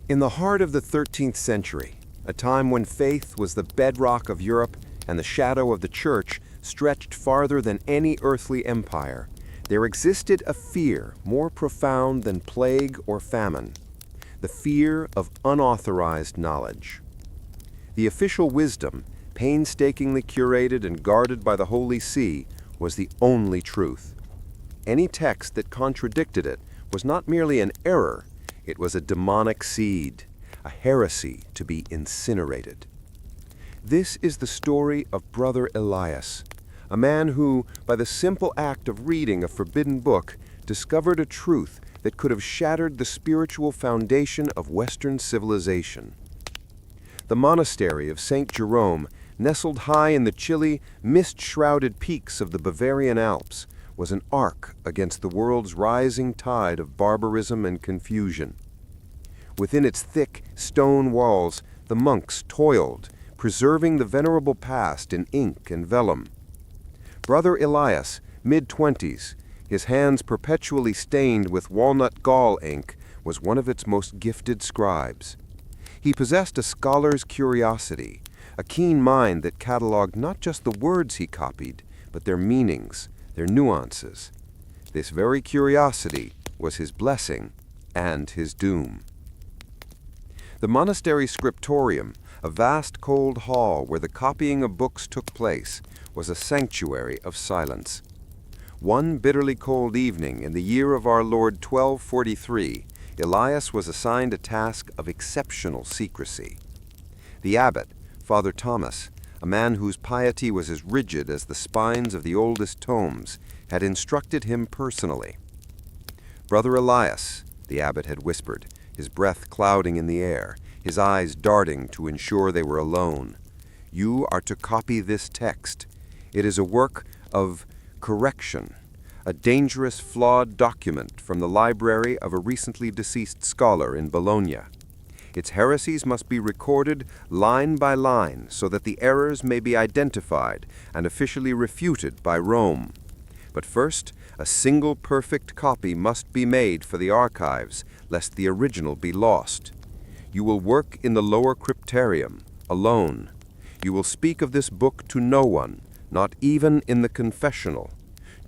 In the heart of the 13th century, a time when faith was the bedrock of Europe and the shadow of the Church stretched farther than any earthly empire, there existed a fear more profound than plague or famine, the fear of unauthorized knowledge. The official wisdom, painstakingly curated and guarded by the Holy See, was the only truth. Any text that contradicted it was not merely an error, it was a demonic seed, a heresy to be incinerated. This is the story of Brother Elias, a man who, by the simple act of reading a forbidden book, discovered a truth that could have shattered the spiritual foundation of Western civilization. The monastery of St. Jerome, nestled high in the chilly, mist-shrouded peaks of the Bavarian Alps, was an ark against the world's rising tide of barbarism and confusion. Within its thick stone walls, the monks toiled, preserving the venerable past in ink and vellum. Brother Elias, mid-20s, his hands perpetually stained with walnut gall ink, was one of its most gifted scribes. He possessed a scholar's curiosity, a keen mind that cataloged not just the words he copied, but their meanings, their nuances. This very curiosity was his blessing and his doom. The monastery scriptorium, a vast cold hall where the copying of books took place, was a sanctuary of silence. One bitterly cold evening in the year of our Lord 1243, Elias was assigned a task of exceptional secrecy. The abbot, Father Thomas, a man whose piety was as rigid as the spines of the oldest tomes, had instructed him personally. "Brother Elias," the abbot had whispered, his breath clouding in the air, his eyes darting to ensure they were alone, "you are to copy this text. It is a work of correction, a dangerous, flawed document from the library of a recently deceased scholar in Bologna. Its heresies must be recorded line by line so that the errors may be identified and officially refuted by Rome. But first, a single perfect copy must be made for the archives, lest the original be lost. You will work in the lower cryptarium, alone. You will speak of this book to no one, not even in the confessional.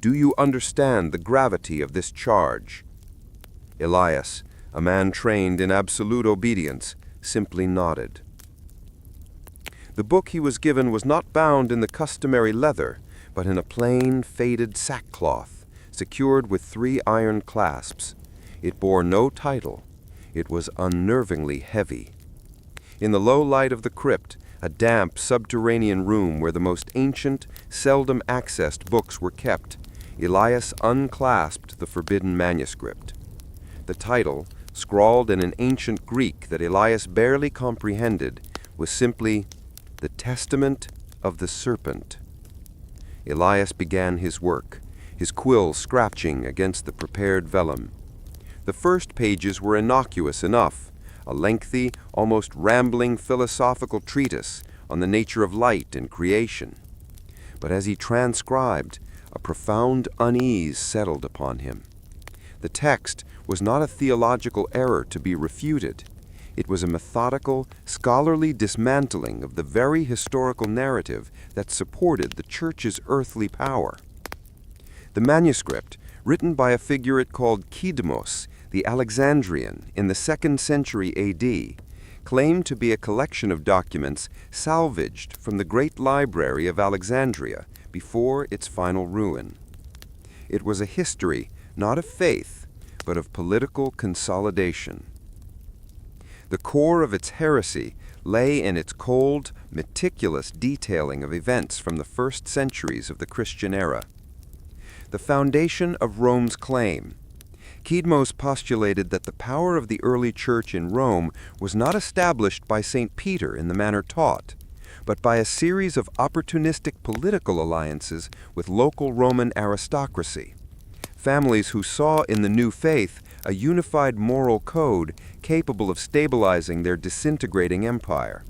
Do you understand the gravity of this charge?" Elias, a man trained in absolute obedience, simply nodded. The book he was given was not bound in the customary leather, but in a plain, faded sackcloth, secured with 3 iron clasps. It bore no title. It was unnervingly heavy. In the low light of the crypt, a damp subterranean room where the most ancient, seldom accessed books were kept, Elias unclasped the forbidden manuscript. The title, scrawled in an ancient Greek that Elias barely comprehended, was simply "The Testament of the Serpent." Elias began his work, his quill scratching against the prepared vellum. The first pages were innocuous enough, a lengthy, almost rambling philosophical treatise on the nature of light and creation. But as he transcribed, a profound unease settled upon him. The text was not a theological error to be refuted. It was a methodical, scholarly dismantling of the very historical narrative that supported the Church's earthly power. The manuscript, written by a figure it called Kidmos, the Alexandrian, in the 2nd century A.D., claimed to be a collection of documents salvaged from the great library of Alexandria before its final ruin. It was a history not of faith, but of political consolidation. The core of its heresy lay in its cold, meticulous detailing of events from the first centuries of the Christian era. The foundation of Rome's claim. Kidmos postulated that the power of the early church in Rome was not established by St. Peter in the manner taught, but by a series of opportunistic political alliances with local Roman aristocracy, families who saw in the new faith a unified moral code capable of stabilizing their disintegrating empire.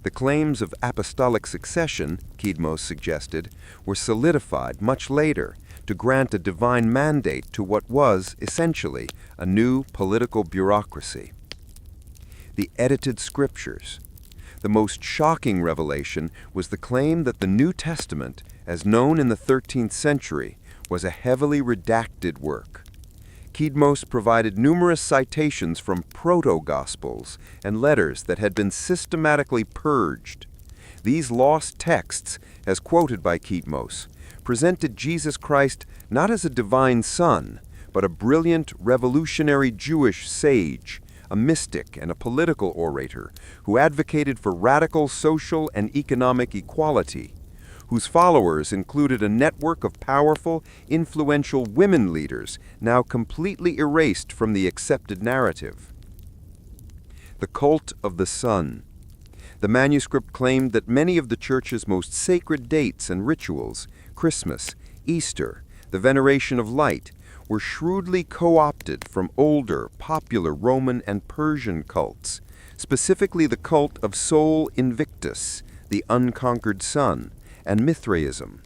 The claims of apostolic succession, Kidmos suggested, were solidified much later to grant a divine mandate to what was, essentially, a new political bureaucracy. the edited scriptures. The most shocking revelation was the claim that the New Testament, as known in the 13th century, was a heavily redacted work. Kedmos provided numerous citations from proto-gospels and letters that had been systematically purged. These lost texts, as quoted by Kedmos, presented Jesus Christ not as a divine son, but a brilliant revolutionary Jewish sage, a mystic and a political orator who advocated for radical social and economic equality, whose followers included a network of powerful, influential women leaders now completely erased from the accepted narrative. The cult of the sun. The manuscript claimed that many of the Church's most sacred dates and rituals, Christmas, Easter, the veneration of light, were shrewdly co-opted from older, popular Roman and Persian cults, specifically the cult of Sol Invictus, the unconquered sun, and Mithraism.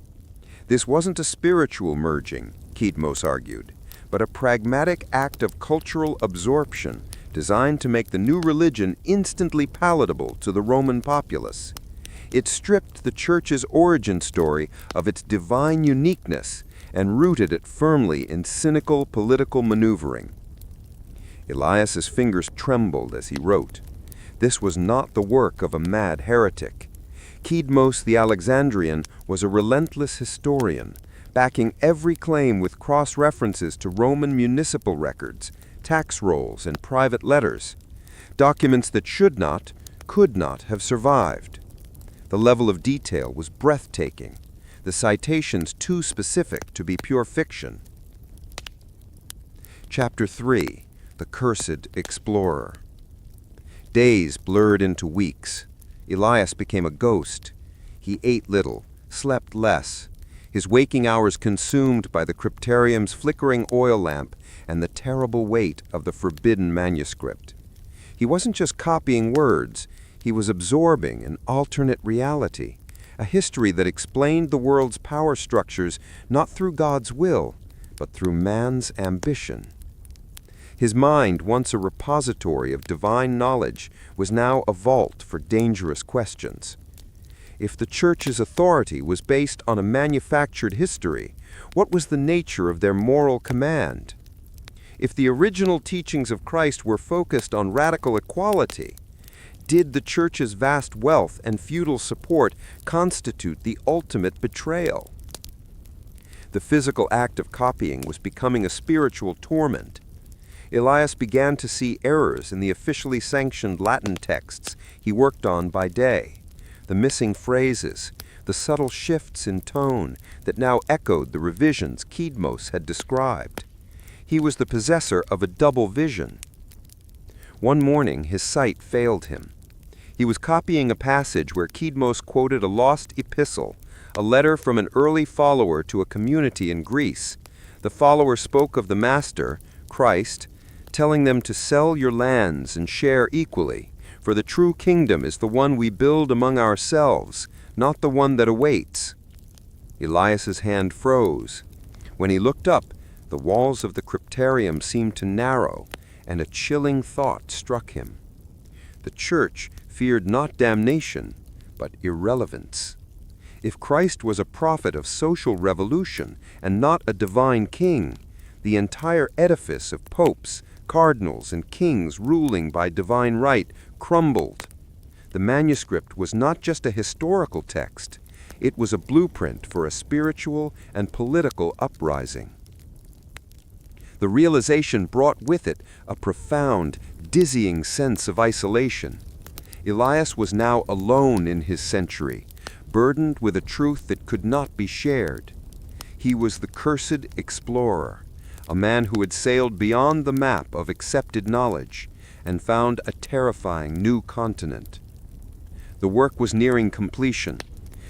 This wasn't a spiritual merging, Kedmos argued, but a pragmatic act of cultural absorption designed to make the new religion instantly palatable to the Roman populace. It stripped the Church's origin story of its divine uniqueness and rooted it firmly in cynical political maneuvering. Elias's fingers trembled as he wrote. This was not the work of a mad heretic. Kedmos the Alexandrian was a relentless historian, backing every claim with cross-references to Roman municipal records, tax rolls, and private letters, documents that should not, could not have survived. The level of detail was breathtaking, the citations too specific to be pure fiction. Chapter 3. The Cursed Explorer. Days blurred into weeks. Elias became a ghost. He ate little, slept less, his waking hours consumed by the cryptarium's flickering oil lamp and the terrible weight of the forbidden manuscript. He wasn't just copying words, he was absorbing an alternate reality, a history that explained the world's power structures not through God's will, but through man's ambition. His mind, once a repository of divine knowledge, was now a vault for dangerous questions. If the Church's authority was based on a manufactured history, what was the nature of their moral command? If the original teachings of Christ were focused on radical equality, did the Church's vast wealth and feudal support constitute the ultimate betrayal? The physical act of copying was becoming a spiritual torment. Elias began to see errors in the officially sanctioned Latin texts he worked on by day, the missing phrases, the subtle shifts in tone that now echoed the revisions Kedmos had described. He was the possessor of a double vision. One morning his sight failed him. He was copying a passage where Kedmos quoted a lost epistle, a letter from an early follower to a community in Greece. The follower spoke of the Master, Christ, telling them to sell your lands and share equally, for the true kingdom is the one we build among ourselves, not the one that awaits. Elias's hand froze. When he looked up, the walls of the cryptarium seemed to narrow, and a chilling thought struck him. The Church feared not damnation, but irrelevance. If Christ was a prophet of social revolution and not a divine king, the entire edifice of popes, cardinals, and kings ruling by divine right crumbled. The manuscript was not just a historical text, it was a blueprint for a spiritual and political uprising. The realization brought with it a profound, dizzying sense of isolation. Elias was now alone in his century, burdened with a truth that could not be shared. He was the cursed explorer, a man who had sailed beyond the map of accepted knowledge and found a terrifying new continent. The work was nearing completion.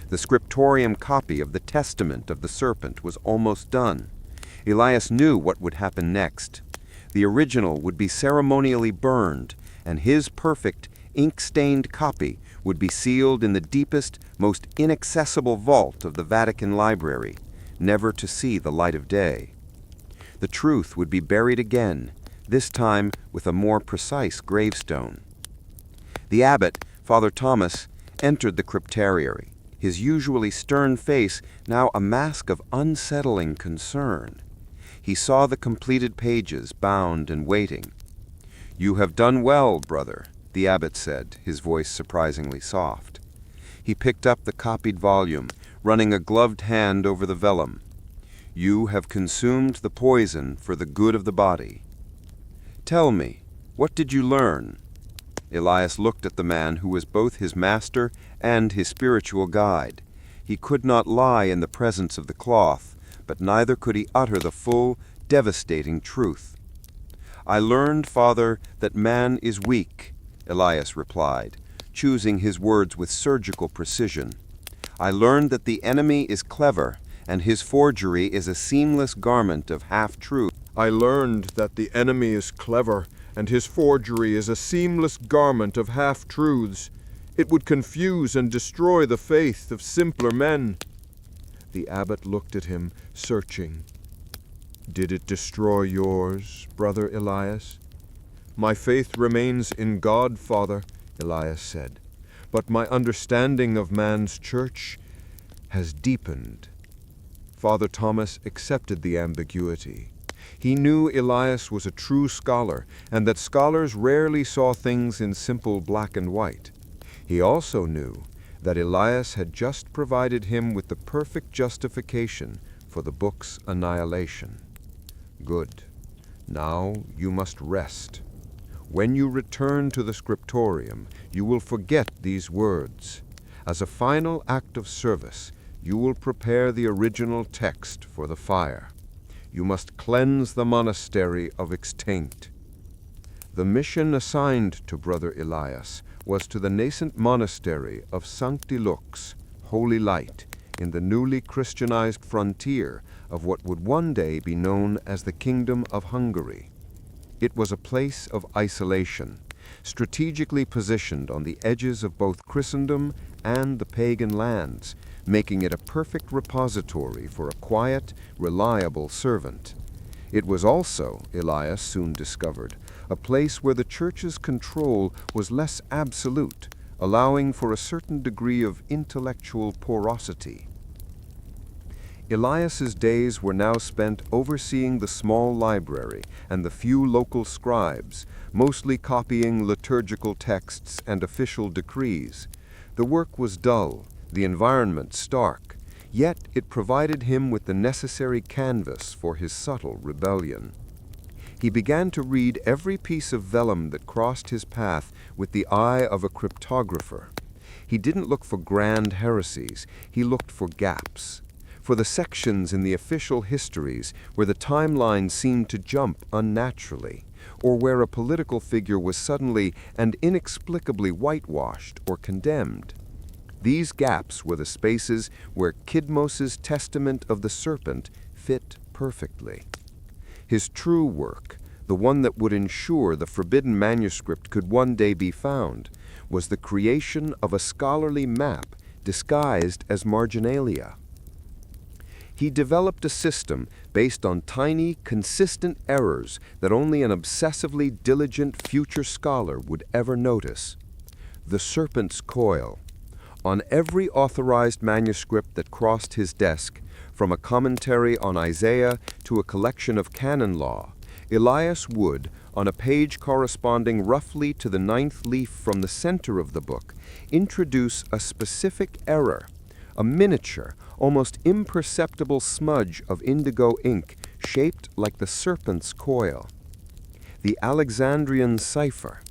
The scriptorium copy of the Testament of the Serpent was almost done. Elias knew what would happen next. The original would be ceremonially burned, and his perfect, ink-stained copy would be sealed in the deepest, most inaccessible vault of the Vatican Library, never to see the light of day. The truth would be buried again, this time with a more precise gravestone. The abbot, Father Thomas, entered the cryptariary, his usually stern face now a mask of unsettling concern. He saw the completed pages, bound and waiting. "You have done well, brother," the abbot said, his voice surprisingly soft. He picked up the copied volume, running a gloved hand over the vellum. "You have consumed the poison for the good of the body. Tell me, what did you learn?" Elias looked at the man who was both his master and his spiritual guide. He could not lie in the presence of the cloth, but neither could he utter the full, devastating truth. "I learned, Father, that man is weak," Elias replied, choosing his words with surgical precision. "I learned that the enemy is clever, and his forgery is a seamless garment of half-truth." I learned that the enemy is clever, and his forgery is a seamless garment of half-truths. It would confuse and destroy the faith of simpler men. The abbot looked at him, searching. "Did it destroy yours, Brother Elias?" "My faith remains in God, Father," Elias said, "but my understanding of man's church has deepened." Father Thomas accepted the ambiguity. He knew Elias was a true scholar, and that scholars rarely saw things in simple black and white. He also knew that Elias had just provided him with the perfect justification for the book's annihilation. "Good. Now you must rest. When you return to the scriptorium, you will forget these words. As a final act of service, you will prepare the original text for the fire. You must cleanse the monastery of its taint." The mission assigned to Brother Elias was to the nascent monastery of Sancti Lux, Holy Light, in the newly Christianized frontier of what would one day be known as the Kingdom of Hungary. It was a place of isolation, strategically positioned on the edges of both Christendom and the pagan lands, making it a perfect repository for a quiet, reliable servant. It was also, Elias soon discovered, a place where the Church's control was less absolute, allowing for a certain degree of intellectual porosity. Elias's days were now spent overseeing the small library and the few local scribes, mostly copying liturgical texts and official decrees. The work was dull, the environment stark, yet it provided him with the necessary canvas for his subtle rebellion. He began to read every piece of vellum that crossed his path with the eye of a cryptographer. He didn't look for grand heresies, he looked for gaps, for the sections in the official histories where the timeline seemed to jump unnaturally, or where a political figure was suddenly and inexplicably whitewashed or condemned. These gaps were the spaces where Kidmos's Testament of the Serpent fit perfectly. His true work, the one that would ensure the forbidden manuscript could one day be found, was the creation of a scholarly map disguised as marginalia. He developed a system based on tiny, consistent errors that only an obsessively diligent future scholar would ever notice. The serpent's coil. On every authorized manuscript that crossed his desk, from a commentary on Isaiah to a collection of canon law, Elias would, on a page corresponding roughly to the 9th leaf from the center of the book, introduce a specific error, a miniature, almost imperceptible smudge of indigo ink shaped like the serpent's coil. The Alexandrian cipher.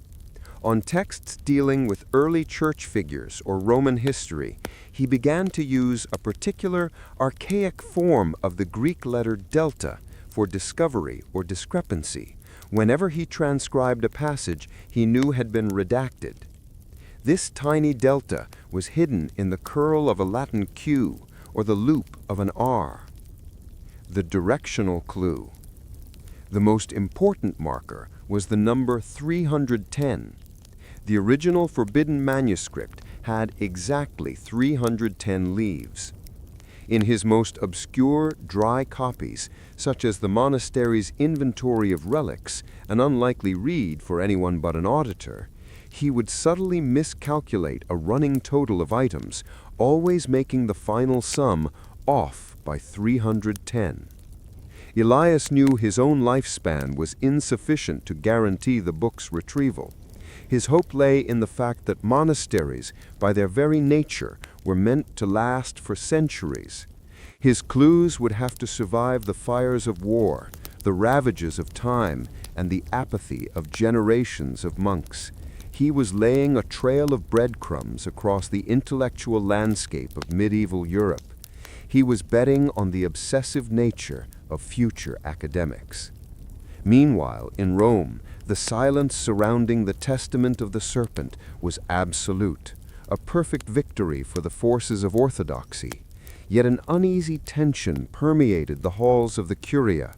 On texts dealing with early church figures or Roman history, he began to use a particular archaic form of the Greek letter delta for discovery or discrepancy, whenever he transcribed a passage he knew had been redacted. This tiny delta was hidden in the curl of a Latin Q or the loop of an R. The directional clue. The most important marker was the number 310. The original forbidden manuscript had exactly 310 leaves. In his most obscure, dry copies, such as the monastery's inventory of relics, an unlikely read for anyone but an auditor, he would subtly miscalculate a running total of items, always making the final sum off by 310. Elias knew his own lifespan was insufficient to guarantee the book's retrieval. His hope lay in the fact that monasteries, by their very nature, were meant to last for centuries. His clues would have to survive the fires of war, the ravages of time, and the apathy of generations of monks. He was laying a trail of breadcrumbs across the intellectual landscape of medieval Europe. He was betting on the obsessive nature of future academics. Meanwhile, in Rome, the silence surrounding the Testament of the Serpent was absolute, a perfect victory for the forces of orthodoxy. Yet an uneasy tension permeated the halls of the Curia.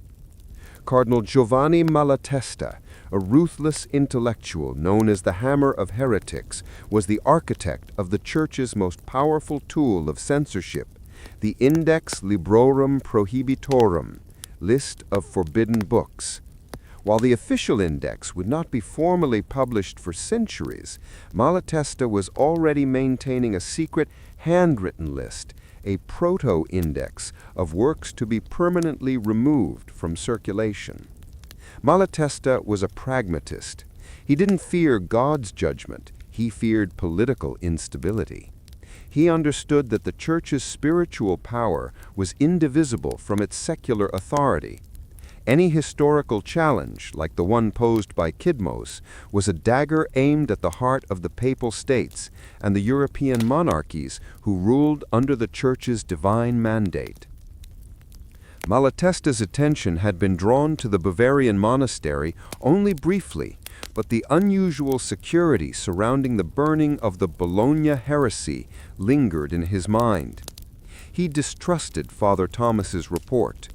Cardinal Giovanni Malatesta, a ruthless intellectual known as the Hammer of Heretics, was the architect of the Church's most powerful tool of censorship, the Index Librorum Prohibitorum, list of forbidden books. While the official index would not be formally published for centuries, Malatesta was already maintaining a secret handwritten list, a proto-index of works to be permanently removed from circulation. Malatesta was a pragmatist. He didn't fear God's judgment, he feared political instability. He understood that the Church's spiritual power was indivisible from its secular authority. Any historical challenge, like the one posed by Kidmos, was a dagger aimed at the heart of the Papal States and the European monarchies who ruled under the Church's divine mandate. Malatesta's attention had been drawn to the Bavarian monastery only briefly, but the unusual security surrounding the burning of the Bologna heresy lingered in his mind. He distrusted Father Thomas's report.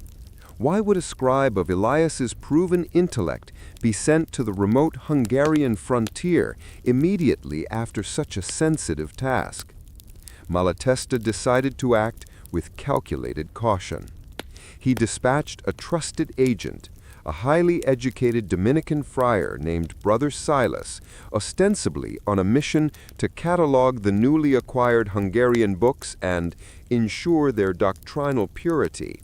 Why would a scribe of Elias's proven intellect be sent to the remote Hungarian frontier immediately after such a sensitive task? Malatesta decided to act with calculated caution. He dispatched a trusted agent, a highly educated Dominican friar named Brother Silas, ostensibly on a mission to catalog the newly acquired Hungarian books and ensure their doctrinal purity.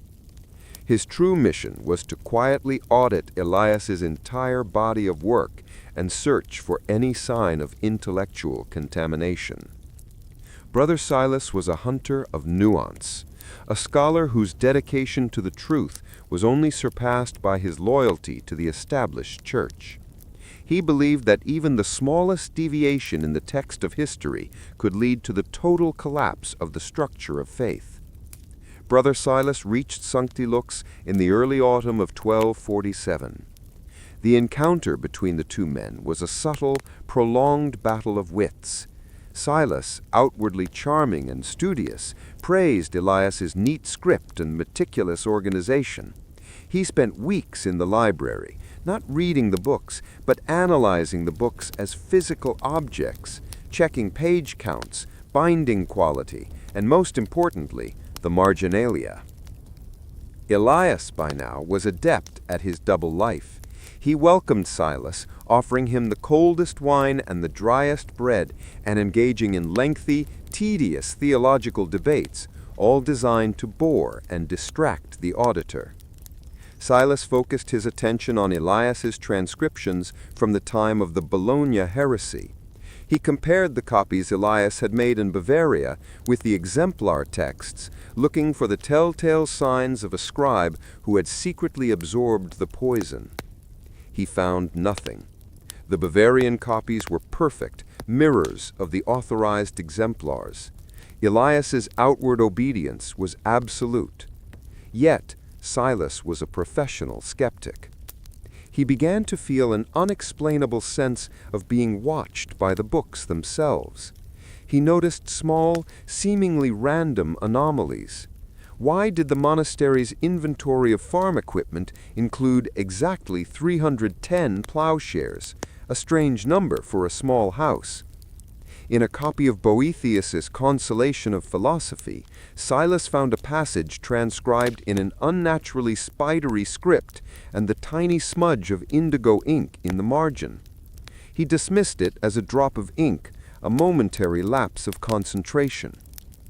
His true mission was to quietly audit Elias's entire body of work and search for any sign of intellectual contamination. Brother Silas was a hunter of nuance, a scholar whose dedication to the truth was only surpassed by his loyalty to the established Church. He believed that even the smallest deviation in the text of history could lead to the total collapse of the structure of faith. Brother Silas reached Sancti Lux in the early autumn of 1247. The encounter between the two men was a subtle, prolonged battle of wits. Silas, outwardly charming and studious, praised Elias's neat script and meticulous organization. He spent weeks in the library, not reading the books, but analyzing the books as physical objects, checking page counts, binding quality, and most importantly, the marginalia. Elias, by now, was adept at his double life. He welcomed Silas, offering him the coldest wine and the driest bread, and engaging in lengthy, tedious theological debates, all designed to bore and distract the auditor. Silas focused his attention on Elias's transcriptions from the time of the Bologna heresy. He compared the copies Elias had made in Bavaria with the exemplar texts, looking for the telltale signs of a scribe who had secretly absorbed the poison. He found nothing. The Bavarian copies were perfect, mirrors of the authorized exemplars. Elias's outward obedience was absolute. Yet, Silas was a professional skeptic. He began to feel an unexplainable sense of being watched by the books themselves. He noticed small, seemingly random anomalies. Why did the monastery's inventory of farm equipment include exactly 310 plowshares, a strange number for a small house? In a copy of Boethius's Consolation of Philosophy, Silas found a passage transcribed in an unnaturally spidery script and the tiny smudge of indigo ink in the margin. He dismissed it as a drop of ink, a momentary lapse of concentration.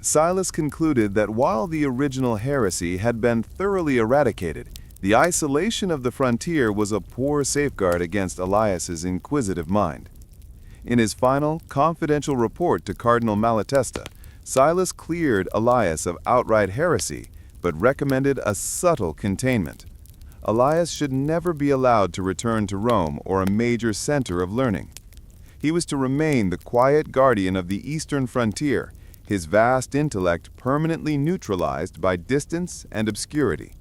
Silas concluded that while the original heresy had been thoroughly eradicated, the isolation of the frontier was a poor safeguard against Elias's inquisitive mind. In his final, confidential report to Cardinal Malatesta, Silas cleared Elias of outright heresy, but recommended a subtle containment. Elias should never be allowed to return to Rome or a major center of learning. He was to remain the quiet guardian of the eastern frontier, his vast intellect permanently neutralized by distance and obscurity.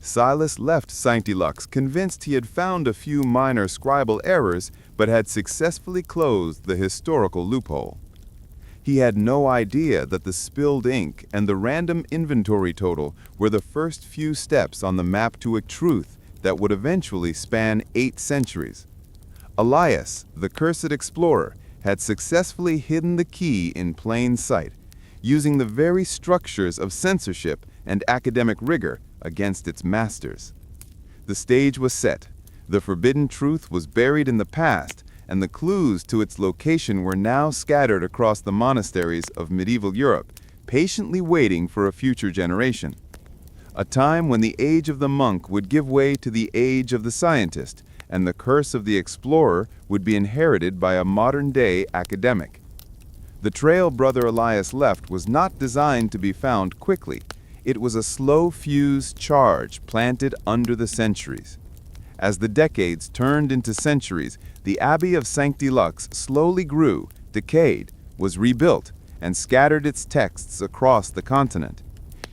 Silas left Sancti Lux convinced he had found a few minor scribal errors, but had successfully closed the historical loophole. He had no idea that the spilled ink and the random inventory total were the first few steps on the map to a truth that would eventually span 8 centuries. Elias, the cursed explorer, had successfully hidden the key in plain sight, using the very structures of censorship and academic rigor against its masters. The stage was set, the forbidden truth was buried in the past, and the clues to its location were now scattered across the monasteries of medieval Europe, patiently waiting for a future generation. A time when the age of the monk would give way to the age of the scientist, and the curse of the explorer would be inherited by a modern-day academic. The trail Brother Elias left was not designed to be found quickly. It was a slow-fuse charge planted under the centuries. As the decades turned into centuries, the Abbey of Sancti Lux slowly grew, decayed, was rebuilt, and scattered its texts across the continent.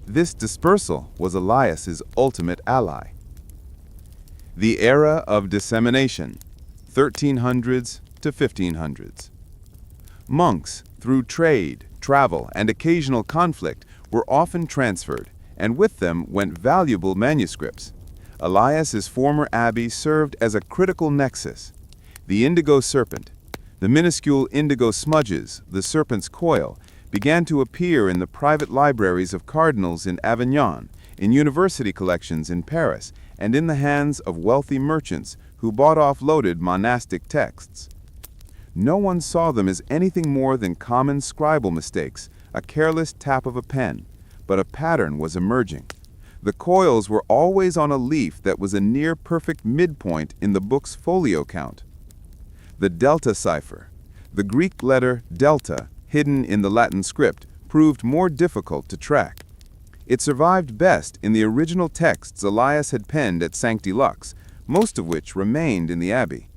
This dispersal was Elias's ultimate ally. The era of dissemination, 1300s to 1500s. Monks, through trade, travel, and occasional conflict, were often transferred, and with them went valuable manuscripts. Elias's former abbey served as a critical nexus. The indigo serpent, the minuscule indigo smudges, the serpent's coil, began to appear in the private libraries of cardinals in Avignon, in university collections in Paris, and in the hands of wealthy merchants who bought offloaded monastic texts. No one saw them as anything more than common scribal mistakes, a careless tap of a pen, but a pattern was emerging. The coils were always on a leaf that was a near-perfect midpoint in the book's folio count. The delta cipher, the Greek letter delta, hidden in the Latin script, proved more difficult to track. It survived best in the original texts Elias had penned at Sancti Lux, most of which remained in the abbey.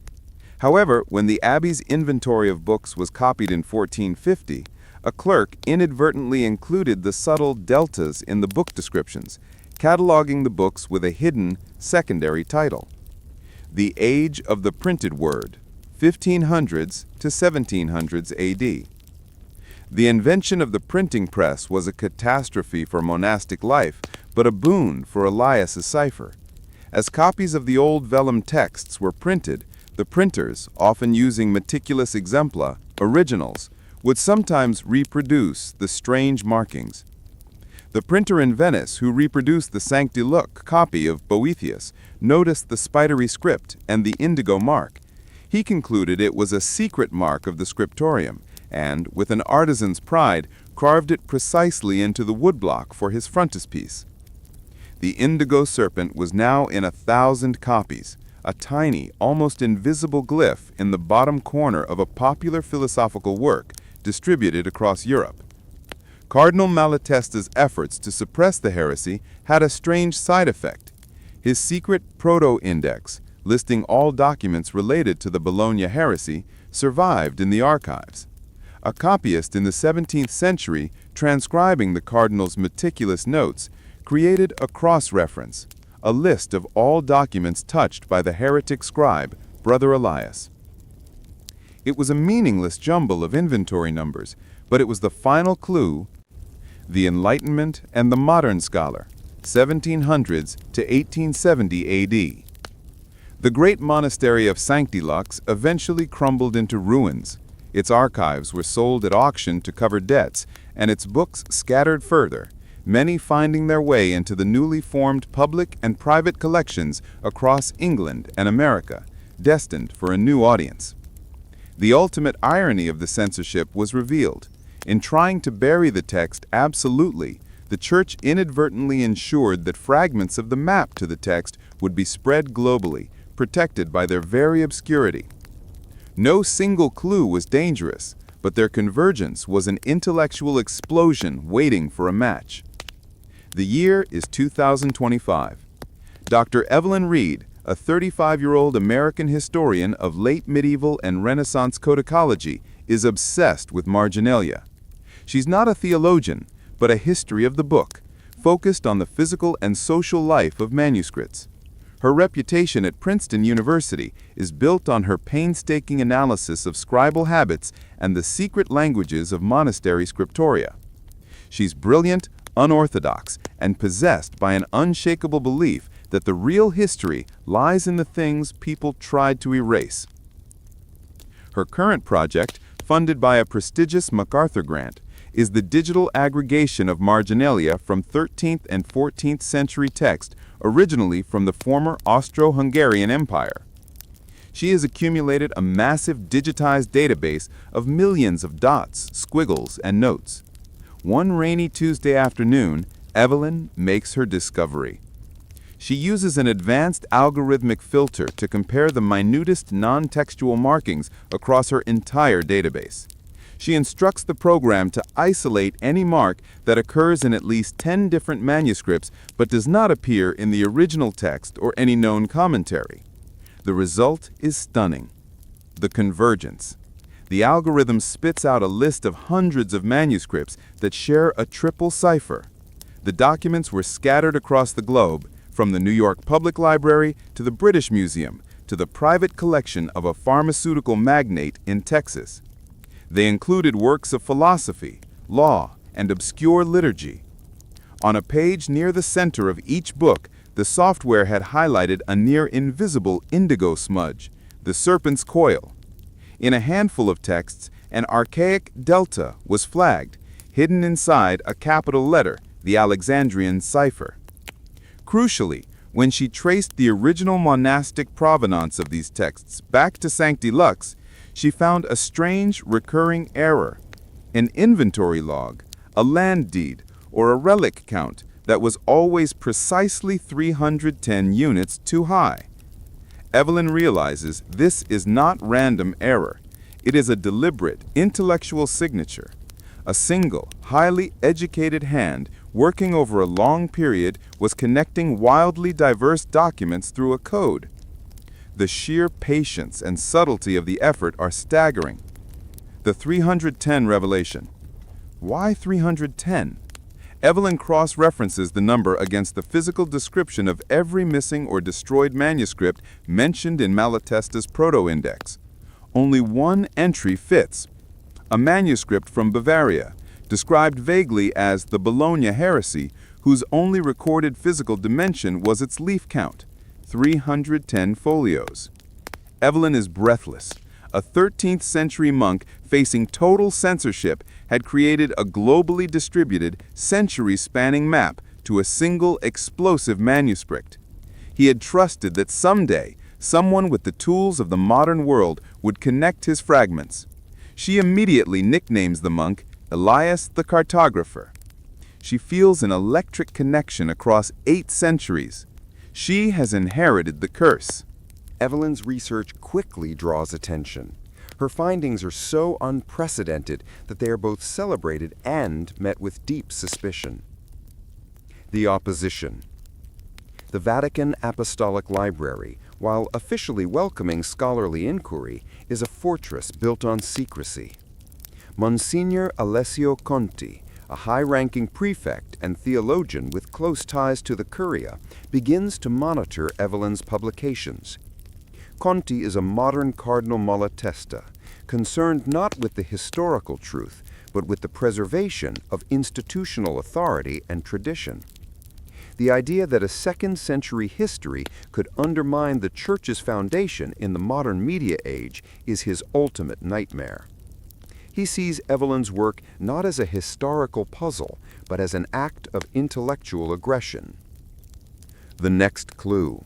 However, when the abbey's inventory of books was copied in 1450, a clerk inadvertently included the subtle deltas in the book descriptions, cataloging the books with a hidden secondary title. The Age of the Printed Word, 1500s to 1700s AD. The invention of the printing press was a catastrophe for monastic life, but a boon for Elias's cipher. As copies of the old vellum texts were printed, the printers, often using meticulous exempla, originals, would sometimes reproduce the strange markings. The printer in Venice who reproduced the Sancti Lux copy of Boethius noticed the spidery script and the indigo mark. He concluded it was a secret mark of the scriptorium, and, with an artisan's pride, carved it precisely into the woodblock for his frontispiece. The indigo serpent was now in 1,000 copies, a tiny, almost invisible glyph in the bottom corner of a popular philosophical work distributed across Europe. Cardinal Malatesta's efforts to suppress the heresy had a strange side effect. His secret proto-index, listing all documents related to the Bologna heresy, survived in the archives. A copyist in the 17th century, transcribing the cardinal's meticulous notes, created a cross-reference, a list of all documents touched by the heretic scribe, Brother Elias. It was a meaningless jumble of inventory numbers, but it was the final clue: the Enlightenment and the Modern Scholar, 1700s to 1870 A.D. The great monastery of Sancti Lux eventually crumbled into ruins. Its archives were sold at auction to cover debts, and its books scattered further, many finding their way into the newly formed public and private collections across England and America, destined for a new audience. The ultimate irony of the censorship was revealed. In trying to bury the text absolutely, the Church inadvertently ensured that fragments of the map to the text would be spread globally, protected by their very obscurity. No single clue was dangerous, but their convergence was an intellectual explosion waiting for a match. The year is 2025. Dr. Evelyn Reed, a 35-year-old American historian of late medieval and Renaissance codicology, is obsessed with marginalia. She's not a theologian, but a history of the book, focused on the physical and social life of manuscripts. Her reputation at Princeton University is built on her painstaking analysis of scribal habits and the secret languages of monastery scriptoria. She's brilliant, unorthodox, and possessed by an unshakable belief that the real history lies in the things people tried to erase. Her current project, funded by a prestigious MacArthur grant, is the digital aggregation of marginalia from 13th and 14th century text originally from the former Austro-Hungarian Empire. She has accumulated a massive digitized database of millions of dots, squiggles, and notes. One rainy Tuesday afternoon, Evelyn makes her discovery. She uses an advanced algorithmic filter to compare the minutest non-textual markings across her entire database. She instructs the program to isolate any mark that occurs in at least 10 different manuscripts but does not appear in the original text or any known commentary. The result is stunning. The convergence. The algorithm spits out a list of hundreds of manuscripts that share a triple cipher. The documents were scattered across the globe, from the New York Public Library to the British Museum to the private collection of a pharmaceutical magnate in Texas. They included works of philosophy, law, and obscure liturgy. On a page near the center of each book, the software had highlighted a near-invisible indigo smudge, the serpent's coil. In a handful of texts, an archaic delta was flagged, hidden inside a capital letter, the Alexandrian cipher. Crucially, when she traced the original monastic provenance of these texts back to Sancti Lux, she found a strange recurring error, an inventory log, a land deed, or a relic count that was always precisely 310 units too high. Evelyn realizes this is not random error. It is a deliberate, intellectual signature. A single, highly educated hand working over a long period was connecting wildly diverse documents through a code. The sheer patience and subtlety of the effort are staggering. The 310 revelation. Why 310? Evelyn cross-references the number against the physical description of every missing or destroyed manuscript mentioned in Malatesta's proto-index. Only one entry fits. A manuscript from Bavaria, described vaguely as the Bologna heresy, whose only recorded physical dimension was its leaf count, 310 folios. Evelyn is breathless. A 13th century monk facing total censorship had created a globally distributed, century-spanning map to a single explosive manuscript. He had trusted that someday, someone with the tools of the modern world would connect his fragments. She immediately nicknames the monk Elias the Cartographer. She feels an electric connection across 8 centuries. She has inherited the curse. Evelyn's research quickly draws attention. Her findings are so unprecedented that they are both celebrated and met with deep suspicion. The opposition. The Vatican Apostolic Library, while officially welcoming scholarly inquiry, is a fortress built on secrecy. Monsignor Alessio Conti, a high-ranking prefect and theologian with close ties to the Curia, begins to monitor Evelyn's publications. Conti is a modern Cardinal Malatesta, concerned not with the historical truth, but with the preservation of institutional authority and tradition. The idea that a second-century history could undermine the Church's foundation in the modern media age is his ultimate nightmare. He sees Evelyn's work not as a historical puzzle, but as an act of intellectual aggression. The next clue.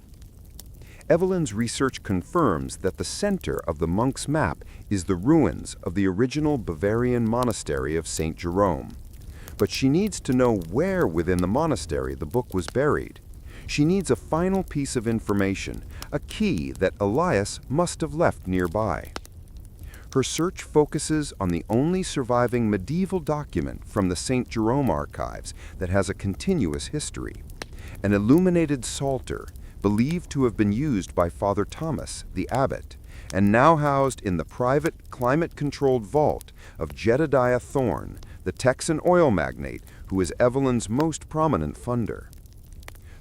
Evelyn's research confirms that the center of the monk's map is the ruins of the original Bavarian monastery of St. Jerome. But she needs to know where within the monastery the book was buried. She needs a final piece of information, a key that Elias must have left nearby. Her search focuses on the only surviving medieval document from the St. Jerome archives that has a continuous history, an illuminated psalter believed to have been used by Father Thomas, the abbot, and now housed in the private, climate-controlled vault of Jedediah Thorne, the Texan oil magnate who is Evelyn's most prominent funder.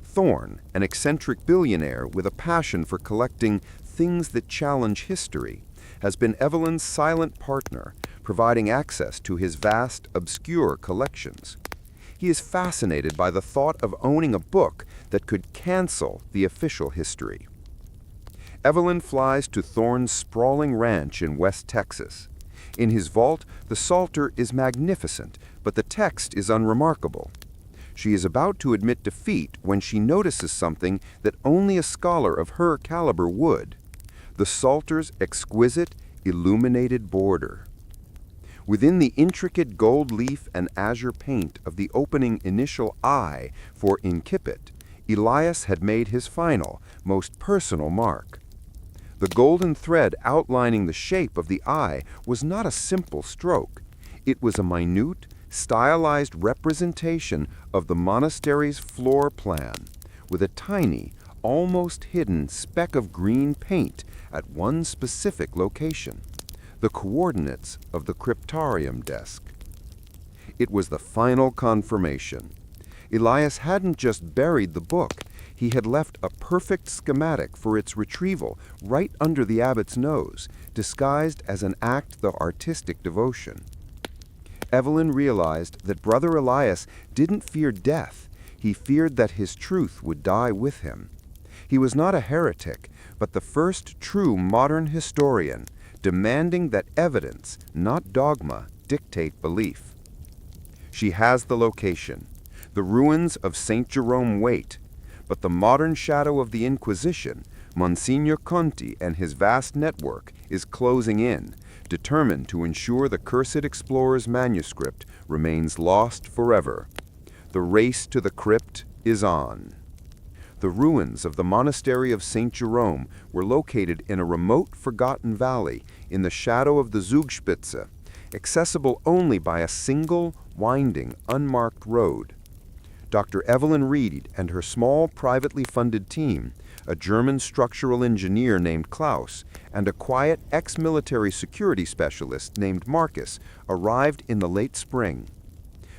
Thorne, an eccentric billionaire with a passion for collecting things that challenge history, has been Evelyn's silent partner, providing access to his vast, obscure collections. He is fascinated by the thought of owning a book that could cancel the official history. Evelyn flies to Thorne's sprawling ranch in West Texas. In his vault, the psalter is magnificent, but the text is unremarkable. She is about to admit defeat when she notices something that only a scholar of her caliber would: the psalter's exquisite, illuminated border. Within the intricate gold leaf and azure paint of the opening initial I for incipit, Elias had made his final, most personal mark. The golden thread outlining the shape of the I was not a simple stroke. It was a minute, stylized representation of the monastery's floor plan, with a tiny, almost hidden speck of green paint at one specific location, the coordinates of the cryptarium desk. It was the final confirmation. Elias hadn't just buried the book, he had left a perfect schematic for its retrieval right under the abbot's nose, disguised as an act of artistic devotion. Evelyn realized that Brother Elias didn't fear death, he feared that his truth would die with him. He was not a heretic, but the first true modern historian, demanding that evidence, not dogma, dictate belief. She has the location. The ruins of St. Jerome wait, but the modern shadow of the Inquisition, Monsignor Conti and his vast network, is closing in, determined to ensure the cursed explorer's manuscript remains lost forever. The race to the crypt is on. The ruins of the monastery of St. Jerome were located in a remote, forgotten valley in the shadow of the Zugspitze, accessible only by a single, winding, unmarked road. Dr. Evelyn Reed and her small, privately funded team, a German structural engineer named Klaus, and a quiet ex-military security specialist named Marcus, arrived in the late spring.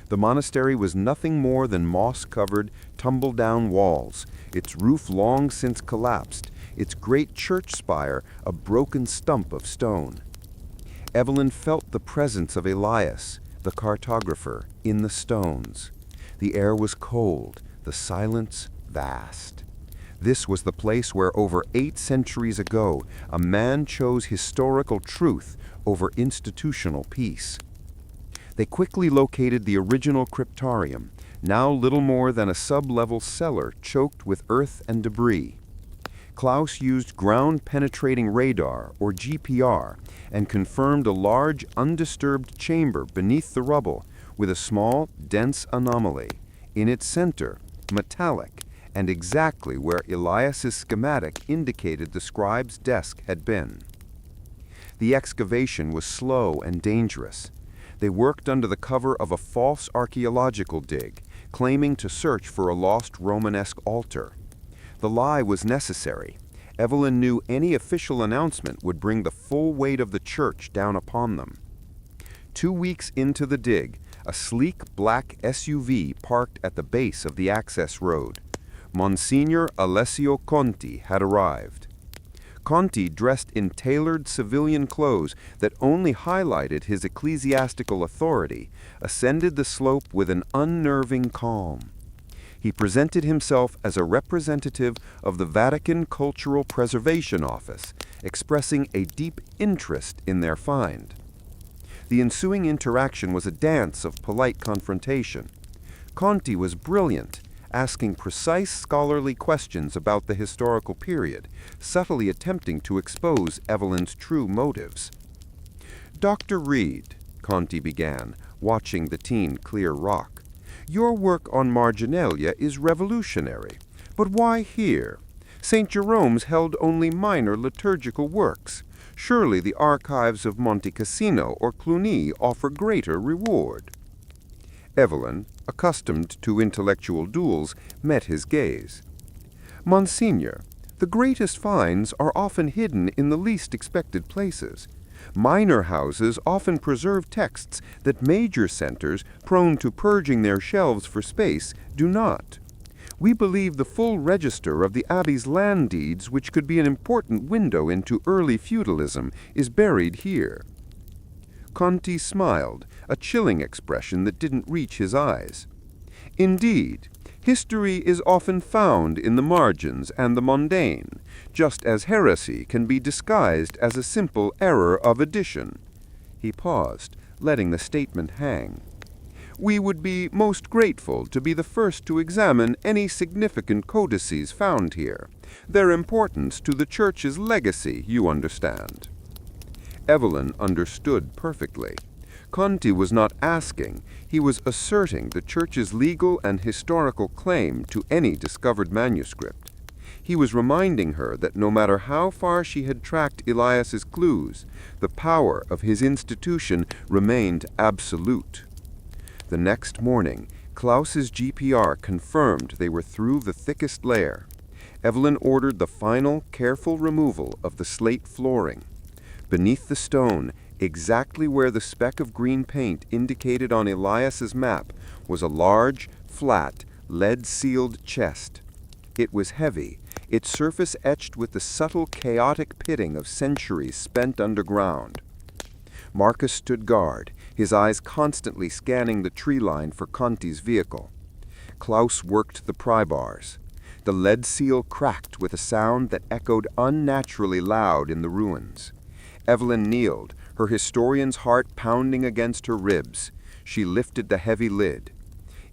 The monastery was nothing more than moss-covered, tumble-down walls, its roof long since collapsed, its great church spire a broken stump of stone. Evelyn felt the presence of Elias, the cartographer, in the stones. The air was cold, the silence vast. This was the place where over 8 centuries ago a man chose historical truth over institutional peace. They quickly located the original cryptarium, now little more than a sub-level cellar choked with earth and debris. Klaus used ground-penetrating radar, or GPR, and confirmed a large, undisturbed chamber beneath the rubble with a small, dense anomaly. In its center, metallic, and exactly where Elias's schematic indicated the scribe's desk had been. The excavation was slow and dangerous. They worked under the cover of a false archaeological dig, claiming to search for a lost Romanesque altar. The lie was necessary. Evelyn knew any official announcement would bring the full weight of the church down upon them. 2 weeks into the dig, a sleek black SUV parked at the base of the access road. Monsignor Alessio Conti had arrived. Conti, dressed in tailored civilian clothes that only highlighted his ecclesiastical authority, ascended the slope with an unnerving calm. He presented himself as a representative of the Vatican Cultural Preservation Office, expressing a deep interest in their find. The ensuing interaction was a dance of polite confrontation. Conti was brilliant, asking precise scholarly questions about the historical period, subtly attempting to expose Evelyn's true motives. "Dr. Reed," Conti began, watching the teen clear rock, "your work on marginalia is revolutionary. But why here? St. Jerome's held only minor liturgical works. Surely the archives of Monte Cassino or Cluny offer greater reward." Evelyn, accustomed to intellectual duels, met his gaze. "Monsignor, the greatest finds are often hidden in the least expected places. Minor houses often preserve texts that major centers, prone to purging their shelves for space, do not. We believe the full register of the abbey's land deeds, which could be an important window into early feudalism, is buried here." Conti smiled, a chilling expression that didn't reach his eyes. "Indeed, history is often found in the margins and the mundane, just as heresy can be disguised as a simple error of addition." He paused, letting the statement hang. "We would be most grateful to be the first to examine any significant codices found here. Their importance to the Church's legacy, you understand." Evelyn understood perfectly. Conti was not asking, he was asserting the Church's legal and historical claim to any discovered manuscript. He was reminding her that no matter how far she had tracked Elias's clues, the power of his institution remained absolute. The next morning, Klaus's GPR confirmed they were through the thickest layer. Evelyn ordered the final, careful removal of the slate flooring. Beneath the stone, exactly where the speck of green paint indicated on Elias's map, was a large, flat, lead-sealed chest. It was heavy, its surface etched with the subtle, chaotic pitting of centuries spent underground. Marcus stood guard, his eyes constantly scanning the tree line for Conti's vehicle. Klaus worked the pry bars. The lead seal cracked with a sound that echoed unnaturally loud in the ruins. Evelyn kneeled, her historian's heart pounding against her ribs. She lifted the heavy lid.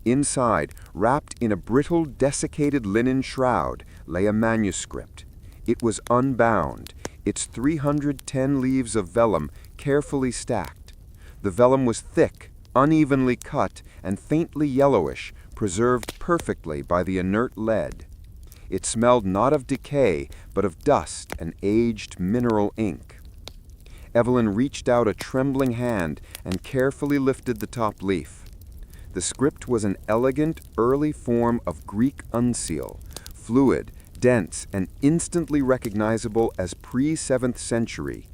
Inside, wrapped in a brittle, desiccated linen shroud, lay a manuscript. It was unbound, its 310 leaves of vellum carefully stacked. The vellum was thick, unevenly cut, and faintly yellowish, preserved perfectly by the inert lead. It smelled not of decay, but of dust and aged mineral ink. Evelyn reached out a trembling hand and carefully lifted the top leaf. The script was an elegant, early form of Greek uncial, fluid, dense, and instantly recognizable as pre-7th century.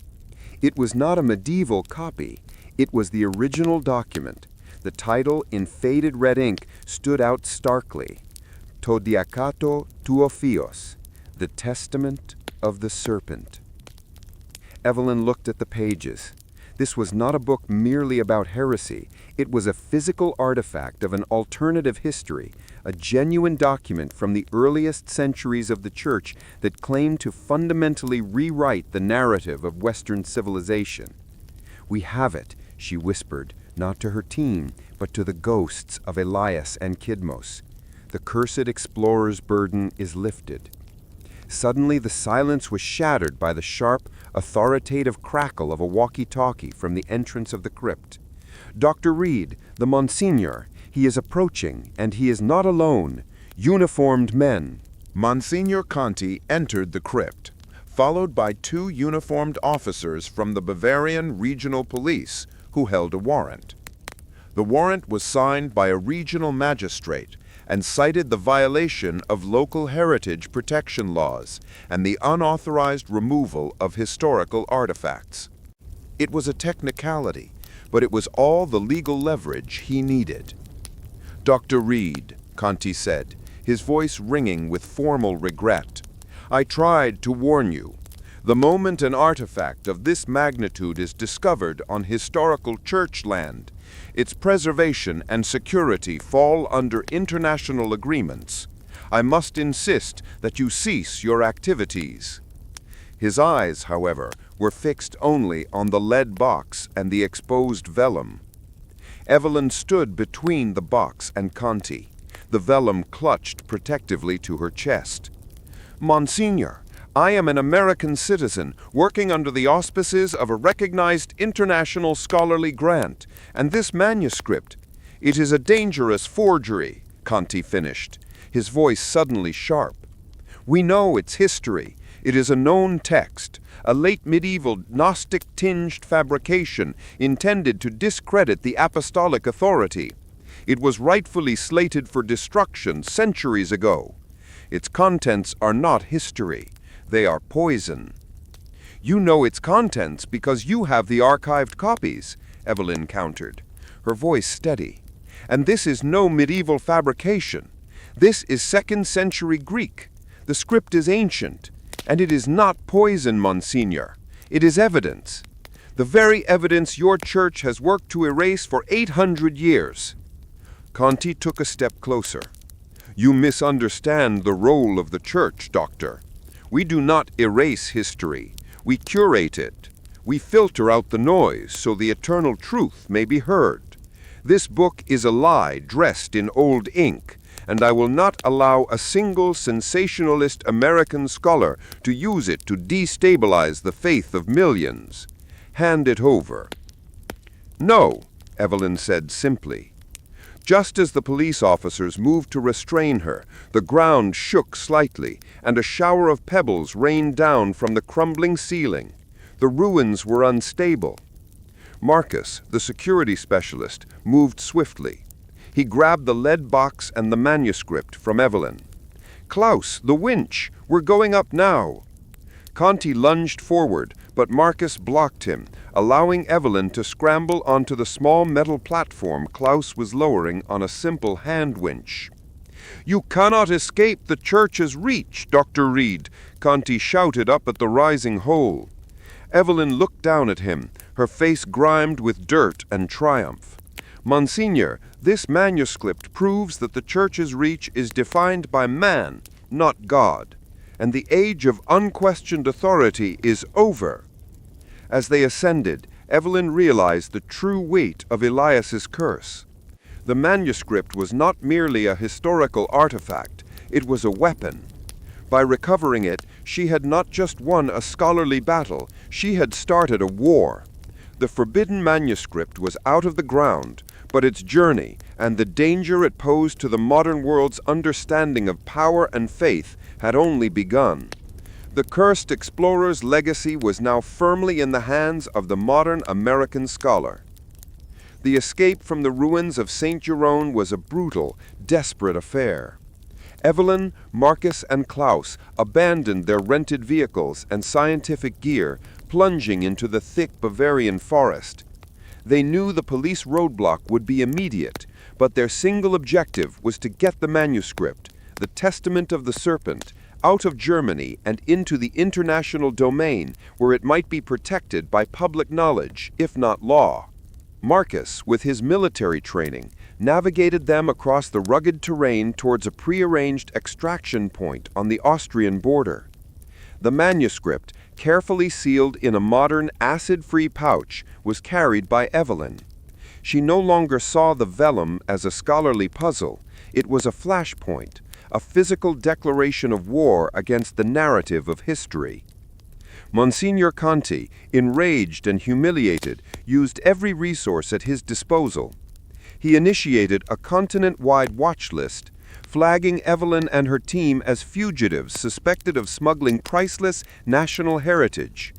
It was not a medieval copy. It was the original document. The title, in faded red ink, stood out starkly. To Diacato Tuofios, the Testament of the Serpent. Evelyn looked at the pages. This was not a book merely about heresy. It was a physical artifact of an alternative history, a genuine document from the earliest centuries of the Church that claimed to fundamentally rewrite the narrative of Western civilization. "We have it," she whispered, not to her team, but to the ghosts of Elias and Kidmos. "The cursed explorer's burden is lifted." Suddenly the silence was shattered by the sharp, authoritative crackle of a walkie-talkie from the entrance of the crypt. "Dr. Reed, the Monsignor, he is approaching, and he is not alone. Uniformed men." Monsignor Conti entered the crypt, followed by 2 uniformed officers from the Bavarian Regional Police who held a warrant. The warrant was signed by a regional magistrate and cited the violation of local heritage protection laws and the unauthorized removal of historical artifacts. It was a technicality, but it was all the legal leverage he needed. "Dr. Reed," Conti said, his voice ringing with formal regret, "I tried to warn you. The moment an artifact of this magnitude is discovered on historical church land, its preservation and security fall under international agreements. I must insist that you cease your activities." His eyes, however, were fixed only on the lead box and the exposed vellum. Evelyn stood between the box and Conti. the vellum clutched protectively to her chest. "Monsignor, I am an American citizen working under the auspices of a recognized international scholarly grant, and this manuscript, it is a dangerous forgery," Conti finished, his voice suddenly sharp. "We know its history. It is a known text, a late medieval Gnostic-tinged fabrication intended to discredit the apostolic authority. It was rightfully slated for destruction centuries ago. Its contents are not history. They are poison." "You know its contents because you have the archived copies," Evelyn countered, her voice steady. "And this is no medieval fabrication. This is 2nd century Greek. The script is ancient. And it is not poison, Monsignor. It is evidence. The very evidence your church has worked to erase for 800 years. Conti took a step closer. "You misunderstand the role of the church, Doctor. We do not erase history. We curate it. We filter out the noise so the eternal truth may be heard. This book is a lie dressed in old ink, and I will not allow a single sensationalist American scholar to use it to destabilize the faith of millions. Hand it over." "No," Evelyn said simply. Just as the police officers moved to restrain her, the ground shook slightly, and a shower of pebbles rained down from the crumbling ceiling. The ruins were unstable. Marcus, the security specialist, moved swiftly. He grabbed the lead box and the manuscript from Evelyn. "Klaus, the winch! We're going up now!" Conti lunged forward, but Marcus blocked him, allowing Evelyn to scramble onto the small metal platform Klaus was lowering on a simple hand winch. "You cannot escape the church's reach, Dr. Reed," Conti shouted up at the rising hole. Evelyn looked down at him, her face grimed with dirt and triumph. "Monsignor, this manuscript proves that the church's reach is defined by man, not God, and the age of unquestioned authority is over." As they ascended, Evelyn realized the true weight of Elias's curse. The manuscript was not merely a historical artifact, it was a weapon. By recovering it, she had not just won a scholarly battle, she had started a war. The forbidden manuscript was out of the ground, but its journey and the danger it posed to the modern world's understanding of power and faith had only begun. The cursed explorer's legacy was now firmly in the hands of the modern American scholar. The escape from the ruins of St. Jerome was a brutal, desperate affair. Evelyn, Marcus, and Klaus abandoned their rented vehicles and scientific gear, plunging into the thick Bavarian forest. They knew the police roadblock would be immediate, but their single objective was to get the manuscript, the Testament of the Serpent, out of Germany and into the international domain where it might be protected by public knowledge, if not law. Marcus, with his military training, navigated them across the rugged terrain towards a prearranged extraction point on the Austrian border. The manuscript, carefully sealed in a modern acid-free pouch, was carried by Evelyn. She no longer saw the vellum as a scholarly puzzle. It was a flashpoint, a physical declaration of war against the narrative of history. Monsignor Conti, enraged and humiliated, used every resource at his disposal. He initiated a continent-wide watch list, flagging Evelyn and her team as fugitives suspected of smuggling priceless national heritage.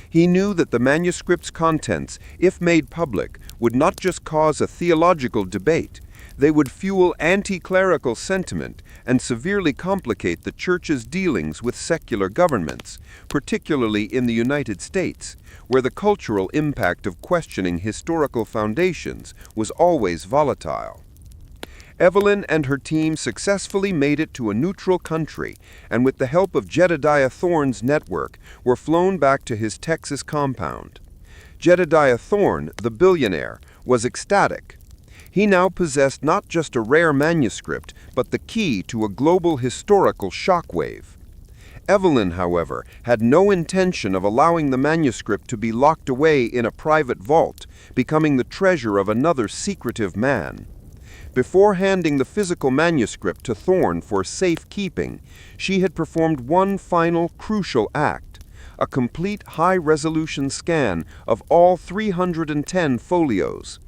He knew that the manuscript's contents, if made public, would not just cause a theological debate, they would fuel anti-clerical sentiment and severely complicate the Church's dealings with secular governments, particularly in the United States, where the cultural impact of questioning historical foundations was always volatile. Evelyn and her team successfully made it to a neutral country, and with the help of Jedediah Thorne's network, were flown back to his Texas compound. Jedediah Thorne, the billionaire, was ecstatic. He now possessed not just a rare manuscript, but the key to a global historical shockwave. Evelyn, however, had no intention of allowing the manuscript to be locked away in a private vault, becoming the treasure of another secretive man. Before handing the physical manuscript to Thorne for safekeeping, she had performed one final crucial act, a complete high-resolution scan of all 310 folios.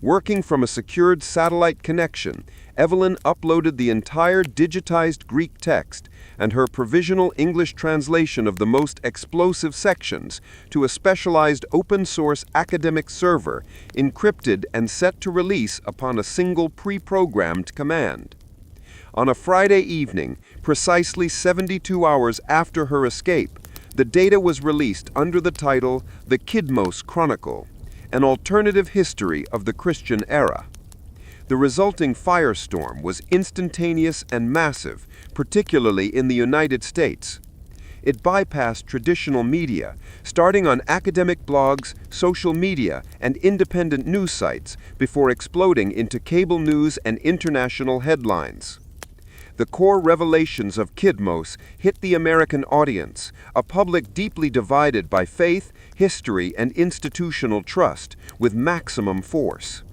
Working from a secured satellite connection, Evelyn uploaded the entire digitized Greek text and her provisional English translation of the most explosive sections to a specialized open-source academic server, encrypted and set to release upon a single pre-programmed command. On a Friday evening, precisely 72 hours after her escape, the data was released under the title The Kidmos Chronicle, an alternative history of the Christian era. The resulting firestorm was instantaneous and massive, particularly in the United States. It bypassed traditional media, starting on academic blogs, social media, and independent news sites before exploding into cable news and international headlines. The core revelations of Kidmos hit the American audience, a public deeply divided by faith, history, and institutional trust, with maximum force.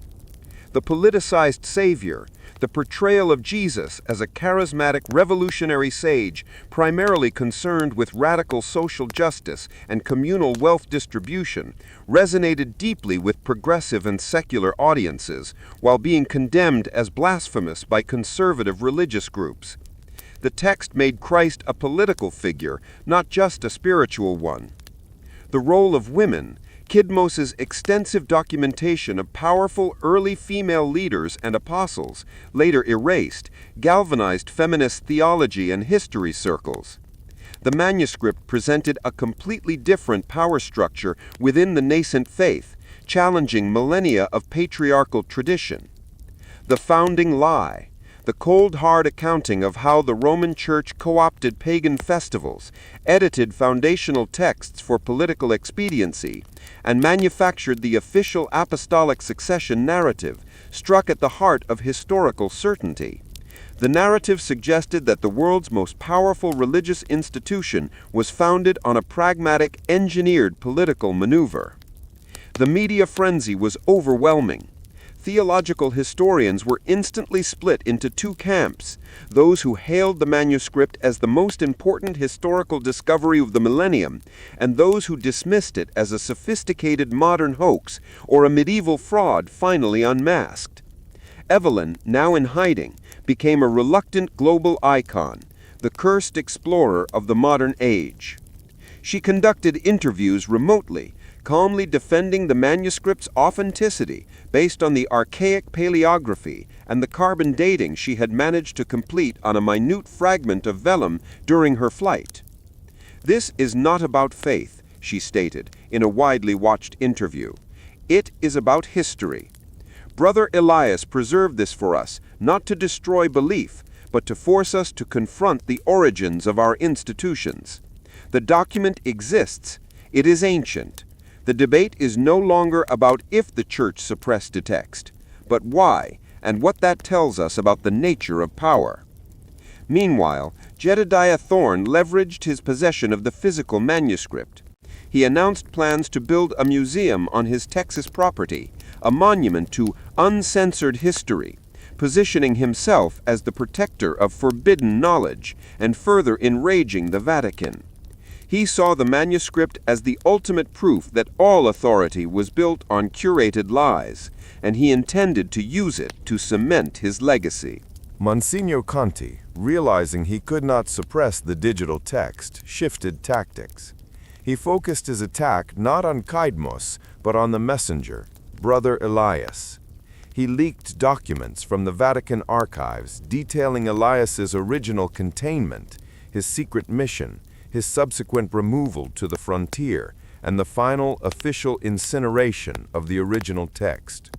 The politicized savior, the portrayal of Jesus as a charismatic revolutionary sage primarily concerned with radical social justice and communal wealth distribution, resonated deeply with progressive and secular audiences, while being condemned as blasphemous by conservative religious groups. The text made Christ a political figure, not just a spiritual one. The role of women, Kidmos's extensive documentation of powerful early female leaders and apostles, later erased, galvanized feminist theology and history circles. The manuscript presented a completely different power structure within the nascent faith, challenging millennia of patriarchal tradition. The founding lie, the cold hard accounting of how the Roman Church co-opted pagan festivals, edited foundational texts for political expediency, and manufactured the official apostolic succession narrative, struck at the heart of historical certainty. The narrative suggested that the world's most powerful religious institution was founded on a pragmatic, engineered political maneuver. The media frenzy was overwhelming. Theological historians were instantly split into two camps, those who hailed the manuscript as the most important historical discovery of the millennium, and those who dismissed it as a sophisticated modern hoax or a medieval fraud finally unmasked. Evelyn, now in hiding, became a reluctant global icon, the cursed explorer of the modern age. She conducted interviews remotely, calmly defending the manuscript's authenticity based on the archaic paleography and the carbon dating she had managed to complete on a minute fragment of vellum during her flight. "This is not about faith," she stated in a widely watched interview. "It is about history. Brother Elias preserved this for us, not to destroy belief, but to force us to confront the origins of our institutions. The document exists. It is ancient. The debate is no longer about if the Church suppressed a text, but why, and what that tells us about the nature of power." Meanwhile, Jedediah Thorne leveraged his possession of the physical manuscript. He announced plans to build a museum on his Texas property, a monument to uncensored history, positioning himself as the protector of forbidden knowledge and further enraging the Vatican. He saw the manuscript as the ultimate proof that all authority was built on curated lies, and he intended to use it to cement his legacy. Monsignor Conti, realizing he could not suppress the digital text, shifted tactics. He focused his attack not on Kidmos, but on the messenger, Brother Elias. He leaked documents from the Vatican archives detailing Elias's original containment, his secret mission, his subsequent removal to the frontier, and the final official incineration of the original text.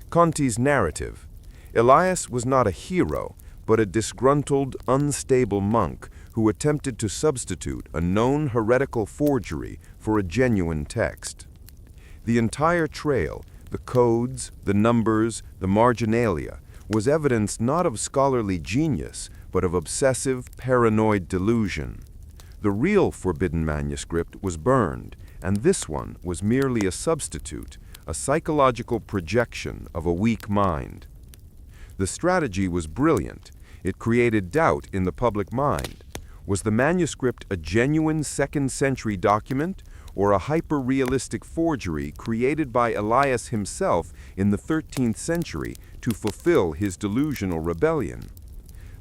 Conti's narrative. Elias was not a hero, but a disgruntled, unstable monk who attempted to substitute a known heretical forgery for a genuine text. The entire trail, the codes, the numbers, the marginalia, was evidence not of scholarly genius, but of obsessive, paranoid delusion. The real forbidden manuscript was burned, and this one was merely a substitute, a psychological projection of a weak mind. The strategy was brilliant. It created doubt in the public mind. Was the manuscript a genuine second-century document, or a hyper-realistic forgery created by Elias himself in the 13th century to fulfill his delusional rebellion?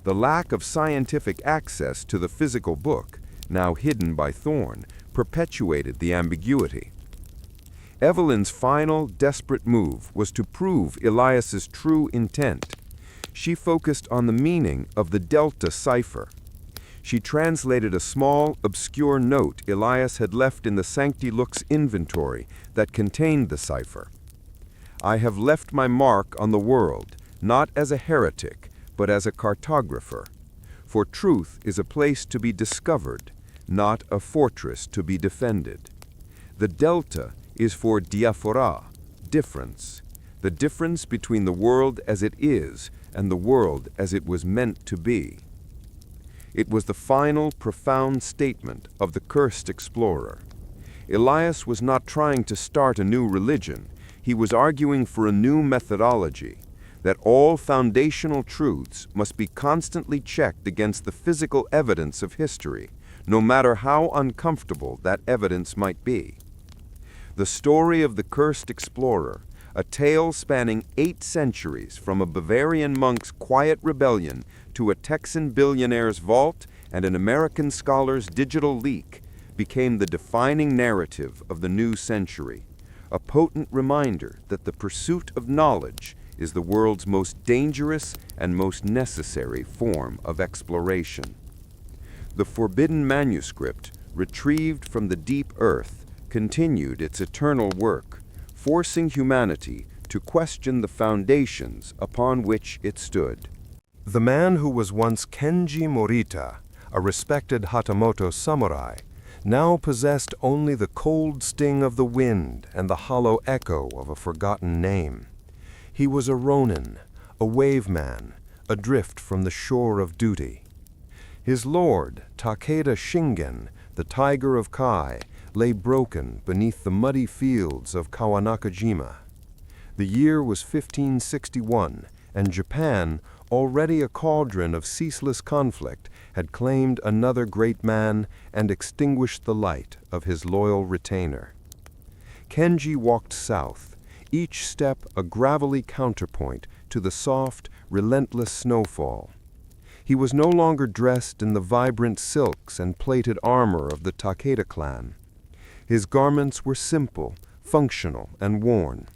The lack of scientific access to the physical book, now hidden by Thorne, perpetuated the ambiguity. Evelyn's final, desperate move was to prove Elias's true intent. She focused on the meaning of the Delta cipher. She translated a small, obscure note Elias had left in the Sancti Lux inventory that contained the cipher. "I have left my mark on the world, not as a heretic, but as a cartographer. For truth is a place to be discovered, not a fortress to be defended. The delta is for diaphora, difference, the difference between the world as it is and the world as it was meant to be." It was the final, profound statement of the cursed explorer. Elias was not trying to start a new religion. He was arguing for a new methodology, that all foundational truths must be constantly checked against the physical evidence of history, no matter how uncomfortable that evidence might be. The story of the cursed explorer, a tale spanning 8 centuries from a Bavarian monk's quiet rebellion to a Texan billionaire's vault and an American scholar's digital leak, became the defining narrative of the new century, a potent reminder that the pursuit of knowledge is the world's most dangerous and most necessary form of exploration. The forbidden manuscript, retrieved from the deep earth, continued its eternal work, forcing humanity to question the foundations upon which it stood. The man who was once Kenji Morita, a respected Hatamoto samurai, now possessed only the cold sting of the wind and the hollow echo of a forgotten name. He was a ronin, a wave man, adrift from the shore of duty. His lord, Takeda Shingen, the tiger of Kai, lay broken beneath the muddy fields of Kawanakajima. The year was 1561, and Japan, already a cauldron of ceaseless conflict, had claimed another great man and extinguished the light of his loyal retainer. Kenji walked south, each step a gravelly counterpoint to the soft, relentless snowfall. He was no longer dressed in the vibrant silks and plated armor of the Takeda clan. His garments were simple, functional, and worn.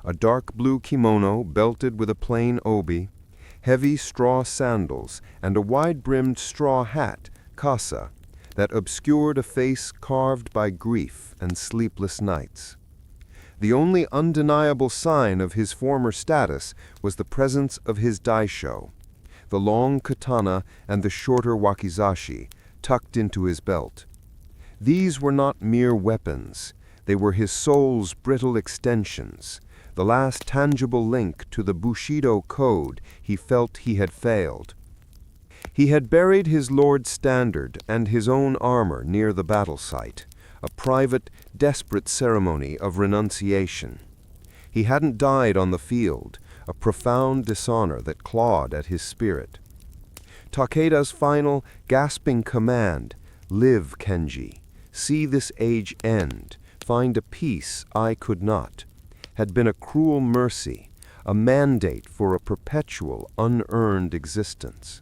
A dark blue kimono belted with a plain obi, heavy straw sandals, and a wide-brimmed straw hat, kasa, that obscured a face carved by grief and sleepless nights. The only undeniable sign of his former status was the presence of his daisho, the long katana and the shorter wakizashi, tucked into his belt. These were not mere weapons. They were his soul's brittle extensions, the last tangible link to the Bushido code he felt he had failed. He had buried his lord's standard and his own armor near the battle site, a private, desperate ceremony of renunciation. He hadn't died on the field, a profound dishonor that clawed at his spirit. Takeda's final, gasping command, "Live, Kenji, see this age end, find a peace I could not," had been a cruel mercy, a mandate for a perpetual, unearned existence.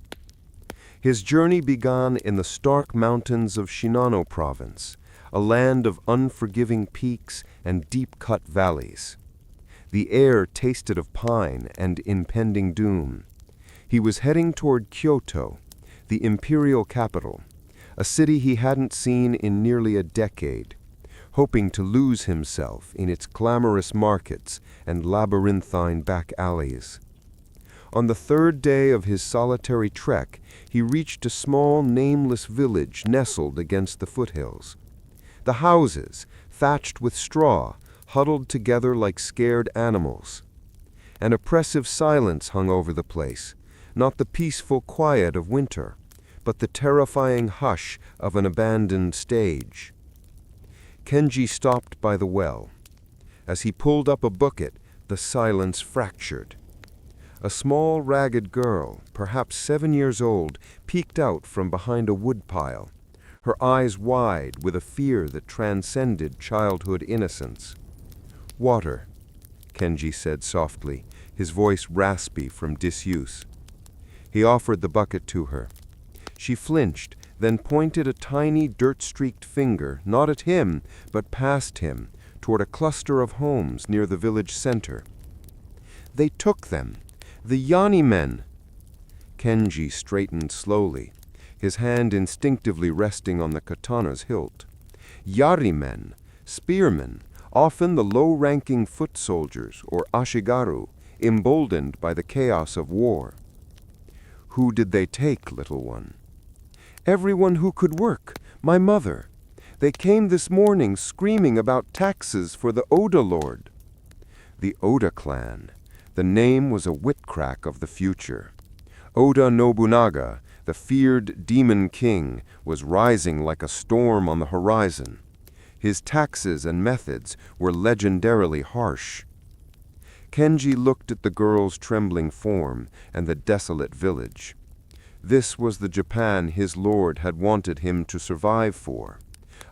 His journey began in the stark mountains of Shinano province, a land of unforgiving peaks and deep-cut valleys. The air tasted of pine and impending doom. He was heading toward Kyoto, the imperial capital, a city he hadn't seen in nearly a decade, hoping to lose himself in its clamorous markets and labyrinthine back alleys. On the 3rd day of his solitary trek, he reached a small, nameless village nestled against the foothills. The houses, thatched with straw, huddled together like scared animals. An oppressive silence hung over the place, not the peaceful quiet of winter, but the terrifying hush of an abandoned stage. Kenji stopped by the well. As he pulled up a bucket, the silence fractured. A small, ragged girl, perhaps 7 years old, peeked out from behind a woodpile, her eyes wide with a fear that transcended childhood innocence. "Water," Kenji said softly, his voice raspy from disuse. He offered the bucket to her. She flinched, then pointed a tiny dirt-streaked finger, not at him, but past him, toward a cluster of homes near the village center. "They took them. The Yanni men." Kenji straightened slowly, his hand instinctively resting on the katana's hilt. Yari men, spearmen, often the low-ranking foot soldiers, or ashigaru, emboldened by the chaos of war. "Who did they take, little one?" "Everyone who could work. My mother. They came this morning screaming about taxes for the Oda Lord." The Oda clan. The name was a whipcrack of the future. Oda Nobunaga, the feared demon king, was rising like a storm on the horizon. His taxes and methods were legendarily harsh. Kenji looked at the girl's trembling form and the desolate village. This was the Japan his lord had wanted him to survive for,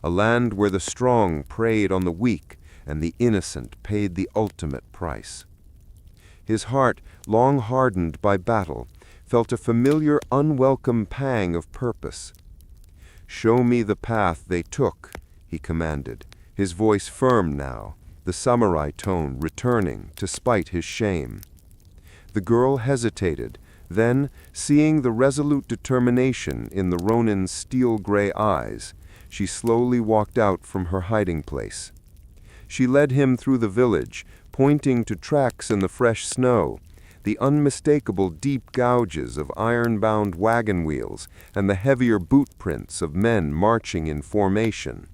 a land where the strong preyed on the weak and the innocent paid the ultimate price. His heart, long hardened by battle, felt a familiar, unwelcome pang of purpose. "Show me the path they took," he commanded, his voice firm now, the samurai tone returning to spite his shame. The girl hesitated, then, seeing the resolute determination in the Ronin's steel-gray eyes, she slowly walked out from her hiding place. She led him through the village, pointing to tracks in the fresh snow, the unmistakable deep gouges of iron-bound wagon wheels and the heavier boot prints of men marching in formation.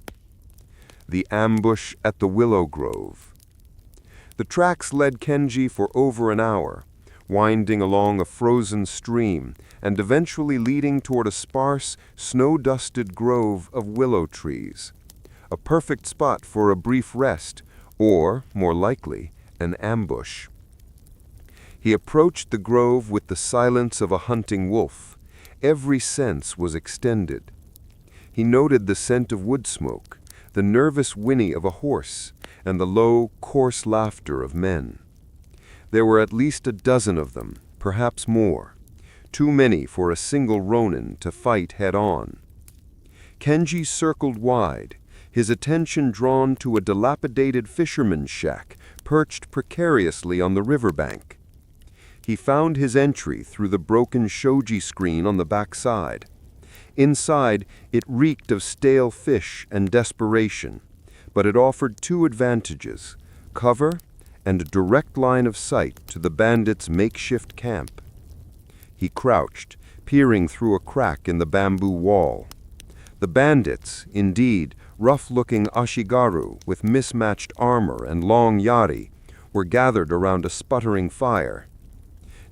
The ambush at the willow grove. The tracks led Kenji for over an hour, winding along a frozen stream and eventually leading toward a sparse, snow-dusted grove of willow trees. A perfect spot for a brief rest, or, more likely, an ambush. He approached the grove with the silence of a hunting wolf. Every sense was extended. He noted the scent of wood smoke, the nervous whinny of a horse, and the low, coarse laughter of men. There were at least a dozen of them, perhaps more. Too many for a single Ronin to fight head-on. Kenji circled wide, his attention drawn to a dilapidated fisherman's shack perched precariously on the riverbank. He found his entry through the broken shoji screen on the back side. Inside, it reeked of stale fish and desperation, but it offered two advantages: cover and a direct line of sight to the bandits' makeshift camp. He crouched, peering through a crack in the bamboo wall. The bandits, indeed, rough-looking ashigaru with mismatched armor and long yari, were gathered around a sputtering fire.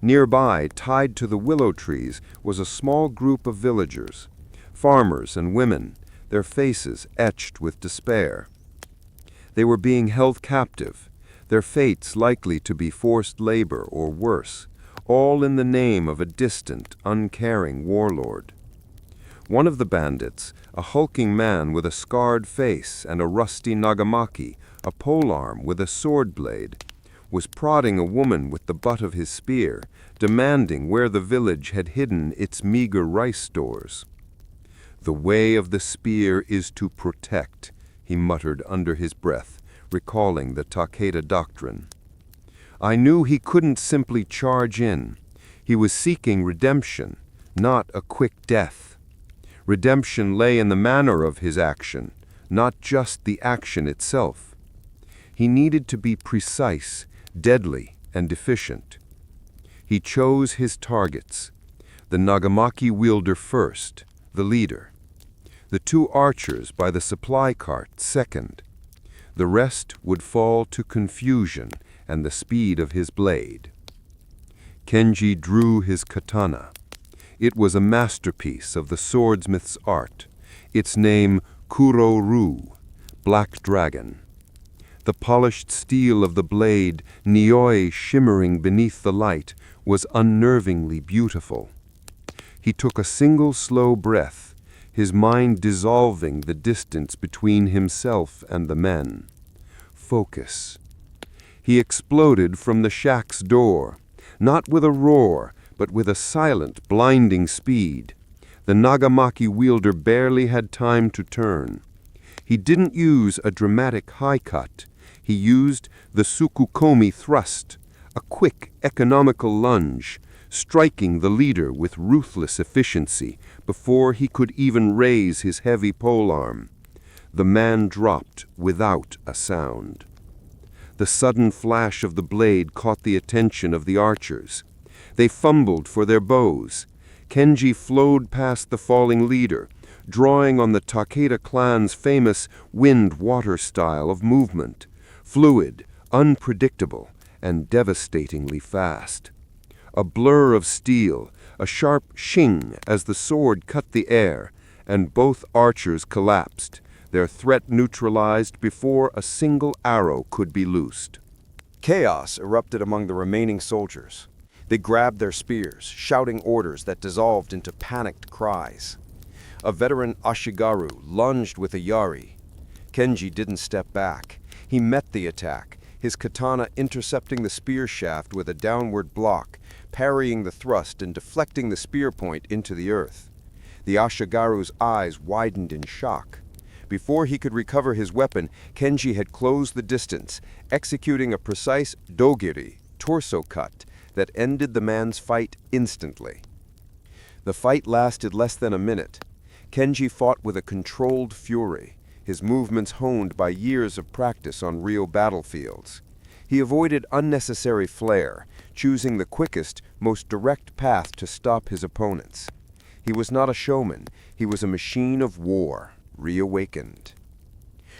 Nearby, tied to the willow trees, was a small group of villagers, farmers and women, their faces etched with despair. They were being held captive, their fates likely to be forced labor or worse, all in the name of a distant, uncaring warlord. One of the bandits, a hulking man with a scarred face and a rusty nagamaki, a polearm with a sword blade, was prodding a woman with the butt of his spear, demanding where the village had hidden its meager rice stores. "The way of the spear is to protect," he muttered under his breath, recalling the Takeda doctrine. I knew he couldn't simply charge in. He was seeking redemption, not a quick death. Redemption lay in the manner of his action, not just the action itself. He needed to be precise, deadly, and efficient. He chose his targets. The nagamaki wielder first, the leader. The two archers by the supply cart second. The rest would fall to confusion and the speed of his blade. Kenji drew his katana. It was a masterpiece of the swordsmith's art, its name Kuro-ru, Black Dragon. The polished steel of the blade, nioi shimmering beneath the light, was unnervingly beautiful. He took a single slow breath, his mind dissolving the distance between himself and the men. Focus. He exploded from the shack's door, not with a roar, but with a silent, blinding speed. The Nagamaki wielder barely had time to turn. He didn't use a dramatic high cut. He used the Tsukukomi thrust, a quick, economical lunge, striking the leader with ruthless efficiency before he could even raise his heavy polearm. The man dropped without a sound. The sudden flash of the blade caught the attention of the archers. They fumbled for their bows. Kenji flowed past the falling leader, drawing on the Takeda clan's famous wind-water style of movement, fluid, unpredictable, and devastatingly fast. A blur of steel, a sharp shing as the sword cut the air, and both archers collapsed, their threat neutralized before a single arrow could be loosed. Chaos erupted among the remaining soldiers. They grabbed their spears, shouting orders that dissolved into panicked cries. A veteran Ashigaru lunged with a yari. Kenji didn't step back. He met the attack, his katana intercepting the spear shaft with a downward block, parrying the thrust and deflecting the spear point into the earth. The Ashigaru's eyes widened in shock. Before he could recover his weapon, Kenji had closed the distance, executing a precise dogiri, torso cut, that ended the man's fight instantly. The fight lasted less than a minute. Kenji fought with a controlled fury, his movements honed by years of practice on real battlefields. He avoided unnecessary flair, choosing the quickest, most direct path to stop his opponents. He was not a showman, he was a machine of war, reawakened.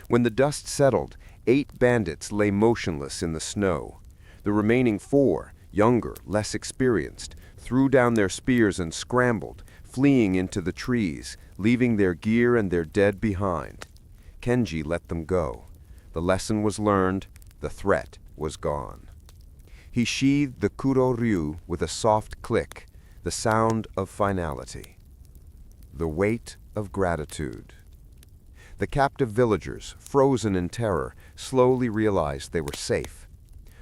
When the dust settled, 8 bandits lay motionless in the snow. The remaining 4, younger, less experienced, threw down their spears and scrambled, fleeing into the trees, leaving their gear and their dead behind. Kenji let them go. The lesson was learned, the threat was gone. He sheathed the Kuro-ryu with a soft click, the sound of finality. The weight of gratitude. The captive villagers, frozen in terror, slowly realized they were safe.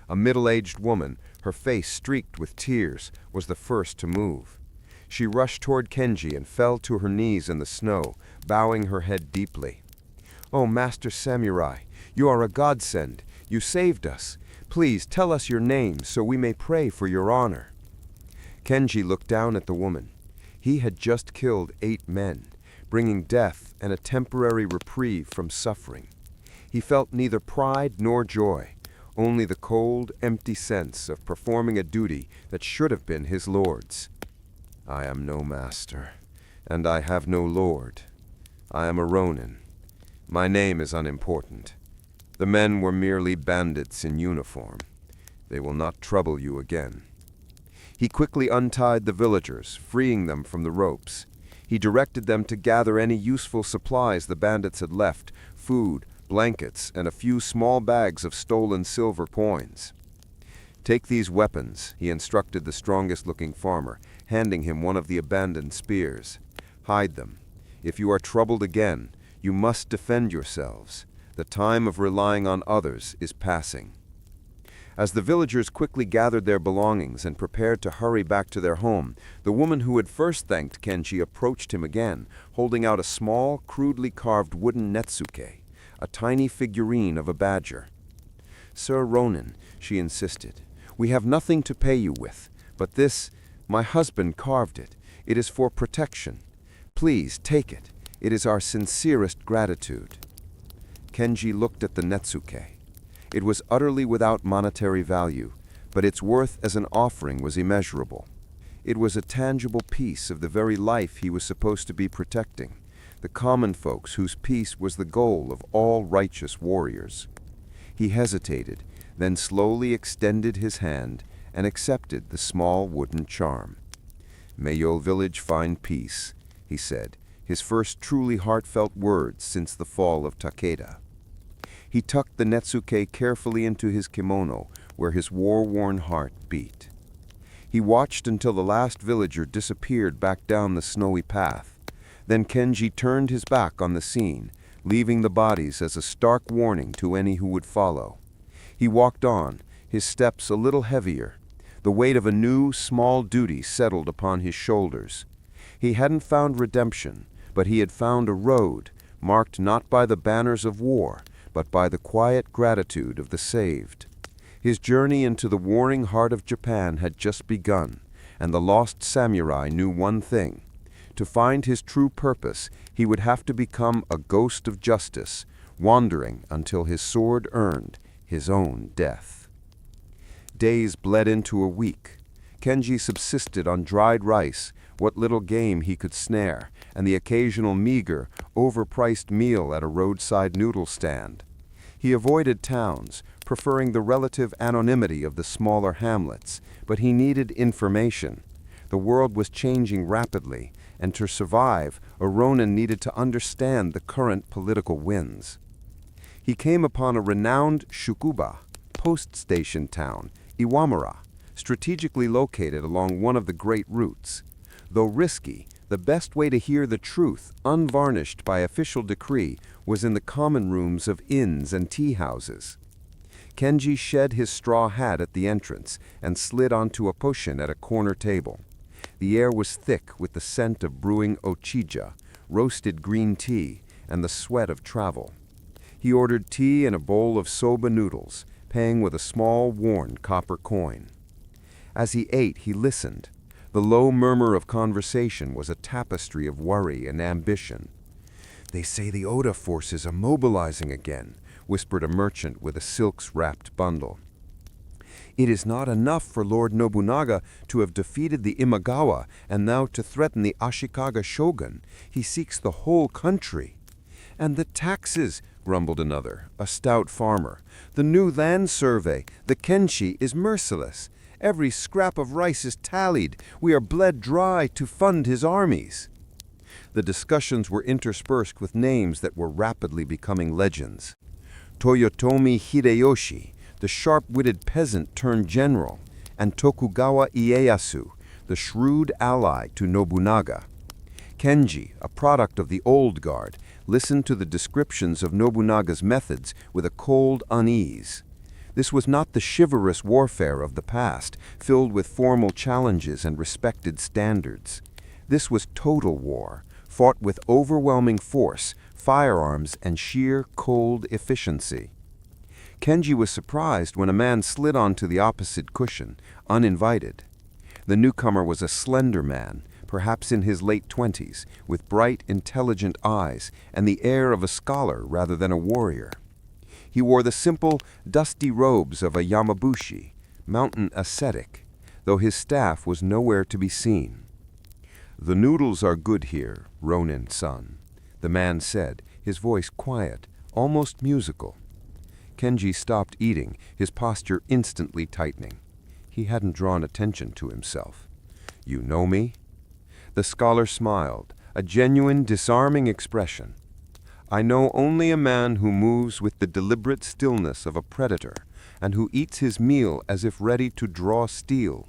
A middle-aged woman, her face streaked with tears, was the first to move. She rushed toward Kenji and fell to her knees in the snow, bowing her head deeply. "Oh, Master Samurai, you are a godsend. You saved us. Please tell us your name so we may pray for your honor." Kenji looked down at the woman. He had just killed 8 men, bringing death and a temporary reprieve from suffering. He felt neither pride nor joy, only the cold, empty sense of performing a duty that should have been his lord's. "I am no master, and I have no lord. I am a Ronin. My name is unimportant. The men were merely bandits in uniform. They will not trouble you again." He quickly untied the villagers, freeing them from the ropes. He directed them to gather any useful supplies the bandits had left, food, blankets, and a few small bags of stolen silver coins. "Take these weapons," he instructed the strongest-looking farmer, handing him one of the abandoned spears. "Hide them. If you are troubled again, you must defend yourselves. The time of relying on others is passing." As the villagers quickly gathered their belongings and prepared to hurry back to their home, the woman who had first thanked Kenji approached him again, holding out a small, crudely carved wooden netsuke, a tiny figurine of a badger. "Sir Ronin," she insisted, "we have nothing to pay you with, but this, my husband carved it. It is for protection. Please take it. It is our sincerest gratitude." Kenji looked at the netsuke. It was utterly without monetary value, but its worth as an offering was immeasurable. It was a tangible piece of the very life he was supposed to be protecting, the common folks whose peace was the goal of all righteous warriors. He hesitated, then slowly extended his hand and accepted the small wooden charm. "May your village find peace," he said, his first truly heartfelt words since the fall of Takeda. He tucked the netsuke carefully into his kimono, where his war-worn heart beat. He watched until the last villager disappeared back down the snowy path. Then Kenji turned his back on the scene, leaving the bodies as a stark warning to any who would follow. He walked on, his steps a little heavier. The weight of a new, small duty settled upon his shoulders. He hadn't found redemption, but he had found a road, marked not by the banners of war, but by the quiet gratitude of the saved. His journey into the warring heart of Japan had just begun, and the lost samurai knew one thing. To find his true purpose, he would have to become a ghost of justice, wandering until his sword earned his own death. Days bled into a week. Kenji subsisted on dried rice, what little game he could snare, and the occasional meager, overpriced meal at a roadside noodle stand. He avoided towns, preferring the relative anonymity of the smaller hamlets, but he needed information. The world was changing rapidly, and to survive, a Ronin needed to understand the current political winds. He came upon a renowned shukuba, post-station town, Iwamura, strategically located along one of the great routes. Though risky, the best way to hear the truth, unvarnished by official decree, was in the common rooms of inns and tea houses. Kenji shed his straw hat at the entrance and slid onto a cushion at a corner table. The air was thick with the scent of brewing ochija, roasted green tea, and the sweat of travel. He ordered tea and a bowl of soba noodles, paying with a small, worn copper coin. As he ate, he listened. The low murmur of conversation was a tapestry of worry and ambition. "They say the Oda forces are mobilizing again," whispered a merchant with a silks-wrapped bundle. "It is not enough for Lord Nobunaga to have defeated the Imagawa and now to threaten the Ashikaga shogun. He seeks the whole country." "And the taxes," grumbled another, a stout farmer. "The new land survey, the kenshi, is merciless. Every scrap of rice is tallied. We are bled dry to fund his armies." The discussions were interspersed with names that were rapidly becoming legends. Toyotomi Hideyoshi, the sharp-witted peasant turned general, and Tokugawa Ieyasu, the shrewd ally to Nobunaga. Kenji, a product of the old guard, listened to the descriptions of Nobunaga's methods with a cold unease. This was not the chivalrous warfare of the past, filled with formal challenges and respected standards. This was total war, fought with overwhelming force, firearms, and sheer, cold efficiency. Kenji was surprised when a man slid onto the opposite cushion, uninvited. The newcomer was a slender man, perhaps in his late 20s, with bright, intelligent eyes and the air of a scholar rather than a warrior. He wore the simple, dusty robes of a yamabushi, mountain ascetic, though his staff was nowhere to be seen. "The noodles are good here, Ronin-san," the man said, his voice quiet, almost musical. Kenji stopped eating, his posture instantly tightening. He hadn't drawn attention to himself. "You know me?" The scholar smiled, a genuine, disarming expression. "I know only a man who moves with the deliberate stillness of a predator, and who eats his meal as if ready to draw steel.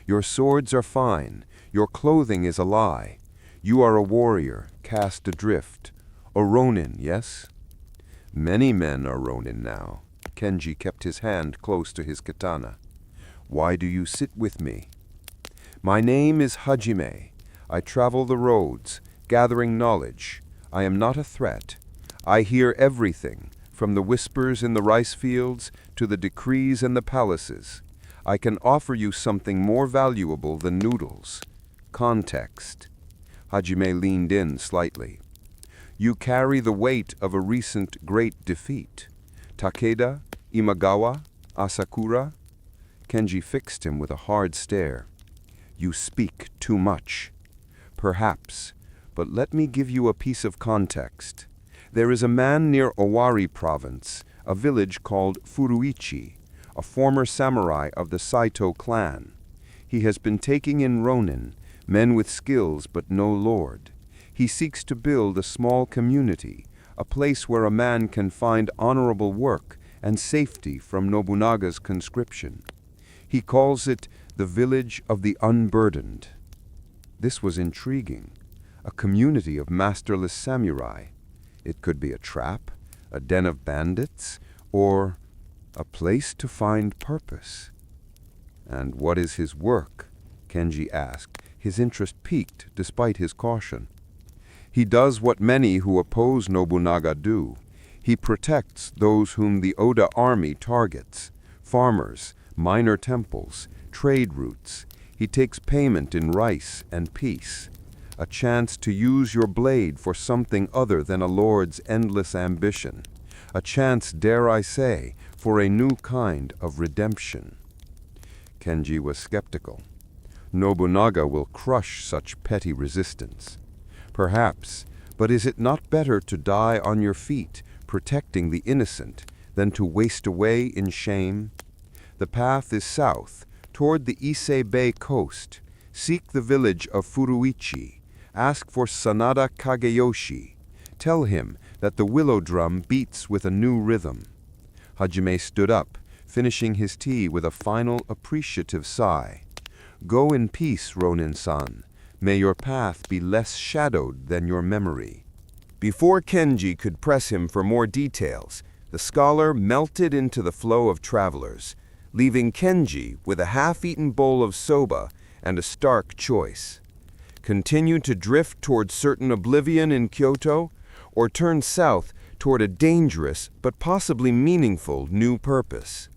Your swords are fine, your clothing is a lie. You are a warrior, cast adrift. A Ronin, yes?" "Many men are Ronin now." Kenji kept his hand close to his katana. "Why do you sit with me?" "My name is Hajime. I travel the roads, gathering knowledge. I am not a threat. I hear everything, from the whispers in the rice fields to the decrees in the palaces. I can offer you something more valuable than noodles. Context." Hajime leaned in slightly. "You carry the weight of a recent great defeat. Takeda, Imagawa, Asakura." Kenji fixed him with a hard stare. "You speak too much." "Perhaps, but let me give you a piece of context. There is a man near Owari province, a village called Furuichi, a former samurai of the Saito clan. He has been taking in Ronin, men with skills but no lord. He seeks to build a small community, a place where a man can find honorable work and safety from Nobunaga's conscription. He calls it the village of the unburdened. This was intriguing. A community of masterless samurai. It could be a trap, a den of bandits, or a place to find purpose. And what is his work? Kenji asked, his interest piqued despite his caution. He does what many who oppose Nobunaga do. He protects those whom the Oda army targets, farmers, minor temples, trade routes. He takes payment in rice and peace, a chance to use your blade for something other than a lord's endless ambition, a chance, dare I say, for a new kind of redemption. Kenji was skeptical. Nobunaga will crush such petty resistance. Perhaps, but is it not better to die on your feet, protecting the innocent, than to waste away in shame? The path is south, toward the Ise Bay coast. Seek the village of Furuichi. Ask for Sanada Kageyoshi. Tell him that the willow drum beats with a new rhythm. Hajime stood up, finishing his tea with a final appreciative sigh. Go in peace, Ronin-san. May your path be less shadowed than your memory. Before Kenji could press him for more details, the scholar melted into the flow of travelers, leaving Kenji with a half-eaten bowl of soba and a stark choice. Continue to drift toward certain oblivion in Kyoto, or turn south toward a dangerous but possibly meaningful new purpose.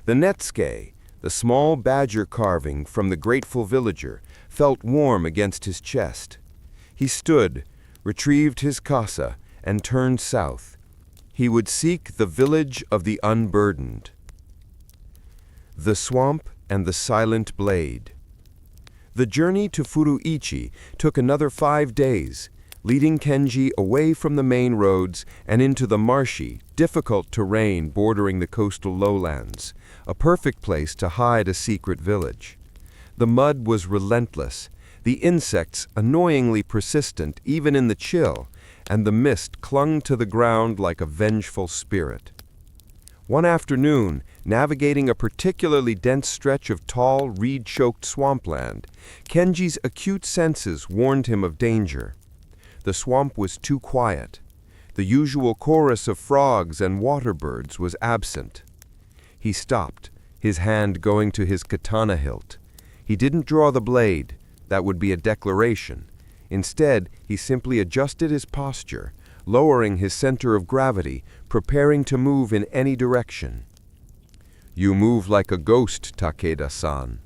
The netsuke, the small badger carving from the grateful villager, felt warm against his chest. He stood, retrieved his kasa, and turned south. He would seek the village of the unburdened. The swamp and the silent blade. The journey to Furuichi took another 5 days, leading Kenji away from the main roads and into the marshy, difficult terrain bordering the coastal lowlands, a perfect place to hide a secret village. The mud was relentless, the insects annoyingly persistent even in the chill, and the mist clung to the ground like a vengeful spirit. One afternoon, navigating a particularly dense stretch of tall, reed-choked swampland, Kenji's acute senses warned him of danger. The swamp was too quiet. The usual chorus of frogs and water birds was absent. He stopped, his hand going to his katana hilt. He didn't draw the blade. That would be a declaration. Instead, he simply adjusted his posture, lowering his center of gravity, preparing to move in any direction. "You move like a ghost, Takeda-san."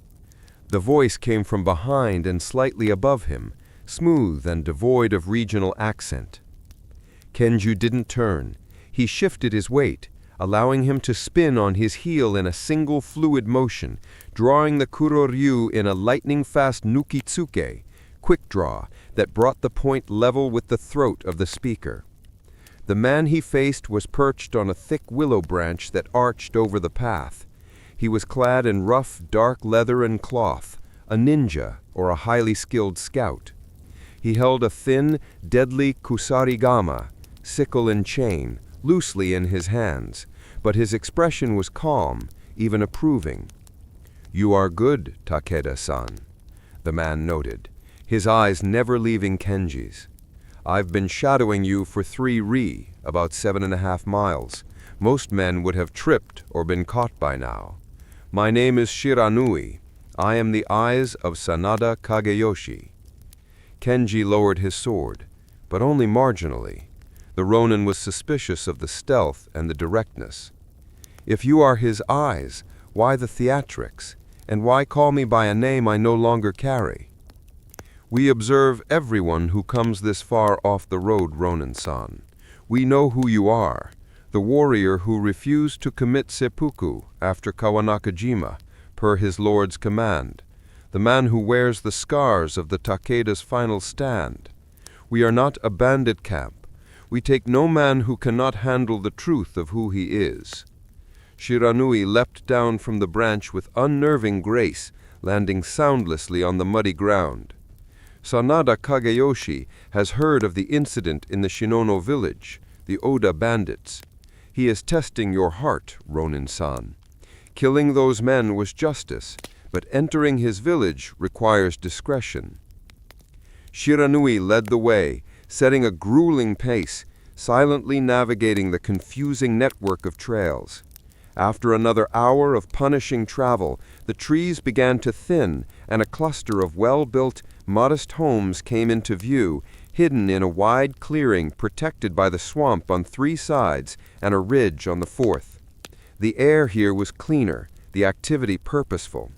The voice came from behind and slightly above him, smooth and devoid of regional accent. Kenji didn't turn. He shifted his weight, allowing him to spin on his heel in a single fluid motion, drawing the kuroryu in a lightning-fast nukitsuke, quick draw, that brought the point level with the throat of the speaker. The man he faced was perched on a thick willow branch that arched over the path. He was clad in rough, dark leather and cloth, a ninja or a highly skilled scout. He held a thin, deadly kusarigama, sickle and chain, loosely in his hands, but his expression was calm, even approving. "You are good, Takeda-san," the man noted, his eyes never leaving Kenji's. "I've been shadowing you for 3 ri, about 7.5 miles. Most men would have tripped or been caught by now. My name is Shiranui. I am the eyes of Sanada Kageyoshi." Kenji lowered his sword, but only marginally. The Ronin was suspicious of the stealth and the directness. "If you are his eyes, why the theatrics? And why call me by a name I no longer carry?" "We observe everyone who comes this far off the road, Ronin-san. We know who you are, the warrior who refused to commit seppuku after Kawanakajima, per his lord's command, the man who wears the scars of the Takeda's final stand. We are not a bandit camp. We take no man who cannot handle the truth of who he is." Shiranui leapt down from the branch with unnerving grace, landing soundlessly on the muddy ground. "Sanada Kageyoshi has heard of the incident in the Shinono village, the Oda bandits. He is testing your heart, Ronin-san. Killing those men was justice, but entering his village requires discretion. Shiranui led the way, setting a grueling pace, silently navigating the confusing network of trails. After another hour of punishing travel, the trees began to thin, and a cluster of well-built, modest homes came into view, hidden in a wide clearing protected by the swamp on 3 sides and a ridge on the 4th. The air here was cleaner, the activity purposeful.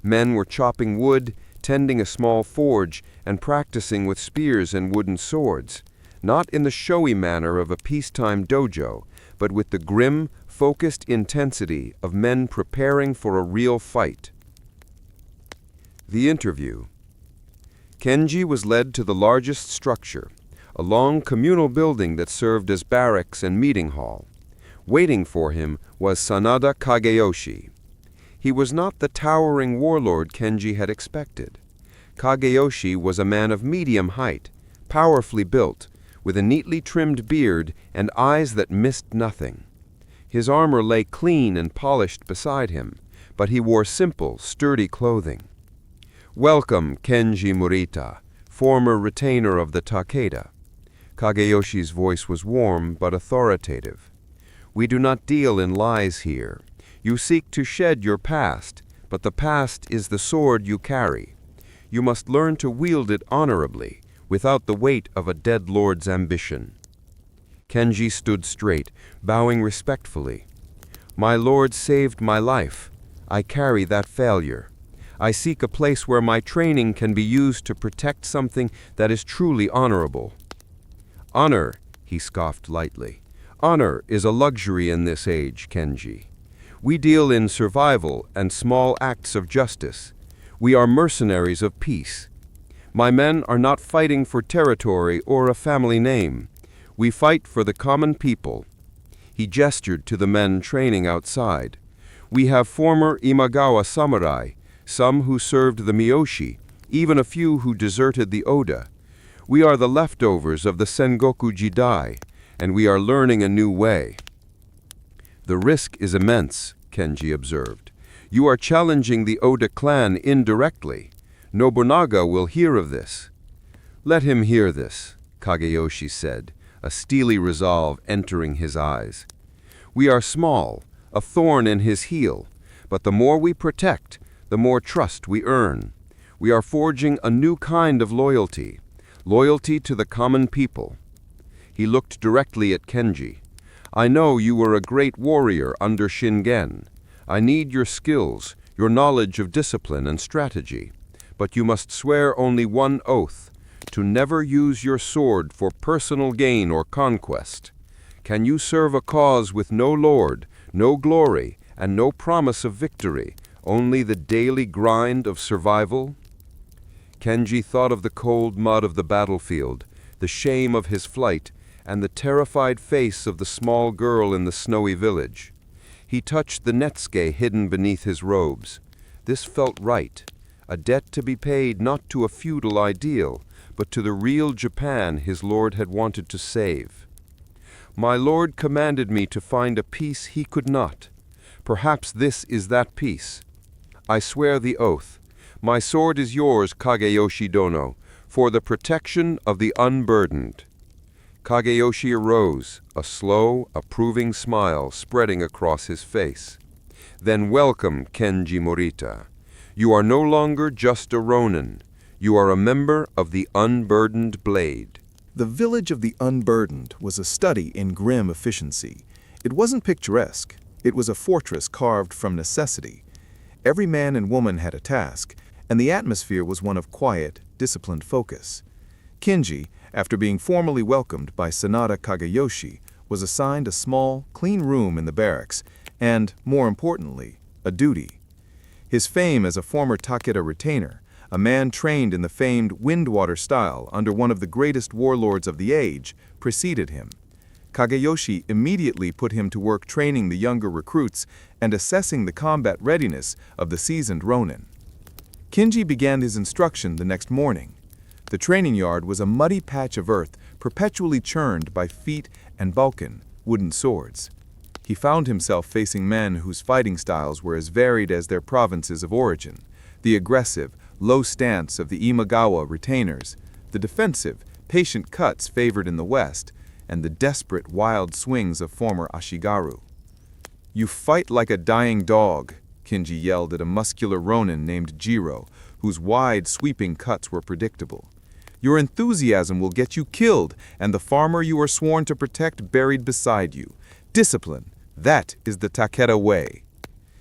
Men were chopping wood, tending a small forge, and practicing with spears and wooden swords, not in the showy manner of a peacetime dojo, but with the grim, focused intensity of men preparing for a real fight. The interview. Kenji was led to the largest structure, a long communal building that served as barracks and meeting hall. Waiting for him was Sanada Kageyoshi. He was not the towering warlord Kenji had expected. Kageyoshi was a man of medium height, powerfully built, with a neatly trimmed beard and eyes that missed nothing. His armor lay clean and polished beside him, but he wore simple, sturdy clothing. "Welcome, Kenji Morita, former retainer of the Takeda." Kageyoshi's voice was warm but authoritative. "We do not deal in lies here. You seek to shed your past, but the past is the sword you carry. You must learn to wield it honorably, without the weight of a dead lord's ambition." Kenji stood straight, bowing respectfully. "My lord saved my life. I carry that failure. I seek a place where my training can be used to protect something that is truly honorable." "Honor," he scoffed lightly. "Honor is a luxury in this age, Kenji. We deal in survival and small acts of justice. We are mercenaries of peace. My men are not fighting for territory or a family name. We fight for the common people." He gestured to the men training outside. "We have former Imagawa samurai, some who served the Miyoshi, even a few who deserted the Oda. We are the leftovers of the Sengoku Jidai, and we are learning a new way." "The risk is immense," Kenji observed. "You are challenging the Oda clan indirectly. Nobunaga will hear of this." "Let him hear this," Kageyoshi said, a steely resolve entering his eyes. "We are small, a thorn in his heel, but the more we protect, the more trust we earn. We are forging a new kind of loyalty, loyalty to the common people." He looked directly at Kenji. "I know you were a great warrior under Shingen. I need your skills, your knowledge of discipline and strategy. But you must swear only one oath, to never use your sword for personal gain or conquest. Can you serve a cause with no lord, no glory, and no promise of victory, only the daily grind of survival?" Kenji thought of the cold mud of the battlefield, the shame of his flight, and the terrified face of the small girl in the snowy village. He touched the netsuke hidden beneath his robes. This felt right, a debt to be paid not to a feudal ideal, but to the real Japan his lord had wanted to save. "My lord commanded me to find a peace he could not. Perhaps this is that peace. I swear the oath. My sword is yours, Kageyoshi Dono, for the protection of the unburdened." Kageyoshi arose, a slow, approving smile spreading across his face. "Then welcome, Kenji Morita. You are no longer just a ronin. You are a member of the Unburdened Blade." The village of the Unburdened was a study in grim efficiency. It wasn't picturesque. It was a fortress carved from necessity. Every man and woman had a task, and the atmosphere was one of quiet, disciplined focus. Kenji, after being formally welcomed by Sanada Kageyoshi, was assigned a small, clean room in the barracks and, more importantly, a duty. His fame as a former Takeda retainer, a man trained in the famed Windwater style under one of the greatest warlords of the age, preceded him. Kageyoshi immediately put him to work training the younger recruits and assessing the combat readiness of the seasoned ronin. Kenji began his instruction the next morning. The training yard was a muddy patch of earth perpetually churned by feet and balkan, wooden swords. He found himself facing men whose fighting styles were as varied as their provinces of origin: the aggressive, low stance of the Imagawa retainers, the defensive, patient cuts favored in the west, and the desperate, wild swings of former Ashigaru. "You fight like a dying dog," Kinji yelled at a muscular ronin named Jiro, whose wide, sweeping cuts were predictable. "Your enthusiasm will get you killed, and the farmer you are sworn to protect buried beside you. Discipline, that is the Takeda way."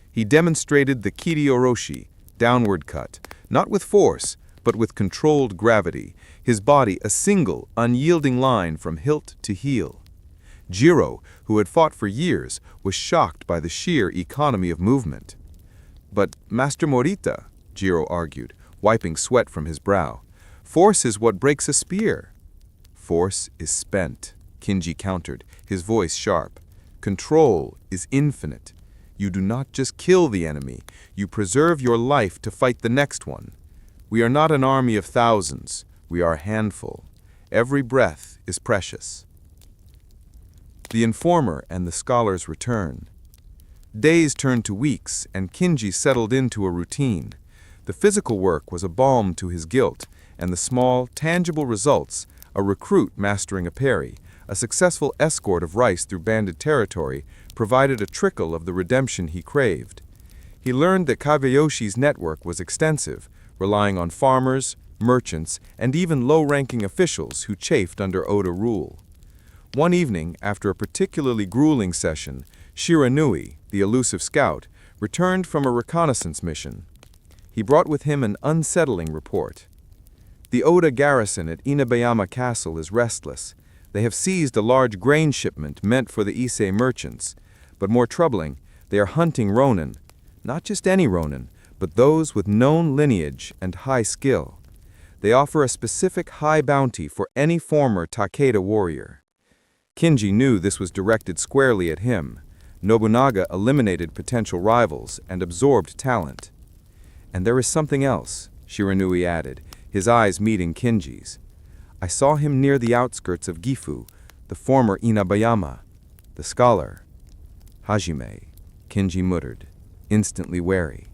He demonstrated the kiri-oroshi, downward cut, not with force, but with controlled gravity, his body a single, unyielding line from hilt to heel. Jiro, who had fought for years, was shocked by the sheer economy of movement. "But, Master Morita," Jiro argued, wiping sweat from his brow, "force is what breaks a spear." "Force is spent," Kinji countered, his voice sharp. "Control is infinite. You do not just kill the enemy, you preserve your life to fight the next one. We are not an army of thousands, we are a handful. Every breath is precious." The informer and the scholars return. Days turned to weeks, and Kinji settled into a routine. The physical work was a balm to his guilt, and the small, tangible results, a recruit mastering a parry, a successful escort of rice through banded territory, provided a trickle of the redemption he craved. He learned that Kageyoshi's network was extensive, relying on farmers, merchants, and even low-ranking officials who chafed under Oda rule. One evening, after a particularly grueling session, Shiranui, the elusive scout, returned from a reconnaissance mission. He brought with him an unsettling report. "The Oda garrison at Inabayama Castle is restless. They have seized a large grain shipment meant for the Issei merchants. But more troubling, they are hunting ronin. Not just any ronin, but those with known lineage and high skill. They offer a specific high bounty for any former Takeda warrior." Kinji knew this was directed squarely at him. Nobunaga eliminated potential rivals and absorbed talent. "And there is something else," Shiranui added, his eyes meeting Kinji's. "I saw him near the outskirts of Gifu, the former Inabayama. The scholar." "Hajime," Kinji muttered, instantly wary.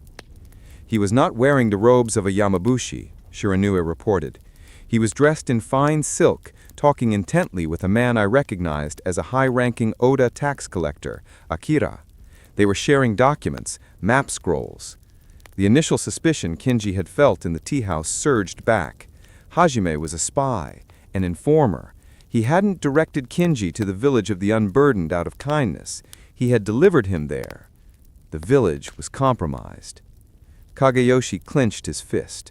"He was not wearing the robes of a Yamabushi," Shiranui reported. "He was dressed in fine silk, talking intently with a man I recognized as a high-ranking Oda tax collector, Akira. They were sharing documents, map scrolls." The initial suspicion Kinji had felt in the tea-house surged back. Hajime was a spy, an informer. He hadn't directed Kinji to the village of the unburdened out of kindness. He had delivered him there. The village was compromised. Kageyoshi clenched his fist.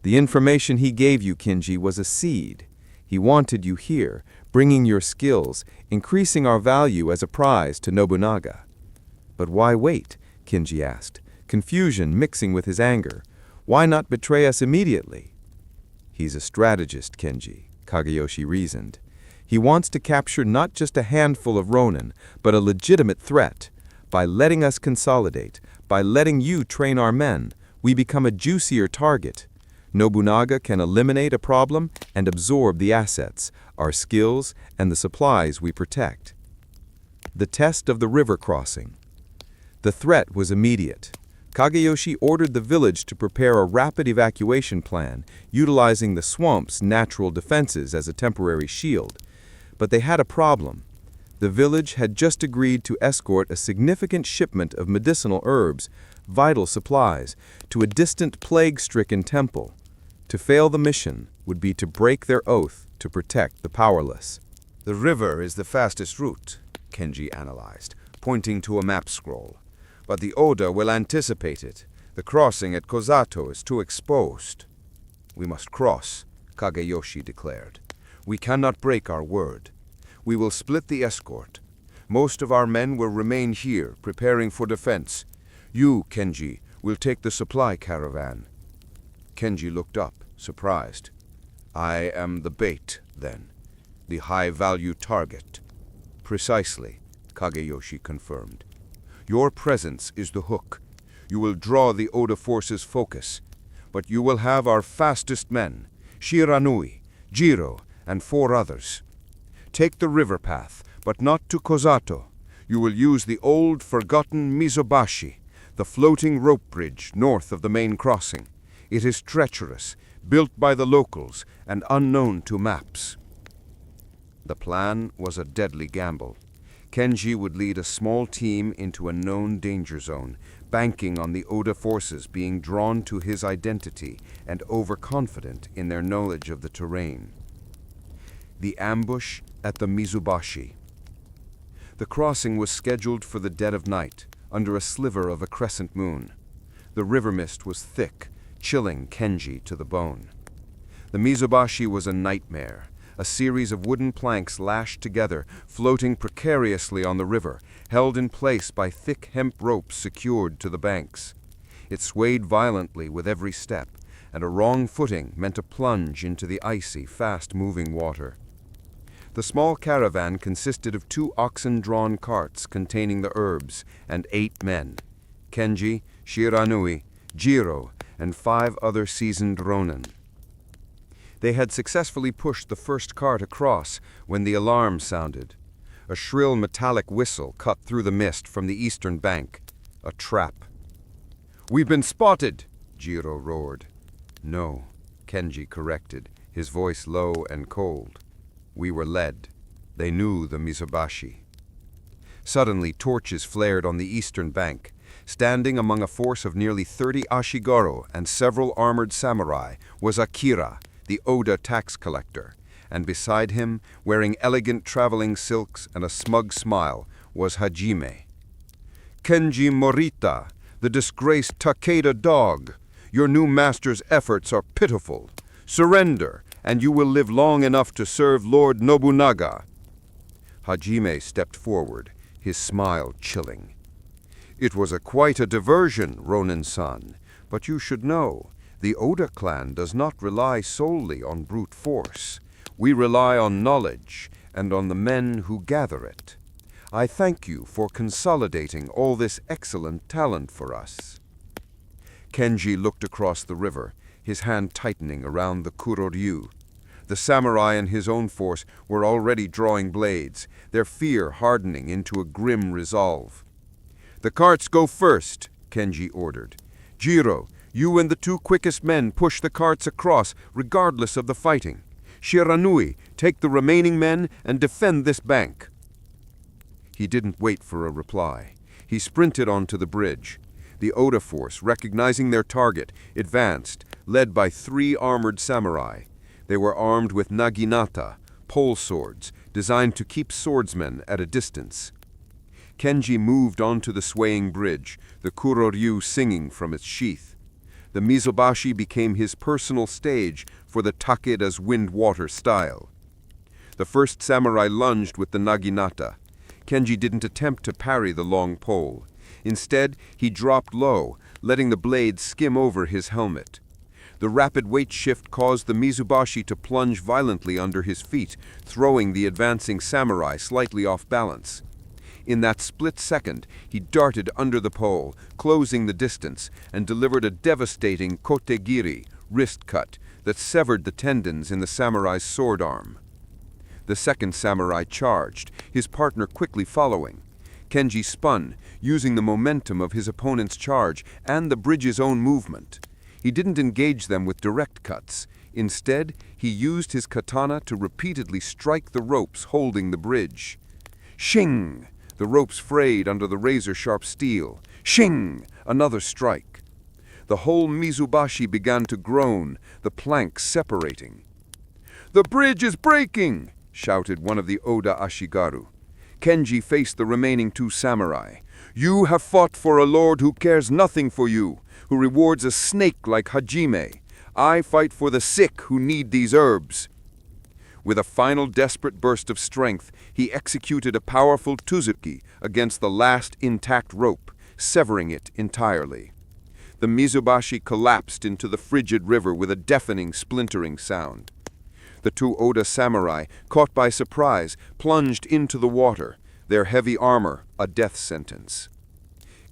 "The information he gave you, Kinji, was a seed. He wanted you here, bringing your skills, increasing our value as a prize to Nobunaga." "But why wait?" Kinji asked, confusion mixing with his anger. "Why not betray us immediately?" "He's a strategist, Kinji," Kageyoshi reasoned. "He wants to capture not just a handful of ronin, but a legitimate threat. By letting us consolidate, by letting you train our men, we become a juicier target. Nobunaga can eliminate a problem and absorb the assets, our skills, and the supplies we protect." The test of the river crossing. The threat was immediate. Kageyoshi ordered the village to prepare a rapid evacuation plan, utilizing the swamp's natural defenses as a temporary shield. But they had a problem. The village had just agreed to escort a significant shipment of medicinal herbs, vital supplies, to a distant plague-stricken temple. To fail the mission would be to break their oath to protect the powerless. "The river is the fastest route," Kenji analyzed, pointing to a map scroll. "But the Oda will anticipate it. The crossing at Kozato is too exposed." "We must cross," Kageyoshi declared. "We cannot break our word. We will split the escort. Most of our men will remain here, preparing for defense. You, Kenji, will take the supply caravan." Kenji looked up, surprised. "I am the bait, then. The high-value target." "Precisely," Kageyoshi confirmed. "Your presence is the hook. You will draw the Oda force's focus. But you will have our fastest men, Shiranui, Jiro, and 4 others. Take the river path, but not to Kozato. You will use the old, forgotten Mizobashi, the floating rope bridge north of the main crossing. It is treacherous, built by the locals, and unknown to maps. The plan was a deadly gamble. Kenji would lead a small team into a known danger zone, banking on the Oda forces being drawn to his identity and overconfident in their knowledge of the terrain. The ambush at the Mizubashi. The crossing was scheduled for the dead of night, under a sliver of a crescent moon. The river mist was thick, chilling Kenji to the bone. The Mizubashi was a nightmare, a series of wooden planks lashed together, floating precariously on the river, held in place by thick hemp ropes secured to the banks. It swayed violently with every step, and a wrong footing meant a plunge into the icy, fast-moving water. The small caravan consisted of 2 oxen-drawn carts containing the herbs and 8 men: Kenji, Shiranui, Jiro, and 5 other seasoned ronin. They had successfully pushed the first cart across when the alarm sounded. A shrill metallic whistle cut through the mist from the eastern bank. A trap. "We've been spotted!" Jiro roared. "No," Kenji corrected, his voice low and cold. "We were led. They knew the Mizubashi." Suddenly, torches flared on the eastern bank. Standing among a force of nearly 30 Ashigoro and several armored samurai was Akira, the Oda tax collector, and beside him, wearing elegant traveling silks and a smug smile, was Hajime. "Kenji Morita, the disgraced Takeda dog. Your new master's efforts are pitiful. Surrender, and you will live long enough to serve Lord Nobunaga." Hajime stepped forward, his smile chilling. "It was quite a diversion, Ronin-san, but you should know, the Oda clan does not rely solely on brute force. We rely on knowledge and on the men who gather it. I thank you for consolidating all this excellent talent for us." Kenji looked across the river, his hand tightening around the kuroryu. The samurai and his own force were already drawing blades, their fear hardening into a grim resolve. "The carts go first," Kenji ordered. "Jiro, you and the 2 quickest men push the carts across, regardless of the fighting. Shiranui, take the remaining men and defend this bank." He didn't wait for a reply. He sprinted onto the bridge. The Oda force, recognizing their target, advanced, led by 3 armored samurai. They were armed with naginata, pole swords, designed to keep swordsmen at a distance. Kenji moved onto the swaying bridge, the kuroryu singing from its sheath. The Mizubashi became his personal stage for the Takeda's wind-water style. The first samurai lunged with the naginata. Kenji didn't attempt to parry the long pole. Instead, he dropped low, letting the blade skim over his helmet. The rapid weight shift caused the Mizubashi to plunge violently under his feet, throwing the advancing samurai slightly off balance. In that split second, he darted under the pole, closing the distance, and delivered a devastating kotegiri, wrist cut, that severed the tendons in the samurai's sword arm. The second samurai charged, his partner quickly following. Kenji spun, using the momentum of his opponent's charge and the bridge's own movement. He didn't engage them with direct cuts. Instead, he used his katana to repeatedly strike the ropes holding the bridge. Shing! The ropes frayed under the razor-sharp steel. Shing! Another strike. The whole Mizubashi began to groan, the planks separating. "The bridge is breaking!" shouted one of the Oda Ashigaru. Kenji faced the remaining 2 samurai. "You have fought for a lord who cares nothing for you, who rewards a snake like Hajime. I fight for the sick who need these herbs." With a final desperate burst of strength, he executed a powerful tuzuki against the last intact rope, severing it entirely. The Mizubashi collapsed into the frigid river with a deafening, splintering sound. The 2 Oda samurai, caught by surprise, plunged into the water, their heavy armor a death sentence.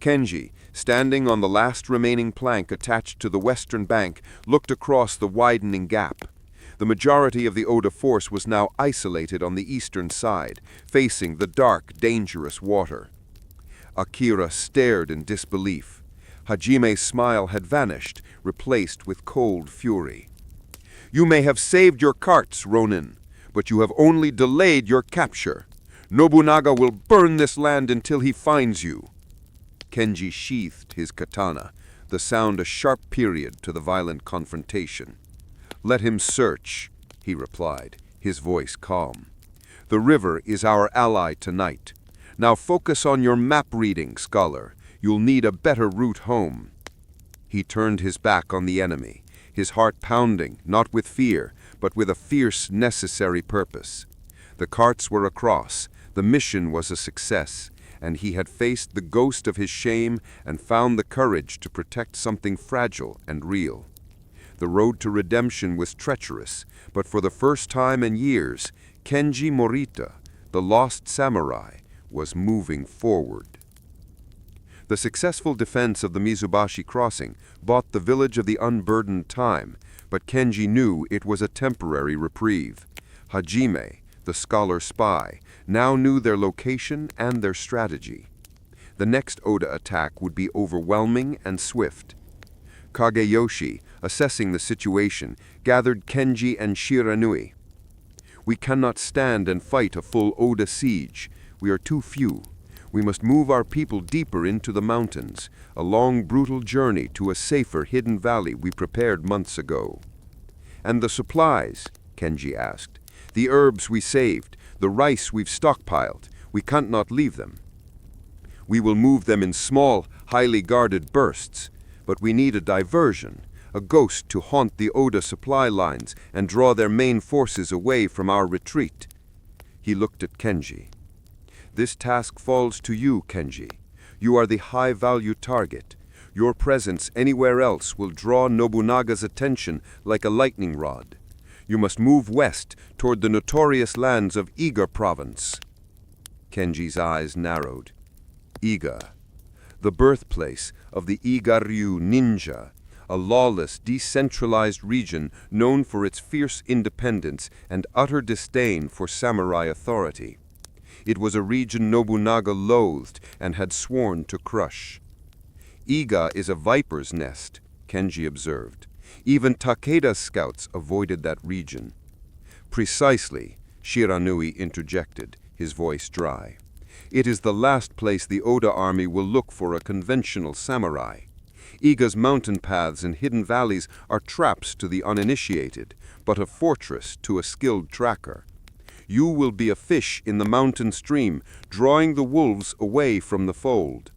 Kenji, standing on the last remaining plank attached to the western bank, looked across the widening gap. The majority of the Oda force was now isolated on the eastern side, facing the dark, dangerous water. Akira stared in disbelief. Hajime's smile had vanished, replaced with cold fury. "You may have saved your carts, Ronin, but you have only delayed your capture. Nobunaga will burn this land until he finds you." Kenji sheathed his katana, the sound a sharp period to the violent confrontation. "Let him search," he replied, his voice calm. "The river is our ally tonight. Now focus on your map reading, scholar. You'll need a better route home." He turned his back on the enemy, his heart pounding, not with fear, but with a fierce, necessary purpose. The carts were across, the mission was a success, and he had faced the ghost of his shame and found the courage to protect something fragile and real. The road to redemption was treacherous, but for the first time in years, Kenji Morita, the lost samurai, was moving forward. The successful defense of the Mizubashi crossing bought the village of the unburdened time, but Kenji knew it was a temporary reprieve. Hajime, the scholar spy, now knew their location and their strategy. The next Oda attack would be overwhelming and swift. Kageyoshi, assessing the situation, gathered Kenji and Shiranui. "We cannot stand and fight a full Oda siege. We are too few. We must move our people deeper into the mountains, a long, brutal journey to a safer hidden valley we prepared months ago." "And the supplies?" Kenji asked. "The herbs we saved, the rice we've stockpiled, we can't not leave them." "We will move them in small, highly guarded bursts, but we need a diversion, a ghost to haunt the Oda supply lines and draw their main forces away from our retreat." He looked at Kenji. "This task falls to you, Kenji. You are the high-value target. Your presence anywhere else will draw Nobunaga's attention like a lightning rod. You must move west toward the notorious lands of Iga province." Kenji's eyes narrowed. Iga, the birthplace of the Iga-ryu ninja, a lawless, decentralized region known for its fierce independence and utter disdain for samurai authority. It was a region Nobunaga loathed and had sworn to crush. "Iga is a viper's nest," Kenji observed. "Even Takeda's scouts avoided that region." "Precisely," Shiranui interjected, his voice dry. "It is the last place the Oda army will look for a conventional samurai. Iga's mountain paths and hidden valleys are traps to the uninitiated, but a fortress to a skilled tracker. You will be a fish in the mountain stream, drawing the wolves away from the fold."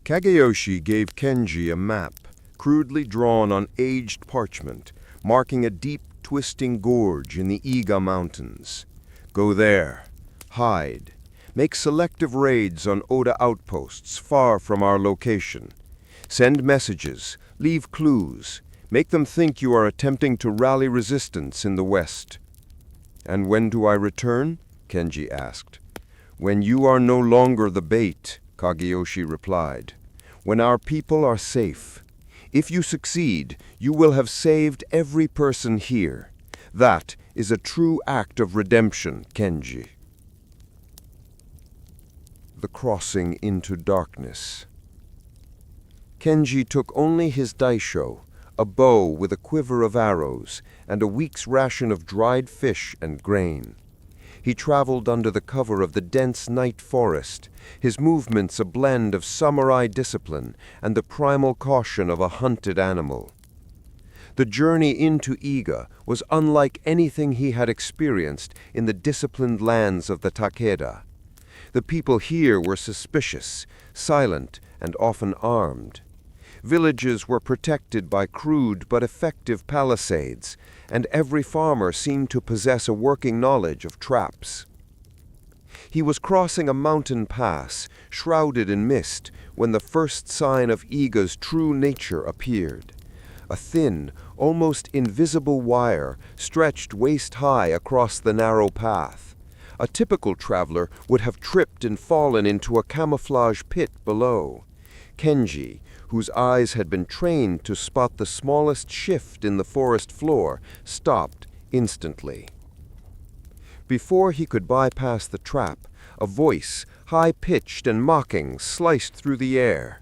Kageyoshi gave Kenji a map, crudely drawn on aged parchment, marking a deep, twisting gorge in the Iga Mountains. "Go there. Hide. Make selective raids on Oda outposts far from our location. Send messages. Leave clues. Make them think you are attempting to rally resistance in the west." "And when do I return?" Kenji asked. "When you are no longer the bait," Kageyoshi replied. "When our people are safe. If you succeed, you will have saved every person here. That is a true act of redemption, Kenji." The crossing into darkness. Kenji took only his daisho, a bow with a quiver of arrows, and a week's ration of dried fish and grain. He traveled under the cover of the dense night forest, his movements a blend of samurai discipline and the primal caution of a hunted animal. The journey into Iga was unlike anything he had experienced in the disciplined lands of the Takeda. The people here were suspicious, silent, and often armed. Villages were protected by crude but effective palisades, and every farmer seemed to possess a working knowledge of traps. He was crossing a mountain pass, shrouded in mist, when the first sign of Iga's true nature appeared. A thin, almost invisible wire stretched waist-high across the narrow path. A typical traveler would have tripped and fallen into a camouflage pit below. Kenji, whose eyes had been trained to spot the smallest shift in the forest floor, stopped, instantly. Before he could bypass the trap, a voice, high-pitched and mocking, sliced through the air.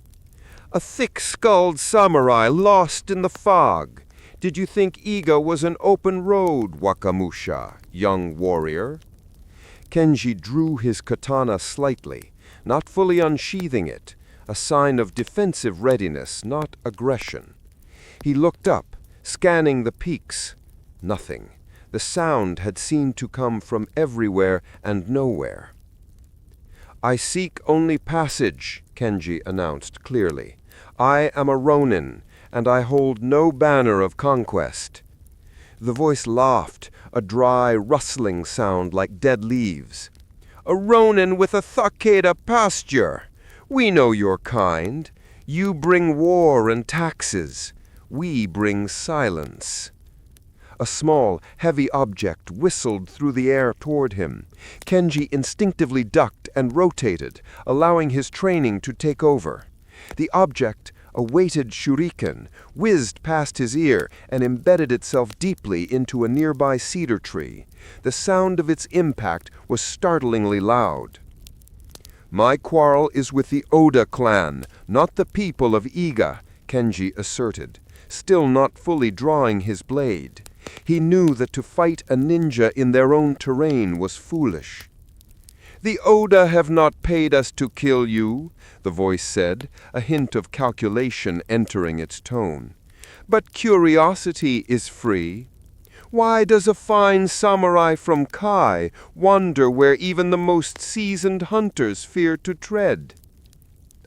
"A thick-skulled samurai lost in the fog. Did you think Iga was an open road, Wakamusha, young warrior?" Kenji drew his katana slightly, not fully unsheathing it, a sign of defensive readiness, not aggression. He looked up, scanning the peaks. Nothing. The sound had seemed to come from everywhere and nowhere. "I seek only passage," Kenji announced clearly. "I am a ronin, and I hold no banner of conquest." The voice laughed, a dry, rustling sound like dead leaves. "A ronin with a Takeda pasture. We know your kind. You bring war and taxes. We bring silence." A small, heavy object whistled through the air toward him. Kenji instinctively ducked and rotated, allowing his training to take over. The object, a weighted shuriken, whizzed past his ear and embedded itself deeply into a nearby cedar tree. The sound of its impact was startlingly loud. "My quarrel is with the Oda clan, not the people of Iga," Kenji asserted, still not fully drawing his blade. He knew that to fight a ninja in their own terrain was foolish. "The Oda have not paid us to kill you," the voice said, a hint of calculation entering its tone. "But curiosity is free. Why does a fine samurai from Kai wander where even the most seasoned hunters fear to tread?"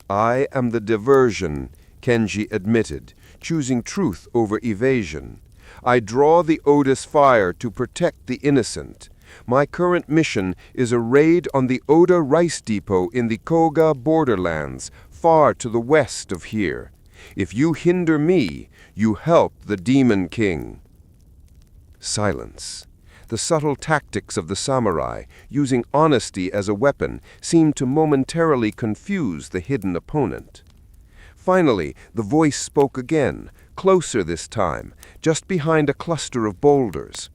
"I am the diversion," Kenji admitted, choosing truth over evasion. "I draw the Oda's fire to protect the innocent. My current mission is a raid on the Oda rice depot in the Koga borderlands, far to the west of here. If you hinder me, you help the Demon King." Silence. The subtle tactics of the samurai, using honesty as a weapon, seemed to momentarily confuse the hidden opponent. Finally, the voice spoke again, closer this time, just behind a cluster of boulders.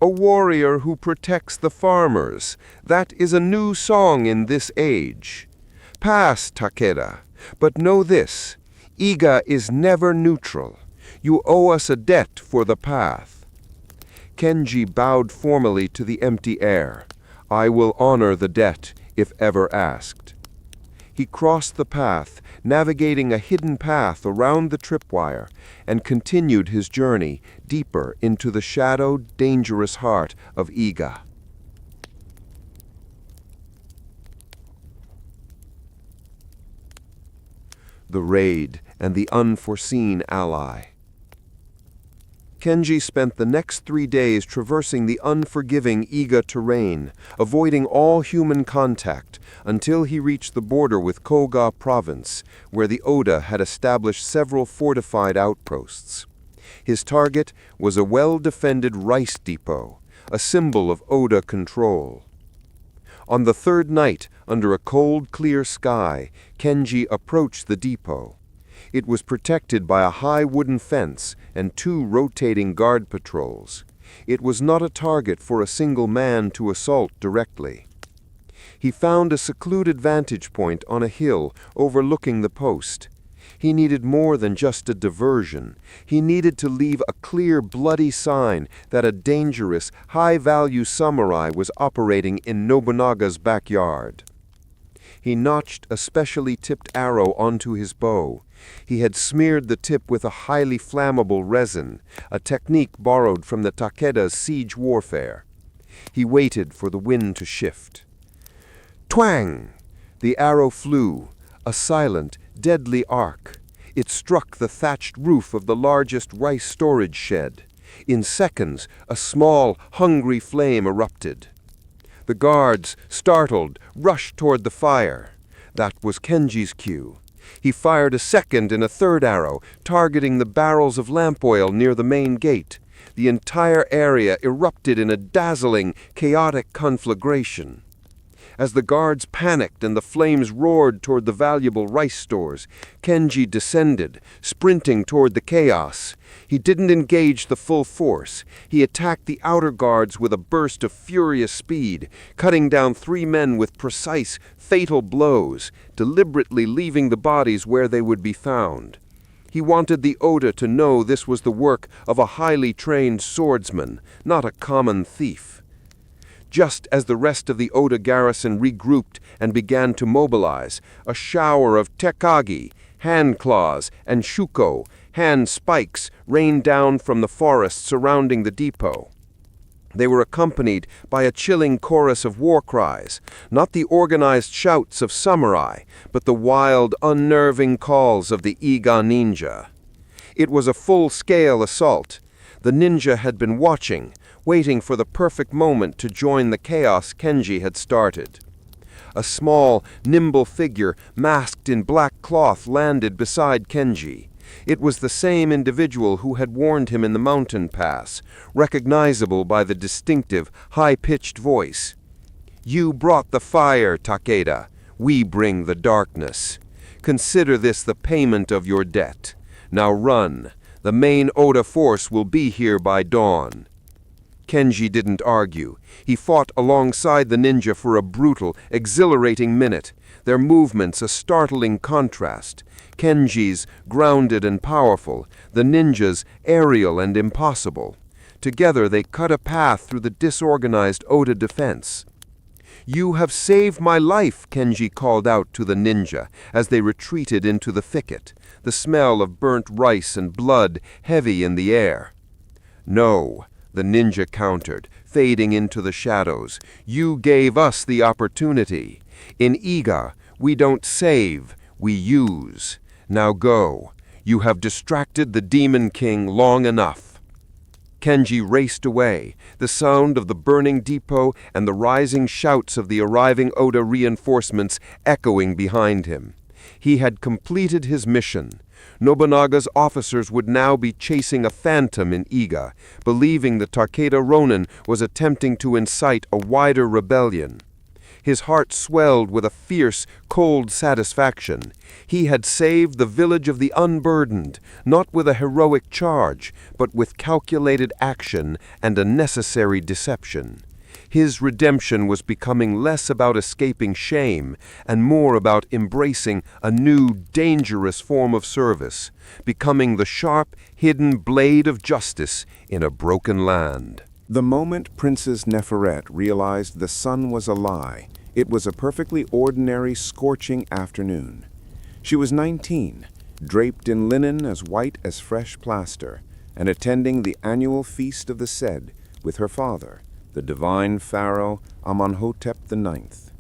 "A warrior who protects the farmers. That is a new song in this age. Pass, Takeda, but know this. Iga is never neutral. You owe us a debt for the path." Kenji bowed formally to the empty air. "I will honor the debt, if ever asked." He crossed the path, navigating a hidden path around the tripwire, and continued his journey deeper into the shadowed, dangerous heart of Iga. The raid and the unforeseen ally. Kenji spent the next 3 days traversing the unforgiving Iga terrain, avoiding all human contact, until he reached the border with Koga province, where the Oda had established several fortified outposts. His target was a well-defended rice depot, a symbol of Oda control. On the third night, under a cold, clear sky, Kenji approached the depot. It was protected by a high wooden fence and 2 rotating guard patrols. It was not a target for a single man to assault directly. He found a secluded vantage point on a hill overlooking the post. He needed more than just a diversion. He needed to leave a clear, bloody sign that a dangerous, high-value samurai was operating in Nobunaga's backyard. He notched a specially tipped arrow onto his bow. He had smeared the tip with a highly flammable resin, a technique borrowed from the Takeda's siege warfare. He waited for the wind to shift. Twang! The arrow flew, a silent, deadly arc. It struck the thatched roof of the largest rice storage shed. In seconds, a small, hungry flame erupted. The guards, startled, rushed toward the fire. That was Kenji's cue. He fired a second and a third arrow, targeting the barrels of lamp oil near the main gate. The entire area erupted in a dazzling, chaotic conflagration. As the guards panicked and the flames roared toward the valuable rice stores, Kenji descended, sprinting toward the chaos. He didn't engage the full force. He attacked the outer guards with a burst of furious speed, cutting down 3 men with precise, fatal blows, deliberately leaving the bodies where they would be found. He wanted the Oda to know this was the work of a highly trained swordsman, not a common thief. Just as the rest of the Oda garrison regrouped and began to mobilize, a shower of tekagi, hand claws, and shuko, hand spikes, rained down from the forest surrounding the depot. They were accompanied by a chilling chorus of war cries, not the organized shouts of samurai, but the wild, unnerving calls of the Iga ninja. It was a full-scale assault. The ninja had been watching, waiting for the perfect moment to join the chaos Kenji had started. A small, nimble figure masked in black cloth landed beside Kenji. It was the same individual who had warned him in the mountain pass, recognizable by the distinctive, high-pitched voice. "You brought the fire, Takeda. We bring the darkness. Consider this the payment of your debt. Now run. The main Oda force will be here by dawn." Kenji didn't argue. He fought alongside the ninja for a brutal, exhilarating minute, their movements a startling contrast. Kenji's grounded and powerful, the ninja's aerial and impossible. Together they cut a path through the disorganized Oda defense. "You have saved my life," Kenji called out to the ninja as they retreated into the thicket, the smell of burnt rice and blood heavy in the air. "No," the ninja countered, fading into the shadows. "You gave us the opportunity. In Iga, we don't save, we use. Now go. You have distracted the Demon King long enough." Kenji raced away, the sound of the burning depot and the rising shouts of the arriving Oda reinforcements echoing behind him. He had completed his mission. Nobunaga's officers would now be chasing a phantom in Iga, believing that Takeda Ronin was attempting to incite a wider rebellion. His heart swelled with a fierce, cold satisfaction. He had saved the village of the unburdened, not with a heroic charge, but with calculated action and a necessary deception. His redemption was becoming less about escaping shame and more about embracing a new, dangerous form of service, becoming the sharp, hidden blade of justice in a broken land. The moment Princess Neferet realized the sun was a lie, it was a perfectly ordinary, scorching afternoon. She was 19, draped in linen as white as fresh plaster, and attending the annual feast of the Sed with her father, the divine pharaoh Amenhotep IX.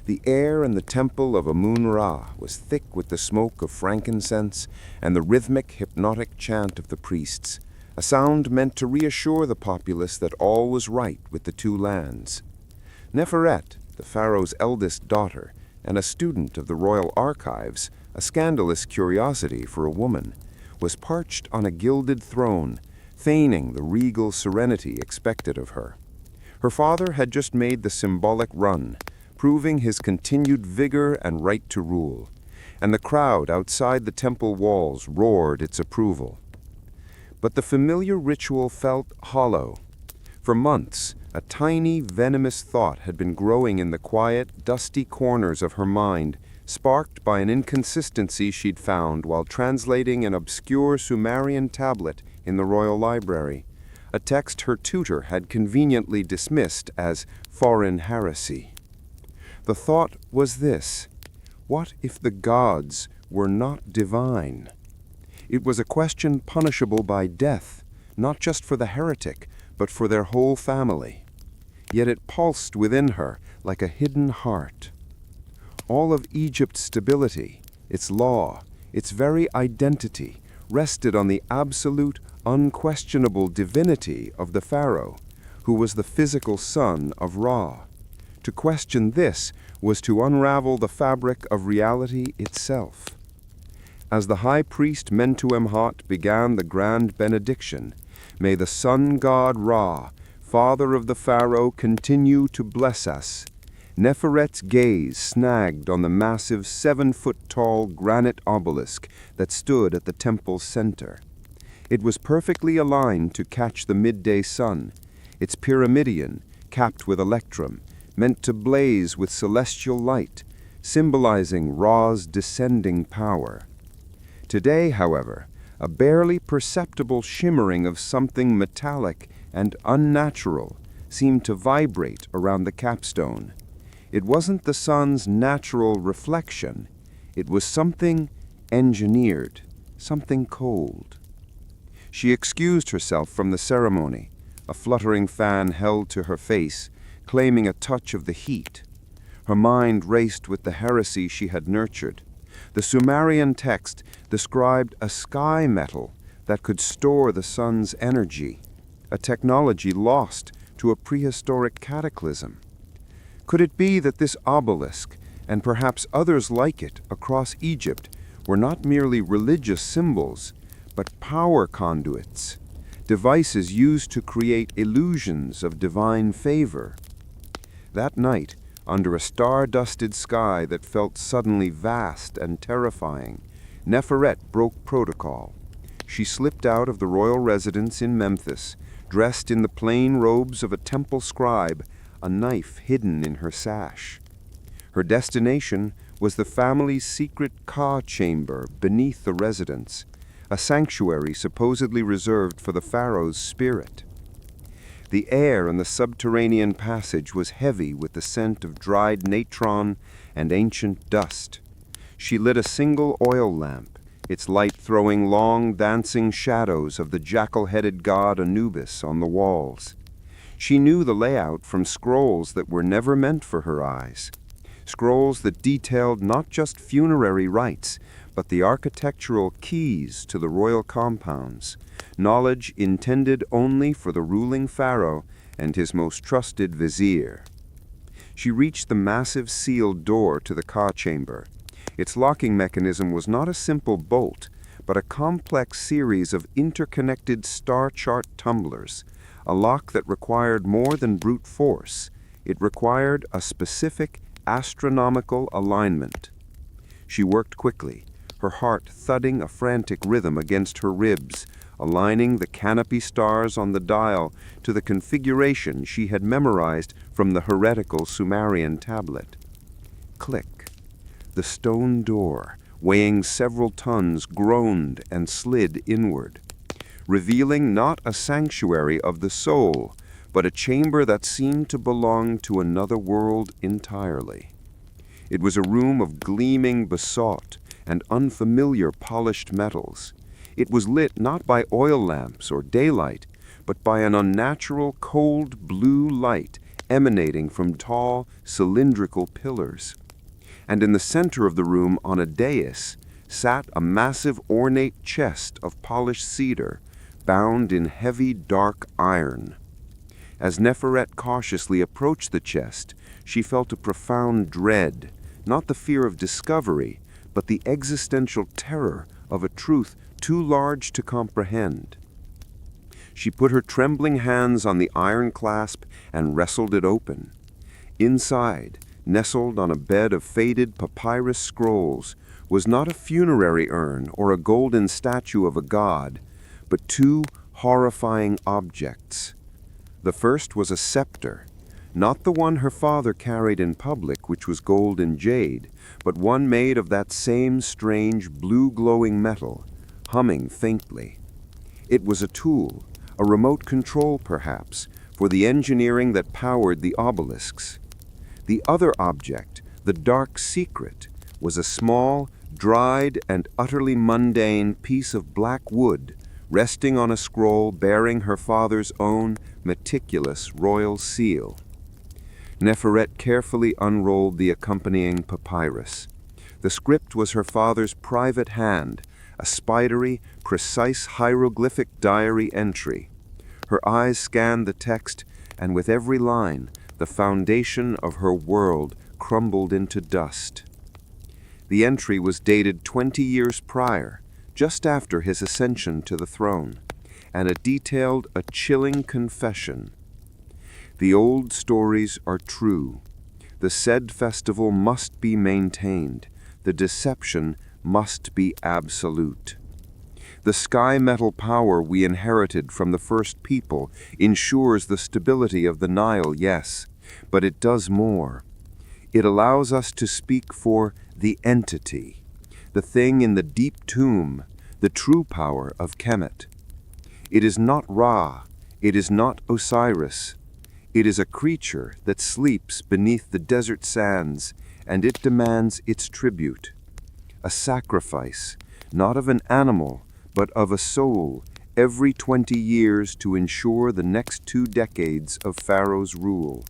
The air in the temple of Amun-Ra was thick with the smoke of frankincense and the rhythmic, hypnotic chant of the priests, a sound meant to reassure the populace that all was right with the two lands. Neferet, the pharaoh's eldest daughter, and a student of the royal archives, a scandalous curiosity for a woman, was perched on a gilded throne, feigning the regal serenity expected of her. Her father had just made the symbolic run, proving his continued vigor and right to rule, and the crowd outside the temple walls roared its approval. But the familiar ritual felt hollow. For months, a tiny, venomous thought had been growing in the quiet, dusty corners of her mind, sparked by an inconsistency she'd found while translating an obscure Sumerian tablet in the royal library, a text her tutor had conveniently dismissed as foreign heresy. The thought was this: what if the gods were not divine? It was a question punishable by death, not just for the heretic, but for their whole family. Yet it pulsed within her like a hidden heart. All of Egypt's stability, its law, its very identity, rested on the absolute, unquestionable divinity of the pharaoh, who was the physical son of Ra. To question this was to unravel the fabric of reality itself. As the high priest Mentuemhat began the grand benediction, "May the sun god Ra, father of the pharaoh, continue to bless us," Neferet's gaze snagged on the massive 7-foot-tall granite obelisk that stood at the temple's center. It was perfectly aligned to catch the midday sun, its pyramidion, capped with electrum, meant to blaze with celestial light, symbolizing Ra's descending power. Today, however, a barely perceptible shimmering of something metallic and unnatural seemed to vibrate around the capstone. It wasn't the sun's natural reflection. It was something engineered, something cold. She excused herself from the ceremony, a fluttering fan held to her face, claiming a touch of the heat. Her mind raced with the heresy she had nurtured. The Sumerian text described a sky metal that could store the sun's energy, a technology lost to a prehistoric cataclysm. Could it be that this obelisk, and perhaps others like it across Egypt, were not merely religious symbols, but power conduits, devices used to create illusions of divine favor? That night, under a star-dusted sky that felt suddenly vast and terrifying, Neferet broke protocol. She slipped out of the royal residence in Memphis, dressed in the plain robes of a temple scribe, a knife hidden in her sash. Her destination was the family's secret Ka chamber beneath the residence, a sanctuary supposedly reserved for the pharaoh's spirit. The air in the subterranean passage was heavy with the scent of dried natron and ancient dust. She lit a single oil lamp, its light throwing long dancing shadows of the jackal-headed god Anubis on the walls. She knew the layout from scrolls that were never meant for her eyes, scrolls that detailed not just funerary rites, but the architectural keys to the royal compounds, knowledge intended only for the ruling pharaoh and his most trusted vizier. She reached the massive sealed door to the Ka chamber. Its locking mechanism was not a simple bolt, but a complex series of interconnected star chart tumblers, a lock that required more than brute force. It required a specific astronomical alignment. She worked quickly, her heart thudding a frantic rhythm against her ribs, aligning the canopy stars on the dial to the configuration she had memorized from the heretical Sumerian tablet. Click. The stone door, weighing several tons, groaned and slid inward, revealing not a sanctuary of the soul, but a chamber that seemed to belong to another world entirely. It was a room of gleaming basalt and unfamiliar polished metals. It was lit not by oil lamps or daylight, but by an unnatural cold blue light emanating from tall, cylindrical pillars. And in the center of the room, on a dais, sat a massive ornate chest of polished cedar, bound in heavy dark iron. As Neferet cautiously approached the chest, she felt a profound dread, not the fear of discovery, but the existential terror of a truth too large to comprehend. She put her trembling hands on the iron clasp and wrestled it open. Inside, nestled on a bed of faded papyrus scrolls, was not a funerary urn or a golden statue of a god, but two horrifying objects. The first was a scepter, not the one her father carried in public, which was gold and jade, but one made of that same strange blue-glowing metal, humming faintly. It was a tool, a remote control perhaps, for the engineering that powered the obelisks. The other object, the dark secret, was a small, dried, and utterly mundane piece of black wood resting on a scroll bearing her father's own meticulous royal seal. Neferet carefully unrolled the accompanying papyrus. The script was her father's private hand, a spidery, precise hieroglyphic diary entry. Her eyes scanned the text, and with every line, the foundation of her world crumbled into dust. The entry was dated 20 years prior, just after his ascension to the throne, and it detailed a chilling confession. The old stories are true. The said festival must be maintained. The deception must be absolute. The sky metal power we inherited from the first people ensures the stability of the Nile, yes, but it does more. It allows us to speak for the entity, the thing in the deep tomb, the true power of Kemet. It is not Ra, it is not Osiris. It is a creature that sleeps beneath the desert sands, and it demands its tribute. A sacrifice, not of an animal, but of a soul, every 20 years to ensure the next 2 decades of Pharaoh's rule.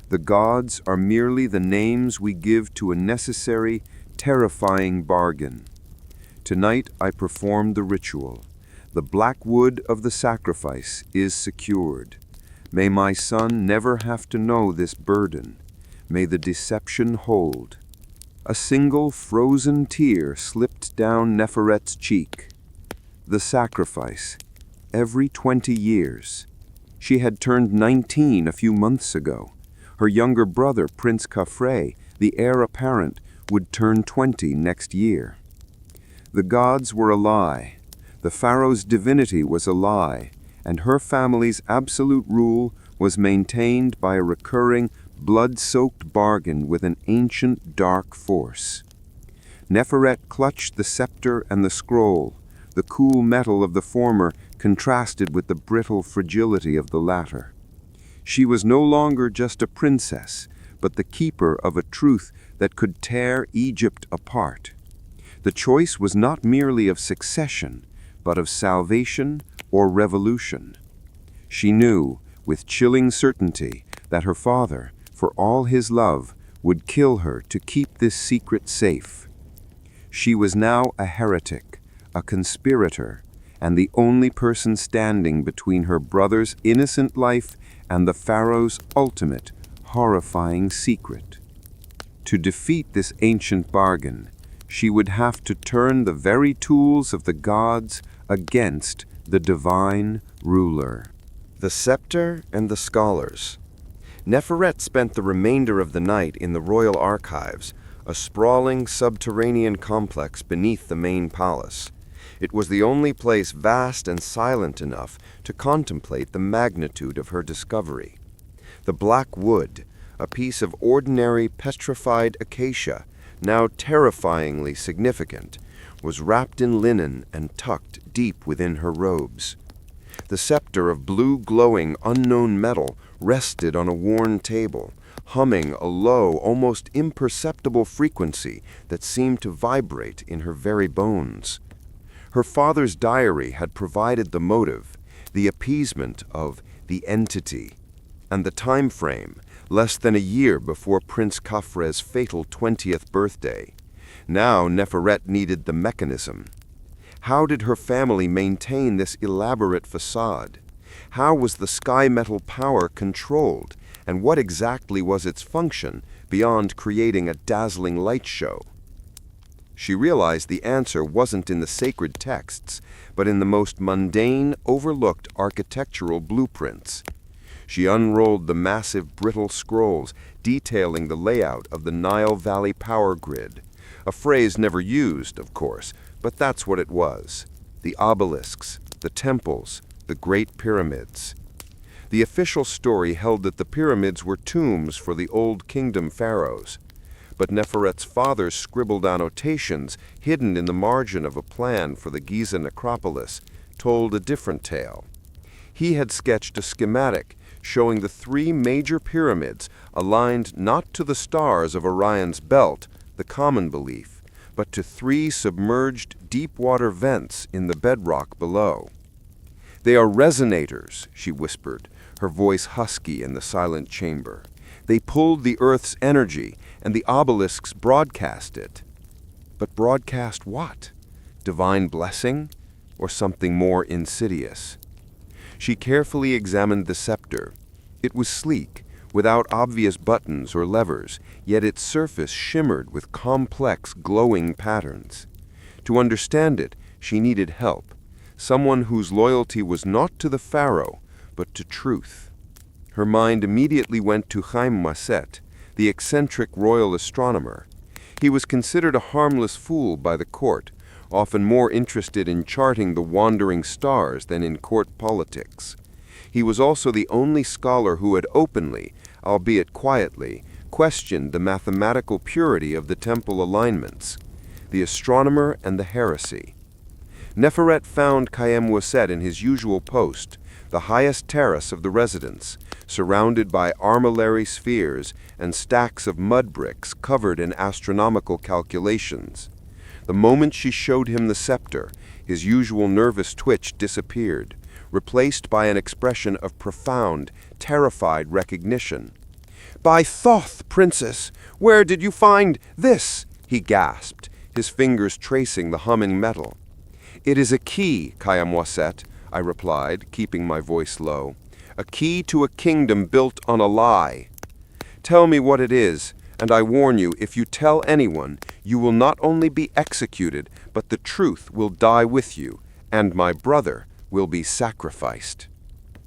The gods are merely the names we give to a necessary, terrifying bargain. Tonight I perform the ritual. The black wood of the sacrifice is secured. May my son never have to know this burden. May the deception hold. A single frozen tear slipped down Neferet's cheek. The sacrifice, every 20 years. She had turned 19 a few months ago. Her younger brother, Prince Khafre, the heir apparent, would turn 20 next year. The gods were a lie. The pharaoh's divinity was a lie, and her family's absolute rule was maintained by a recurring, blood-soaked bargain with an ancient dark force. Neferet clutched the scepter and the scroll. The cool metal of the former contrasted with the brittle fragility of the latter. She was no longer just a princess, but the keeper of a truth that could tear Egypt apart. The choice was not merely of succession, but of salvation or revolution. She knew, with chilling certainty, that her father, for all his love, would kill her to keep this secret safe. She was now a heretic, a conspirator, and the only person standing between her brother's innocent life and the pharaoh's ultimate, horrifying secret. To defeat this ancient bargain, she would have to turn the very tools of the gods against the divine ruler. The scepter and the scholars. Neferet spent the remainder of the night in the royal archives, a sprawling subterranean complex beneath the main palace. It was the only place vast and silent enough to contemplate the magnitude of her discovery. The black wood, a piece of ordinary petrified acacia, now terrifyingly significant, was wrapped in linen and tucked deep within her robes. The scepter of blue glowing unknown metal rested on a worn table, humming a low, almost imperceptible frequency that seemed to vibrate in her very bones. Her father's diary had provided the motive, the appeasement of the entity, and the time frame, less than a year before Prince Khafre's fatal 20th birthday. Now Neferet needed the mechanism. How did her family maintain this elaborate facade? How was the sky metal power controlled, and what exactly was its function beyond creating a dazzling light show? She realized the answer wasn't in the sacred texts, but in the most mundane, overlooked architectural blueprints. She unrolled the massive brittle scrolls detailing the layout of the Nile Valley power grid, a phrase never used, of course, but that's what it was. The obelisks, the temples, the great pyramids. The official story held that the pyramids were tombs for the Old Kingdom pharaohs, but Neferet's father's scribbled annotations, hidden in the margin of a plan for the Giza necropolis, told a different tale. He had sketched a schematic showing the 3 major pyramids aligned not to the stars of Orion's belt, the common belief, but to 3 submerged deep-water vents in the bedrock below. "They are resonators," she whispered, her voice husky in the silent chamber. "They pulled the Earth's energy, and the obelisks broadcast it." But broadcast what? Divine blessing, or something more insidious? She carefully examined the scepter. It was sleek, without obvious buttons or levers, yet its surface shimmered with complex, glowing patterns. To understand it, she needed help, someone whose loyalty was not to the pharaoh, but to truth. Her mind immediately went to Chaim Maset, the eccentric royal astronomer. He was considered a harmless fool by the court, often more interested in charting the wandering stars than in court politics. He was also the only scholar who had openly, albeit quietly, questioned the mathematical purity of the temple alignments, the astronomer and the heresy. Neferet found Khaem-Waset in his usual post, the highest terrace of the residence, surrounded by armillary spheres and stacks of mud bricks covered in astronomical calculations. The moment she showed him the scepter, his usual nervous twitch disappeared, replaced by an expression of profound, terrified recognition. "By Thoth, princess, where did you find this?" he gasped, his fingers tracing the humming metal. "It is a key, Khaem-Waset," I replied, keeping my voice low. "A key to a kingdom built on a lie. Tell me what it is, and I warn you, if you tell anyone, you will not only be executed, but the truth will die with you, and my brother will be sacrificed."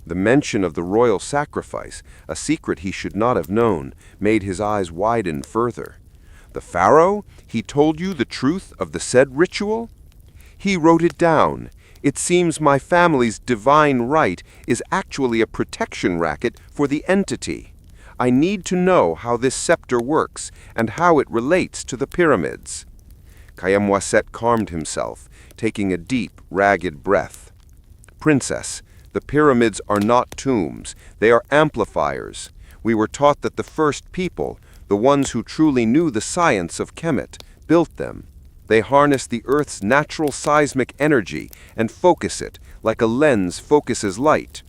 The mention of the royal sacrifice, a secret he should not have known, made his eyes widen further. "The pharaoh? He told you the truth of the said ritual?" "He wrote it down. It seems my family's divine right is actually a protection racket for the entity. I need to know how this scepter works and how it relates to the pyramids." Khaem-Waset calmed himself, taking a deep, ragged breath. "Princess, the pyramids are not tombs. They are amplifiers. We were taught that the first people, the ones who truly knew the science of Kemet, built them. They harness the Earth's natural seismic energy and focus it, like a lens focuses light."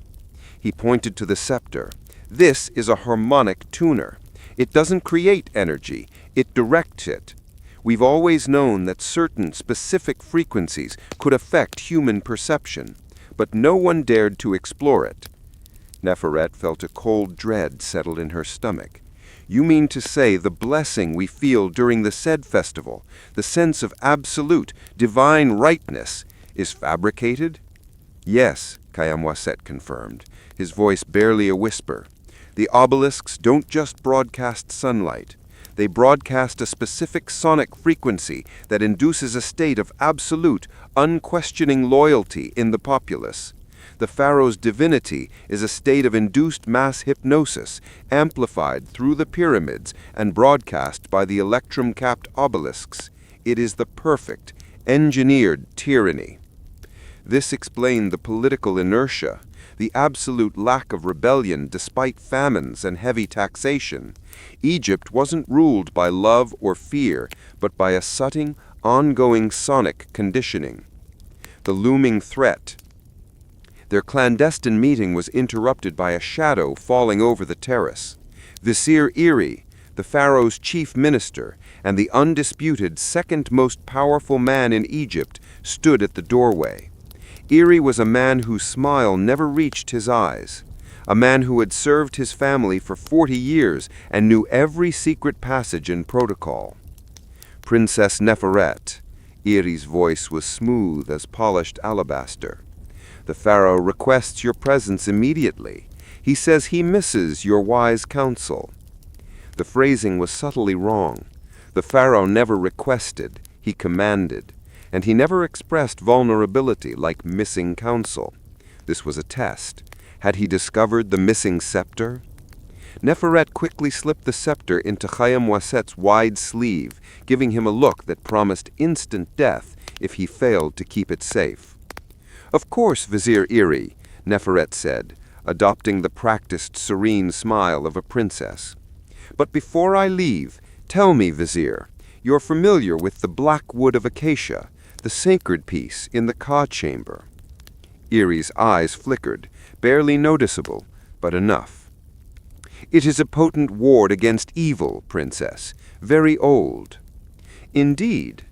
He pointed to the scepter. "This is a harmonic tuner. It doesn't create energy, it directs it. We've always known that certain specific frequencies could affect human perception, but no one dared to explore it." Neferet felt a cold dread settle in her stomach. "You mean to say the blessing we feel during the said festival, the sense of absolute, divine rightness, is fabricated?" "Yes," Khaem-Waset confirmed, his voice barely a whisper. "The obelisks don't just broadcast sunlight. They broadcast a specific sonic frequency that induces a state of absolute, unquestioning loyalty in the populace. The pharaoh's divinity is a state of induced mass hypnosis, amplified through the pyramids and broadcast by the electrum-capped obelisks. It is the perfect, engineered tyranny." This explained the political inertia, the absolute lack of rebellion despite famines and heavy taxation. Egypt wasn't ruled by love or fear, but by a subtle, ongoing sonic conditioning. The looming threat. Their clandestine meeting was interrupted by a shadow falling over the terrace. Vizier Eri, the pharaoh's chief minister, and the undisputed second most powerful man in Egypt, stood at the doorway. Eri was a man whose smile never reached his eyes, a man who had served his family for 40 years and knew every secret passage and protocol. "Princess Neferet," Eri's voice was smooth as polished alabaster. "The pharaoh requests your presence immediately. He says he misses your wise counsel." The phrasing was subtly wrong. The pharaoh never requested, he commanded, and he never expressed vulnerability like missing counsel. This was a test. Had he discovered the missing scepter? Neferet quickly slipped the scepter into Khaem-Waset's wide sleeve, giving him a look that promised instant death if he failed to keep it safe. "Of course, Vizier Eri," Neferet said, adopting the practiced serene smile of a princess. "But before I leave, tell me, Vizier, you're familiar with the black wood of acacia, the sacred piece in the Ka chamber?" Eri's eyes flickered, barely noticeable, but enough. "It is a potent ward against evil, princess, very old." "Indeed.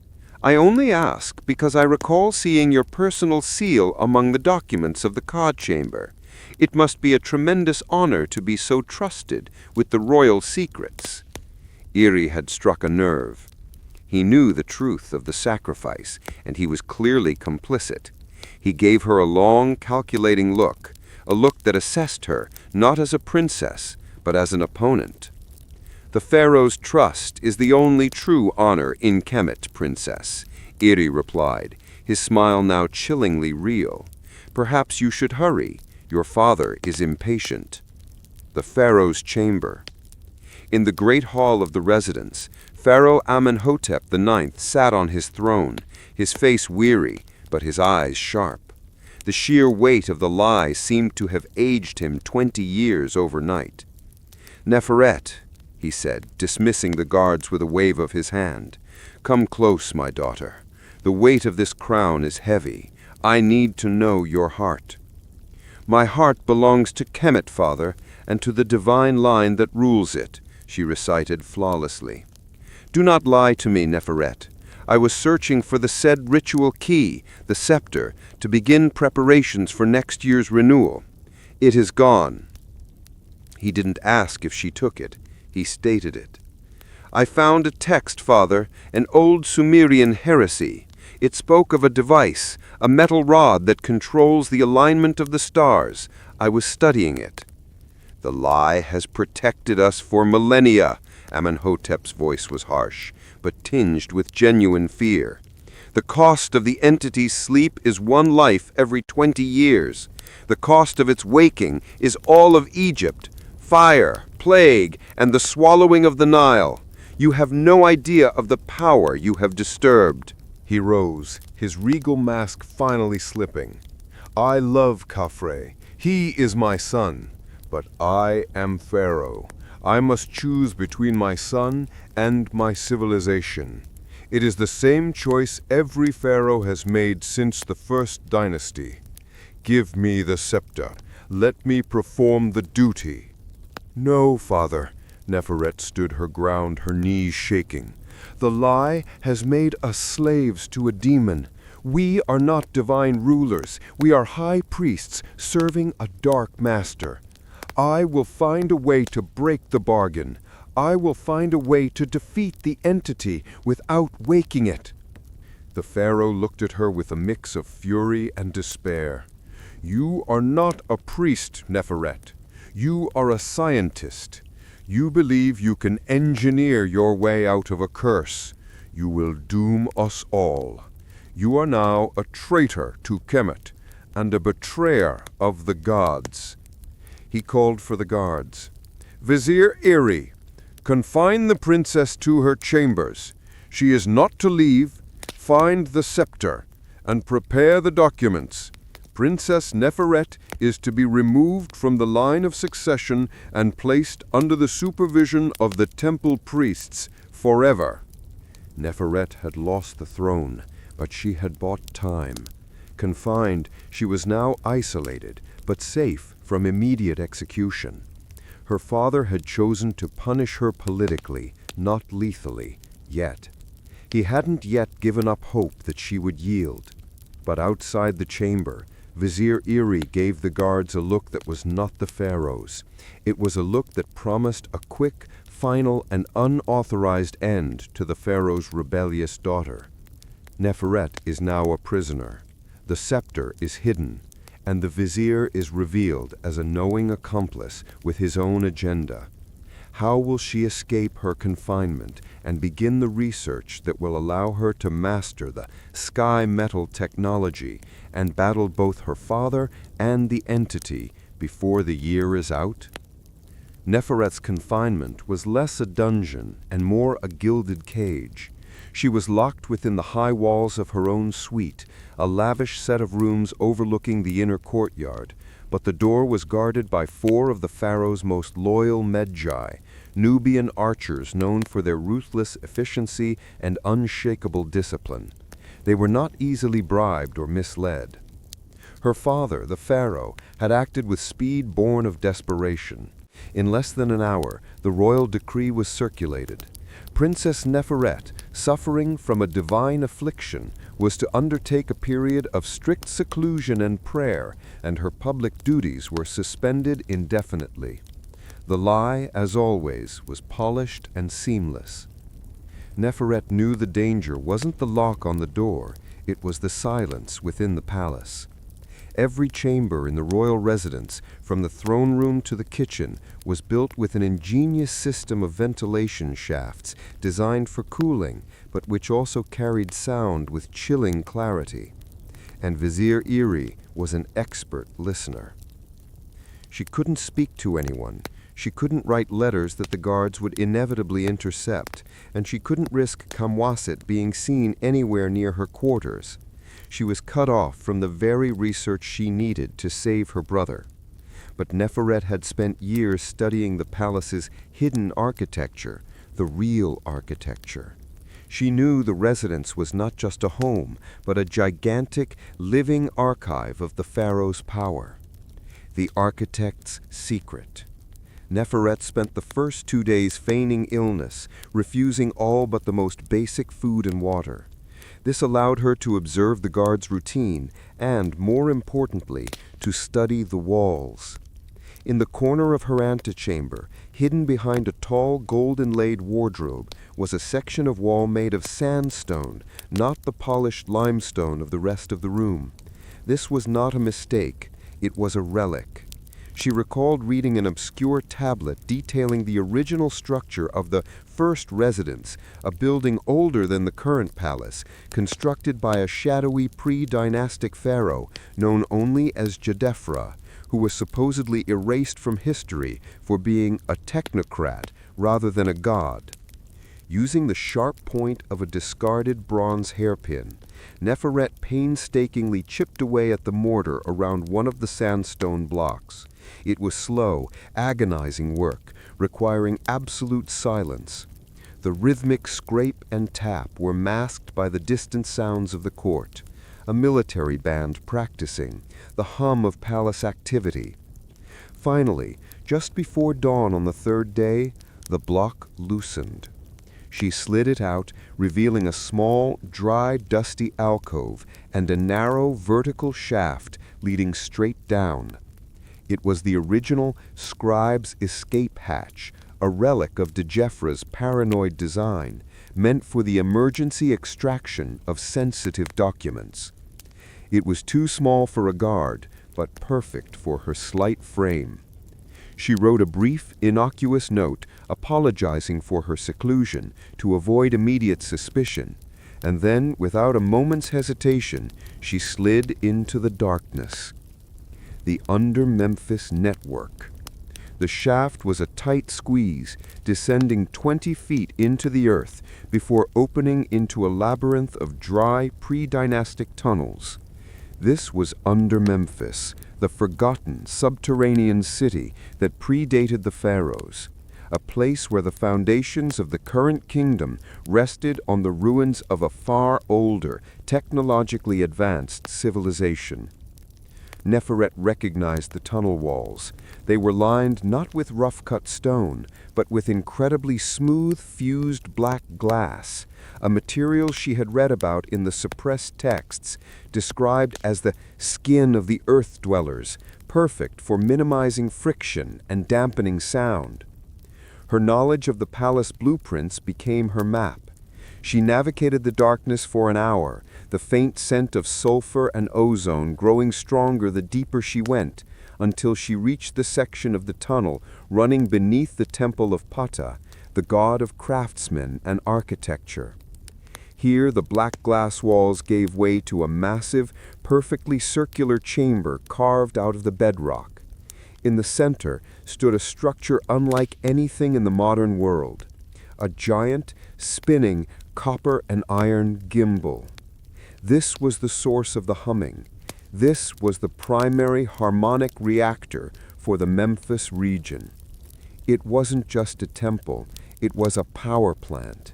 I only ask because I recall seeing your personal seal among the documents of the Ka chamber. It must be a tremendous honor to be so trusted with the royal secrets." Eri had struck a nerve. He knew the truth of the sacrifice, and he was clearly complicit. He gave her a long, calculating look, a look that assessed her not as a princess, but as an opponent. The pharaoh's trust is the only true honor in Kemet, princess, Iri replied, his smile now chillingly real. Perhaps you should hurry. Your father is impatient. The pharaoh's chamber. In the great hall of the residence, Pharaoh Amenhotep IX sat on his throne, his face weary, but his eyes sharp. The sheer weight of the lie seemed to have aged him 20 years overnight. Neferet, he said, dismissing the guards with a wave of his hand. Come close, my daughter. The weight of this crown is heavy. I need to know your heart. My heart belongs to Kemet, father, and to the divine line that rules it, she recited flawlessly. Do not lie to me, Neferet. I was searching for the said ritual key, the scepter, to begin preparations for next year's renewal. It is gone. He didn't ask if she took it. He stated it. I found a text, father, an old Sumerian heresy. It spoke of a device, a metal rod that controls the alignment of the stars. I was studying it. The lie has protected us for millennia. Amenhotep's voice was harsh, but tinged with genuine fear. The cost of the entity's sleep is one life every 20 years. The cost of its waking is all of Egypt, fire, plague, and the swallowing of the Nile. You have no idea of the power you have disturbed. He rose, his regal mask finally slipping. I love Khafre. He is my son. But I am Pharaoh. I must choose between my son and my civilization. It is the same choice every pharaoh has made since the first dynasty. Give me the scepter. Let me perform the duty. No, father. Neferet stood her ground, her knees shaking. The lie has made us slaves to a demon. We are not divine rulers. We are high priests serving a dark master. I will find a way to break the bargain. I will find a way to defeat the entity without waking it. The pharaoh looked at her with a mix of fury and despair. You are not a priest, Neferet. You are a scientist. You believe you can engineer your way out of a curse. You will doom us all. You are now a traitor to Kemet and a betrayer of the gods. He called for the guards. Vizier Iri, confine the princess to her chambers. She is not to leave. Find the scepter and prepare the documents. Princess Neferet is to be removed from the line of succession and placed under the supervision of the temple priests forever. Neferet had lost the throne, but she had bought time. Confined, she was now isolated, but safe from immediate execution. Her father had chosen to punish her politically, not lethally, yet. He hadn't yet given up hope that she would yield. But outside the chamber, Vizier Iri gave the guards a look that was not the pharaoh's. It was a look that promised a quick, final, and unauthorized end to the pharaoh's rebellious daughter. Neferet is now a prisoner. The scepter is hidden, and the vizier is revealed as a knowing accomplice with his own agenda. How will she escape her confinement and begin the research that will allow her to master the sky metal technology and battle both her father and the entity before the year is out? Neferet's confinement was less a dungeon and more a gilded cage. She was locked within the high walls of her own suite, a lavish set of rooms overlooking the inner courtyard, but the door was guarded by 4 of the pharaoh's most loyal Medjai, Nubian archers known for their ruthless efficiency and unshakable discipline. They were not easily bribed or misled. Her father, the pharaoh, had acted with speed born of desperation. In less than an hour, the royal decree was circulated. Princess Neferet, suffering from a divine affliction, was to undertake a period of strict seclusion and prayer, and her public duties were suspended indefinitely. The lie, as always, was polished and seamless. Neferet knew the danger wasn't the lock on the door, it was the silence within the palace. Every chamber in the royal residence, from the throne room to the kitchen, was built with an ingenious system of ventilation shafts designed for cooling, but which also carried sound with chilling clarity. And Vizier Eri was an expert listener. She couldn't speak to anyone. She couldn't write letters that the guards would inevitably intercept, and she couldn't risk Kamwasit being seen anywhere near her quarters. She was cut off from the very research she needed to save her brother. But Neferet had spent years studying the palace's hidden architecture, the real architecture. She knew the residence was not just a home, but a gigantic, living archive of the pharaoh's power. The architect's secret. Neferet spent the first 2 days feigning illness, refusing all but the most basic food and water. This allowed her to observe the guards' routine and, more importantly, to study the walls. In the corner of her antechamber, hidden behind a tall gold-inlaid wardrobe, was a section of wall made of sandstone, not the polished limestone of the rest of the room. This was not a mistake. It was a relic. She recalled reading an obscure tablet detailing the original structure of the first residence, a building older than the current palace, constructed by a shadowy pre-dynastic pharaoh known only as Jedefra, who was supposedly erased from history for being a technocrat rather than a god. Using the sharp point of a discarded bronze hairpin, Neferet painstakingly chipped away at the mortar around one of the sandstone blocks. It was slow, agonizing work, requiring absolute silence. The rhythmic scrape and tap were masked by the distant sounds of the court, a military band practicing, the hum of palace activity. Finally, just before dawn on the third day, the block loosened. She slid it out, revealing a small, dry, dusty alcove and a narrow, vertical shaft leading straight down. It was the original scribe's escape hatch, a relic of Djefra's paranoid design, meant for the emergency extraction of sensitive documents. It was too small for a guard, but perfect for her slight frame. She wrote a brief, innocuous note apologizing for her seclusion to avoid immediate suspicion, and then, without a moment's hesitation, she slid into the darkness. The Under-Memphis Network. The shaft was a tight squeeze, descending 20 feet into the earth before opening into a labyrinth of dry, pre-dynastic tunnels. This was Under-Memphis, the forgotten subterranean city that predated the pharaohs, a place where the foundations of the current kingdom rested on the ruins of a far older, technologically advanced civilization. Neferet recognized the tunnel walls. They were lined not with rough-cut stone, but with incredibly smooth, fused black glass, a material she had read about in the suppressed texts, described as the skin of the earth dwellers, perfect for minimizing friction and dampening sound. Her knowledge of the palace blueprints became her map. She navigated the darkness for an hour, the faint scent of sulfur and ozone growing stronger the deeper she went, until she reached the section of the tunnel running beneath the temple of Ptah, the god of craftsmen and architecture. Here the black glass walls gave way to a massive, perfectly circular chamber carved out of the bedrock. In the center stood a structure unlike anything in the modern world, a giant, spinning, copper and iron gimbal. This was the source of the humming. This was the primary harmonic reactor for the Memphis region. It wasn't just a temple, it was a power plant.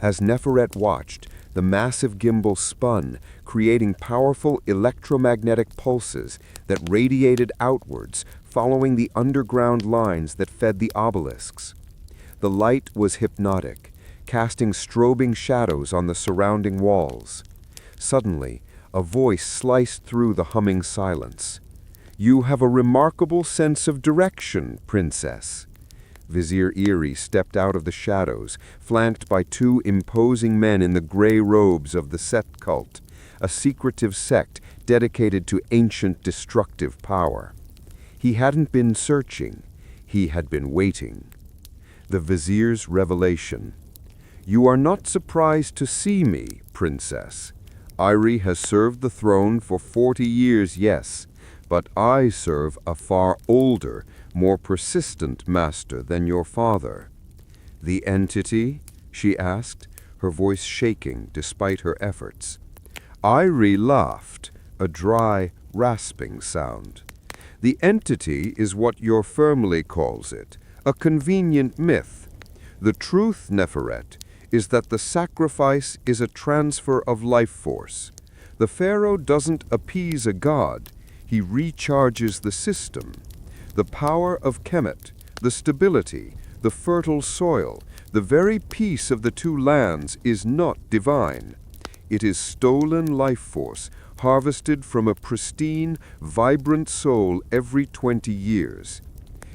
As Neferet watched, the massive gimbal spun, creating powerful electromagnetic pulses that radiated outwards, following the underground lines that fed the obelisks. The light was hypnotic, casting strobing shadows on the surrounding walls. Suddenly, a voice sliced through the humming silence. "You have a remarkable sense of direction, Princess." Vizier Eri stepped out of the shadows, flanked by 2 imposing men in the gray robes of the Set cult, a secretive sect dedicated to ancient destructive power. He hadn't been searching, he had been waiting. The vizier's revelation. "You are not surprised to see me, princess. Iri has served the throne for 40 years, yes, but I serve a far older, more persistent master than your father." "The entity?" she asked, her voice shaking despite her efforts. Iri laughed, a dry, rasping sound. "The entity is what your family calls it, a convenient myth. The truth, Neferet, is that the sacrifice is a transfer of life force. The pharaoh doesn't appease a god, he recharges the system. The power of Kemet, the stability, the fertile soil, the very peace of the two lands is not divine. It is stolen life force, harvested from a pristine, vibrant soul every 20 years.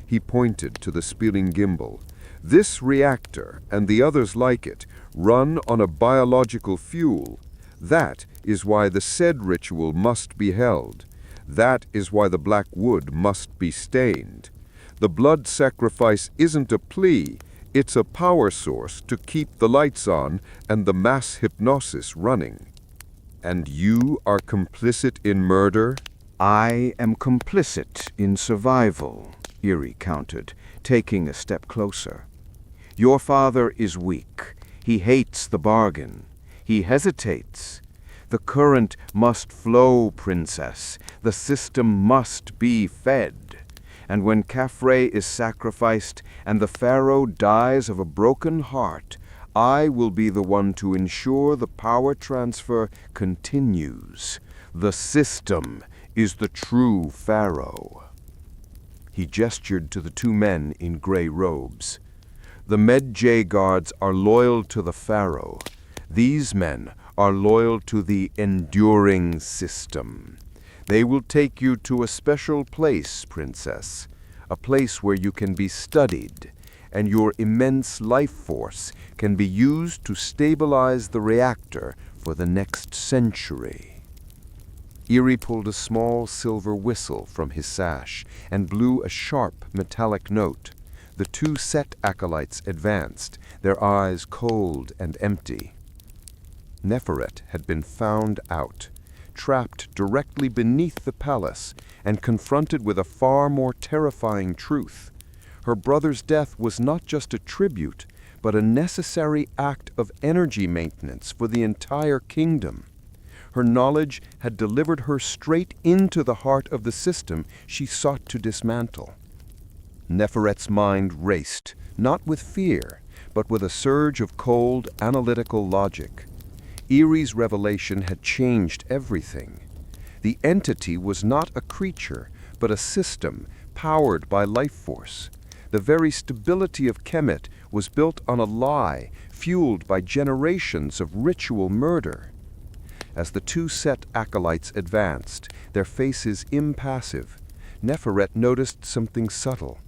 He pointed to the spinning gimbal. "This reactor, and the others like it, run on a biological fuel. That is why the said ritual must be held. That is why the black wood must be stained. The blood sacrifice isn't a plea, it's a power source to keep the lights on and the mass hypnosis running." "And you are complicit in murder?" "I am complicit in survival," Iri countered, taking a step closer. "Your father is weak. He hates the bargain. He hesitates. The current must flow, princess. The system must be fed. And when Khafre is sacrificed and the pharaoh dies of a broken heart, I will be the one to ensure the power transfer continues. The system is the true pharaoh." He gestured to the two men in gray robes. "The Med-J guards are loyal to the pharaoh. These men are loyal to the enduring system. They will take you to a special place, princess, a place where you can be studied, and your immense life force can be used to stabilize the reactor for the next century." Iri pulled a small silver whistle from his sash and blew a sharp metallic note. The two Set acolytes advanced, their eyes cold and empty. Neferet had been found out, trapped directly beneath the palace, and confronted with a far more terrifying truth. Her brother's death was not just a tribute, but a necessary act of energy maintenance for the entire kingdom. Her knowledge had delivered her straight into the heart of the system she sought to dismantle. Neferet's mind raced, not with fear, but with a surge of cold, analytical logic. Iri's revelation had changed everything. The entity was not a creature, but a system powered by life force. The very stability of Kemet was built on a lie, fueled by generations of ritual murder. As the two Set acolytes advanced, their faces impassive, Neferet noticed something subtle.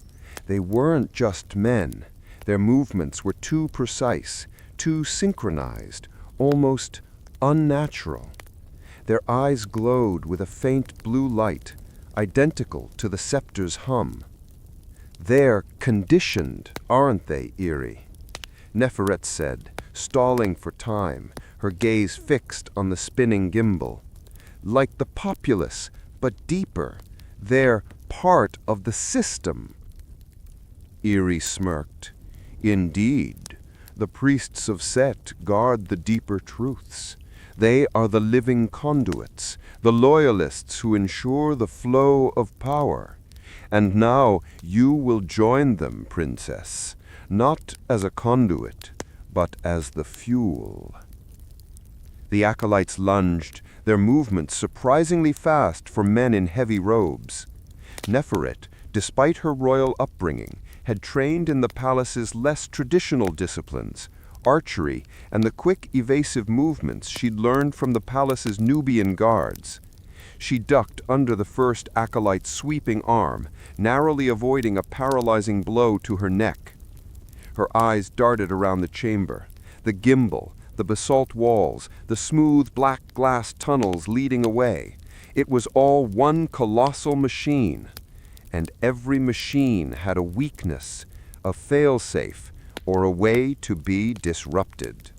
They weren't just men. Their movements were too precise, too synchronized, almost unnatural. Their eyes glowed with a faint blue light, identical to the scepter's hum. "They're conditioned, aren't they, Iri?" Neferet said, stalling for time, her gaze fixed on the spinning gimbal. "Like the populace, but deeper. They're part of the system." Iri smirked. "Indeed, the priests of Set guard the deeper truths. They are the living conduits, the loyalists who ensure the flow of power. And now you will join them, princess, not as a conduit, but as the fuel." The acolytes lunged, their movements surprisingly fast for men in heavy robes. Neferet, despite her royal upbringing, had trained in the palace's less traditional disciplines, archery, and the quick, evasive movements she'd learned from the palace's Nubian guards. She ducked under the first acolyte's sweeping arm, narrowly avoiding a paralyzing blow to her neck. Her eyes darted around the chamber. The gimbal, the basalt walls, the smooth black glass tunnels leading away. It was all one colossal machine. And every machine had a weakness, a failsafe, or a way to be disrupted.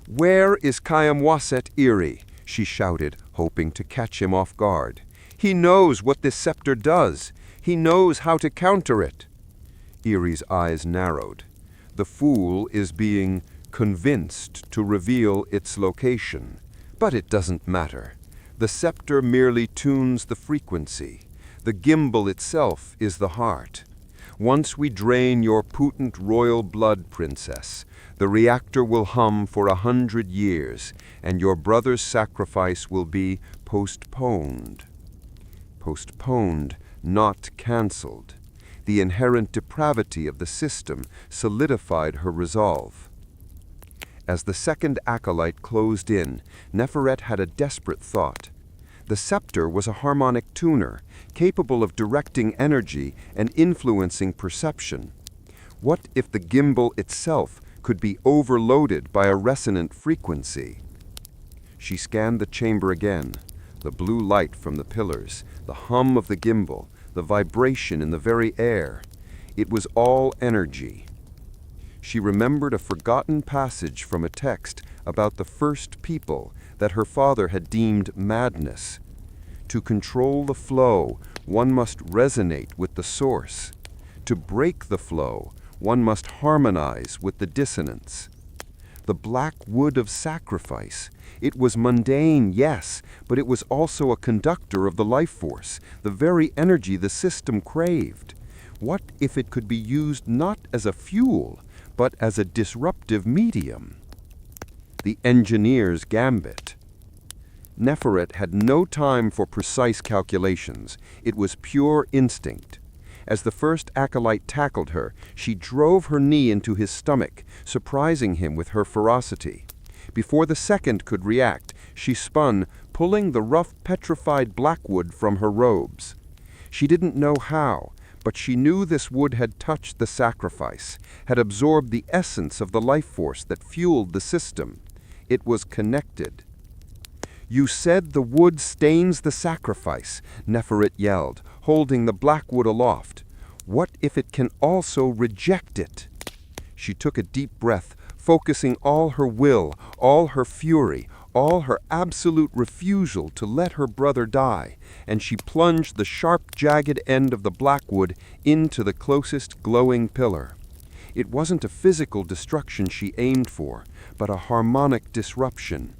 "Where is Kayamwaset Iri?" she shouted, hoping to catch him off guard. "He knows what this scepter does. He knows how to counter it." Erie's eyes narrowed. The fool is being convinced to reveal its location. But it doesn't matter. The scepter merely tunes the frequency. The gimbal itself is the heart. Once we drain your potent royal blood, princess, the reactor will hum for 100 years, and your brother's sacrifice will be postponed. Postponed, not cancelled. The inherent depravity of the system solidified her resolve. As the second acolyte closed in, Neferet had a desperate thought. The scepter was a harmonic tuner, capable of directing energy and influencing perception. What if the gimbal itself could be overloaded by a resonant frequency? She scanned the chamber again, the blue light from the pillars, the hum of the gimbal, the vibration in the very air. It was all energy. She remembered a forgotten passage from a text about the first people that her father had deemed madness. To control the flow, one must resonate with the source. To break the flow, one must harmonize with the dissonance. The black wood of sacrifice. It was mundane, yes, but it was also a conductor of the life force, the very energy the system craved. What if it could be used not as a fuel, but as a disruptive medium? The engineer's gambit. Neferet had no time for precise calculations. It was pure instinct. As the first acolyte tackled her, she drove her knee into his stomach, surprising him with her ferocity. Before the second could react, she spun, pulling the rough petrified blackwood from her robes. She didn't know how, but she knew this wood had touched the sacrifice, had absorbed the essence of the life force that fueled the system. It was connected. "You said the wood stains the sacrifice," Neferet yelled, holding the blackwood aloft. "What if it can also reject it?" She took a deep breath, focusing all her will, all her fury, all her absolute refusal to let her brother die, and she plunged the sharp, jagged end of the blackwood into the closest glowing pillar. It wasn't a physical destruction she aimed for, but a harmonic disruption.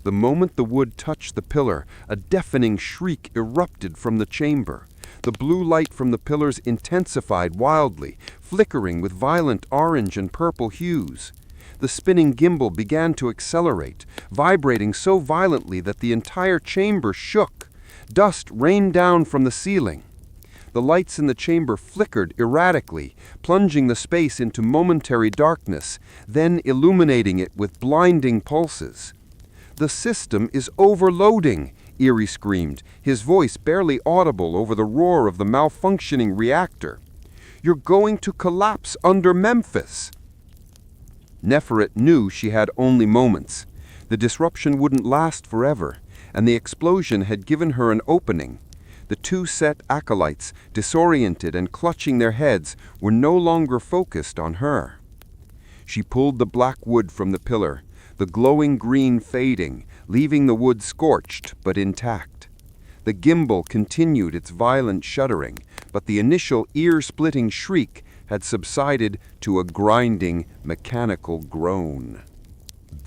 The moment the wood touched the pillar, a deafening shriek erupted from the chamber. The blue light from the pillars intensified wildly, flickering with violent orange and purple hues. The spinning gimbal began to accelerate, vibrating so violently that the entire chamber shook. Dust rained down from the ceiling. The lights in the chamber flickered erratically, plunging the space into momentary darkness, then illuminating it with blinding pulses. "The system is overloading," Erie screamed, his voice barely audible over the roar of the malfunctioning reactor. "You're going to collapse under Memphis." Neferet knew she had only moments. The disruption wouldn't last forever, and the explosion had given her an opening. The two set acolytes, disoriented and clutching their heads, were no longer focused on her. She pulled the black wood from the pillar, the glowing green fading, leaving the wood scorched but intact. The gimbal continued its violent shuddering, but the initial ear-splitting shriek had subsided to a grinding, mechanical groan.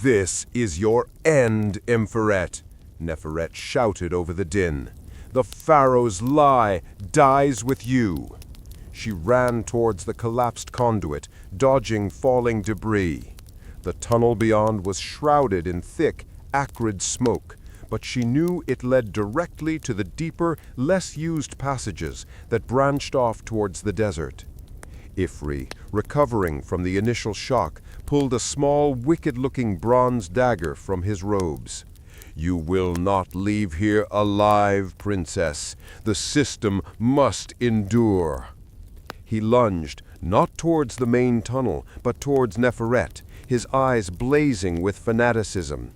"This is your end, Empheret," Neferet shouted over the din. "The Pharaoh's lie dies with you." She ran towards the collapsed conduit, dodging falling debris. The tunnel beyond was shrouded in thick, acrid smoke, but she knew it led directly to the deeper, less used passages that branched off towards the desert. Ifri, recovering from the initial shock, pulled a small, wicked-looking bronze dagger from his robes. "You will not leave here alive, princess. The system must endure." He lunged, not towards the main tunnel, but towards Neferet, his eyes blazing with fanaticism.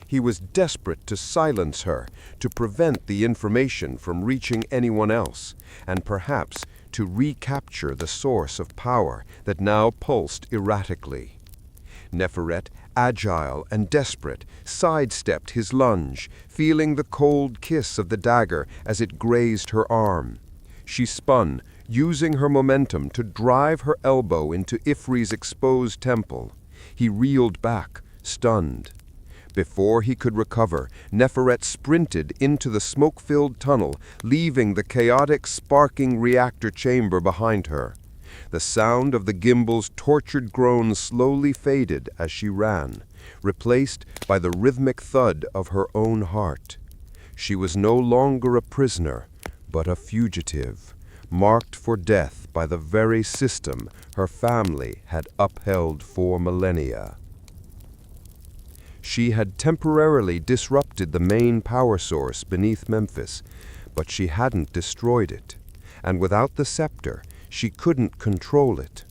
He was desperate to silence her, to prevent the information from reaching anyone else, and perhaps to recapture the source of power that now pulsed erratically. Neferet, agile and desperate, sidestepped his lunge, feeling the cold kiss of the dagger as it grazed her arm. She spun, using her momentum to drive her elbow into Ifri's exposed temple. He reeled back, stunned. Before he could recover, Neferet sprinted into the smoke-filled tunnel, leaving the chaotic, sparking reactor chamber behind her. The sound of the gimbal's tortured groans slowly faded as she ran, replaced by the rhythmic thud of her own heart. She was no longer a prisoner, but a fugitive, marked for death by the very system her family had upheld for millennia. She had temporarily disrupted the main power source beneath Memphis, but she hadn't destroyed it, and without the scepter, she couldn't control it.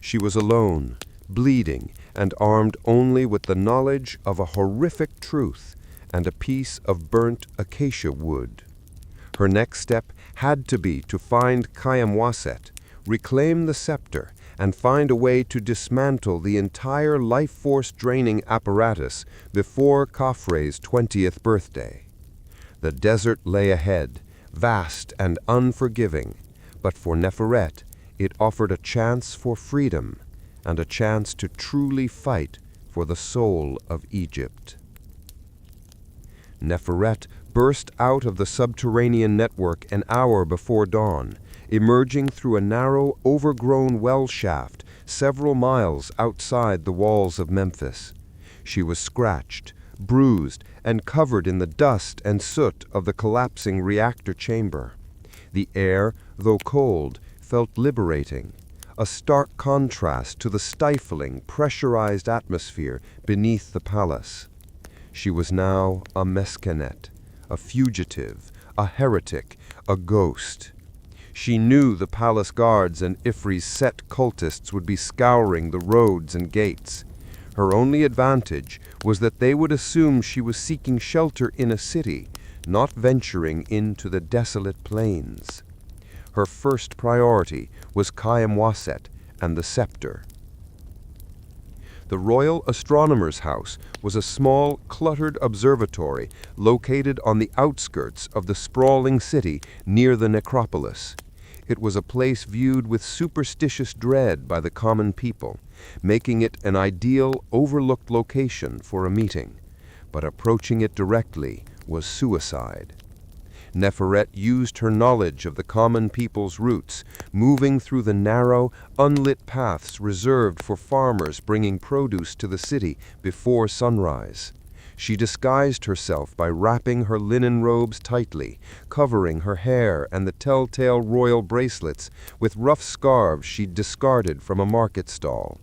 She was alone, bleeding, and armed only with the knowledge of a horrific truth and a piece of burnt acacia wood. Her next step had to be to find Kayamwaset, reclaim the scepter, and find a way to dismantle the entire life-force-draining apparatus before Khafre's 20th birthday. The desert lay ahead, vast and unforgiving, but for Neferet, it offered a chance for freedom and a chance to truly fight for the soul of Egypt. Neferet burst out of the subterranean network an hour before dawn, emerging through a narrow, overgrown well shaft several miles outside the walls of Memphis. She was scratched, bruised, and covered in the dust and soot of the collapsing reactor chamber. The air, though cold, felt liberating, a stark contrast to the stifling, pressurized atmosphere beneath the palace. She was now a meskenet, a fugitive, a heretic, a ghost. She knew the palace guards and Ifri's set cultists would be scouring the roads and gates. Her only advantage was that they would assume she was seeking shelter in a city, not venturing into the desolate plains. Her first priority was Kayamwaset and the scepter. The Royal Astronomer's House was a small, cluttered observatory located on the outskirts of the sprawling city near the necropolis. It was a place viewed with superstitious dread by the common people, making it an ideal, overlooked location for a meeting. But approaching it directly was suicide. Neferet used her knowledge of the common people's routes, moving through the narrow, unlit paths reserved for farmers bringing produce to the city before sunrise. She disguised herself by wrapping her linen robes tightly, covering her hair and the telltale royal bracelets with rough scarves she'd discarded from a market stall.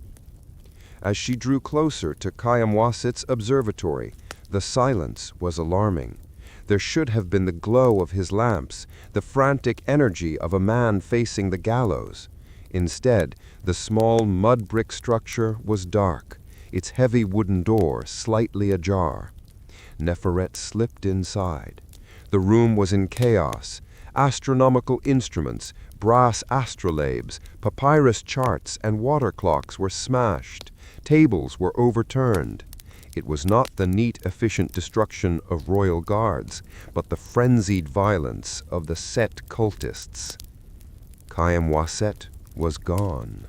As she drew closer to Kayamwaset's observatory, the silence was alarming. There should have been the glow of his lamps, the frantic energy of a man facing the gallows. Instead, the small mud-brick structure was dark, its heavy wooden door slightly ajar. Neferet slipped inside. The room was in chaos. Astronomical instruments, brass astrolabes, papyrus charts, and water clocks were smashed. Tables were overturned. It was not the neat, efficient destruction of royal guards, but the frenzied violence of the Set cultists. Kayamwaset was gone.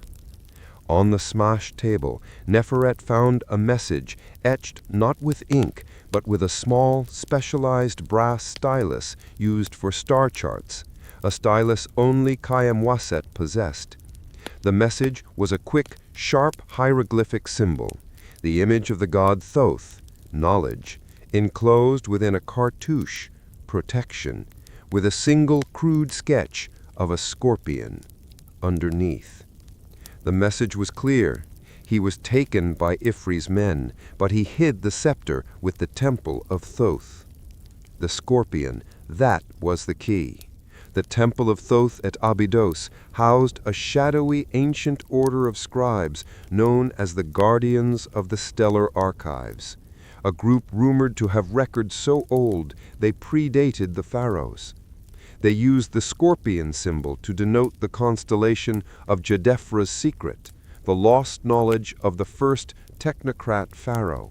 On the smashed table, Neferet found a message etched not with ink, but with a small, specialized brass stylus used for star charts, a stylus only Kayamwaset possessed. The message was a quick, sharp hieroglyphic symbol, the image of the god Thoth, knowledge, enclosed within a cartouche, protection, with a single crude sketch of a scorpion underneath. The message was clear. He was taken by Ifri's men, but he hid the scepter with the temple of Thoth. The scorpion, that was the key. The temple of Thoth at Abydos housed a shadowy ancient order of scribes known as the Guardians of the Stellar Archives, a group rumored to have records so old they predated the pharaohs. They used the scorpion symbol to denote the constellation of Jedefra's secret, the lost knowledge of the first technocrat pharaoh.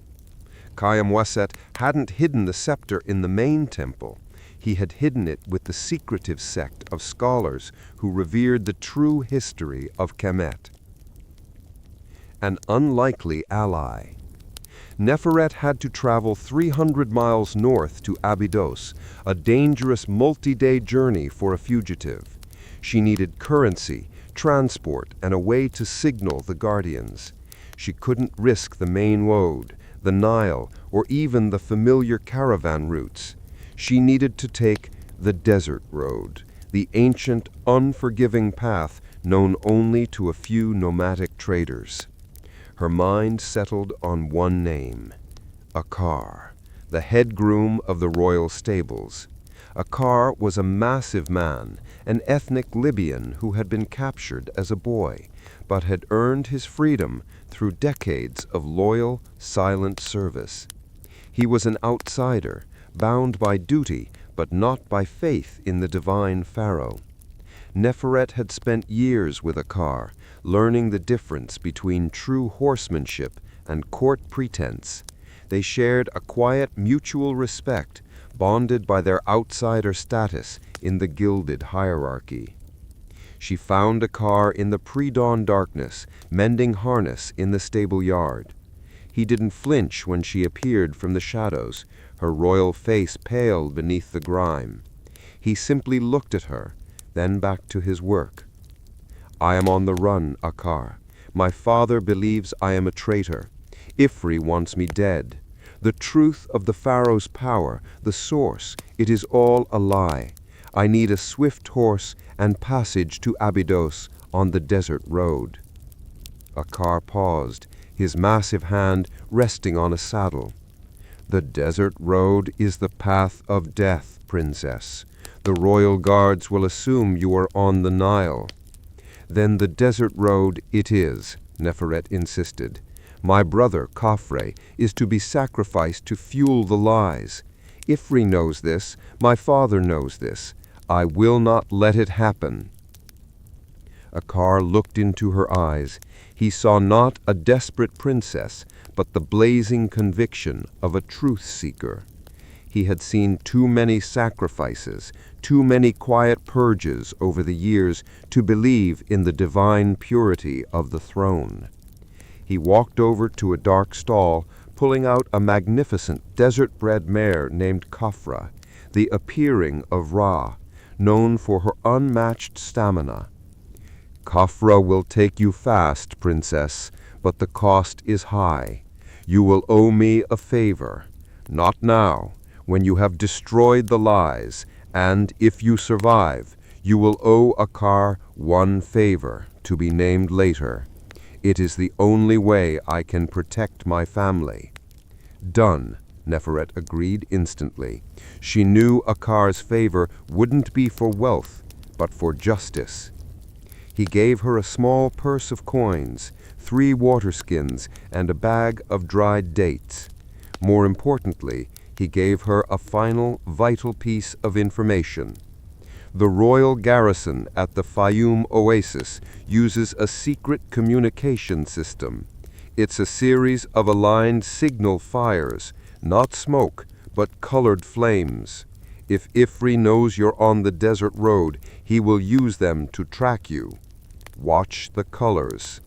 Khayyam-Weset hadn't hidden the scepter in the main temple. He had hidden it with the secretive sect of scholars who revered the true history of Kemet. An unlikely ally. Neferet had to travel 300 miles north to Abydos, a dangerous multi-day journey for a fugitive. She needed currency, transport, and a way to signal the Guardians. She couldn't risk the main road, the Nile, or even the familiar caravan routes. She needed to take the desert road, the ancient, unforgiving path known only to a few nomadic traders. Her mind settled on one name, Akar, the head groom of the royal stables. Akar was a massive man, an ethnic Libyan who had been captured as a boy, but had earned his freedom through decades of loyal, silent service. He was an outsider, bound by duty, but not by faith in the divine pharaoh. Neferet had spent years with Akar, learning the difference between true horsemanship and court pretense. They shared a quiet mutual respect, bonded by their outsider status in the gilded hierarchy. She found Akar in the pre-dawn darkness, mending harness in the stable yard. He didn't flinch when she appeared from the shadows, her royal face pale beneath the grime. He simply looked at her, then back to his work. "I am on the run, Akar. My father believes I am a traitor. Ifri wants me dead. The truth of the pharaoh's power, the source, it is all a lie. I need a swift horse and passage to Abydos on the desert road." Akar paused, his massive hand resting on a saddle. "The desert road is the path of death, princess. The royal guards will assume you are on the Nile." "Then the desert road it is," Neferet insisted. "My brother, Khafre, is to be sacrificed to fuel the lies. Ifri knows this, my father knows this. I will not let it happen." Akar looked into her eyes. He saw not a desperate princess, but the blazing conviction of a truth-seeker. He had seen too many sacrifices, too many quiet purges over the years to believe in the divine purity of the throne. He walked over to a dark stall, pulling out a magnificent desert-bred mare named Khafra, the appearing of Ra, known for her unmatched stamina. "Khafra will take you fast, princess, but the cost is high. You will owe me a favor. Not now, when you have destroyed the lies, and if you survive, you will owe Akar one favor, to be named later. It is the only way I can protect my family." "Done," Neferet agreed instantly. She knew Akar's favor wouldn't be for wealth, but for justice. He gave her a small purse of coins, 3 water skins, and a bag of dried dates. More importantly, he gave her a final, vital piece of information. The royal garrison at the Fayum Oasis uses a secret communication system. It's a series of aligned signal fires, not smoke, but colored flames. If Ifri knows you're on the desert road, he will use them to track you. Watch the colors.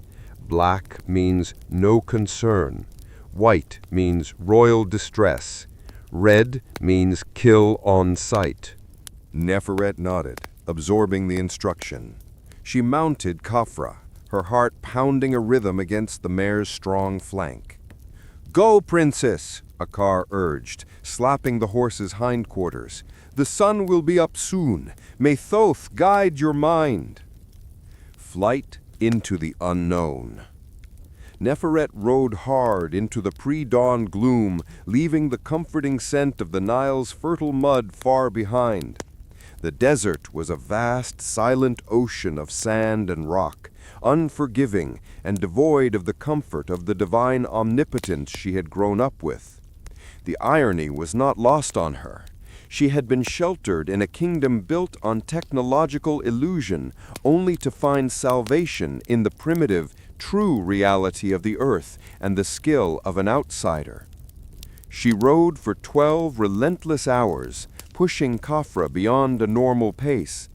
Black means no concern. White means royal distress. Red means kill on sight. Neferet nodded, absorbing the instruction. She mounted Khafra, her heart pounding a rhythm against the mare's strong flank. "Go, princess," Akar urged, slapping the horse's hindquarters. "The sun will be up soon. May Thoth guide your mind." Flight into the unknown. Neferet rode hard into the pre-dawn gloom, leaving the comforting scent of the Nile's fertile mud far behind. The desert was a vast, silent ocean of sand and rock, unforgiving and devoid of the comfort of the divine omnipotence she had grown up with. The irony was not lost on her. She had been sheltered in a kingdom built on technological illusion, only to find salvation in the primitive, true reality of the earth and the skill of an outsider. She rode for 12 relentless hours, pushing Khafra beyond a normal pace.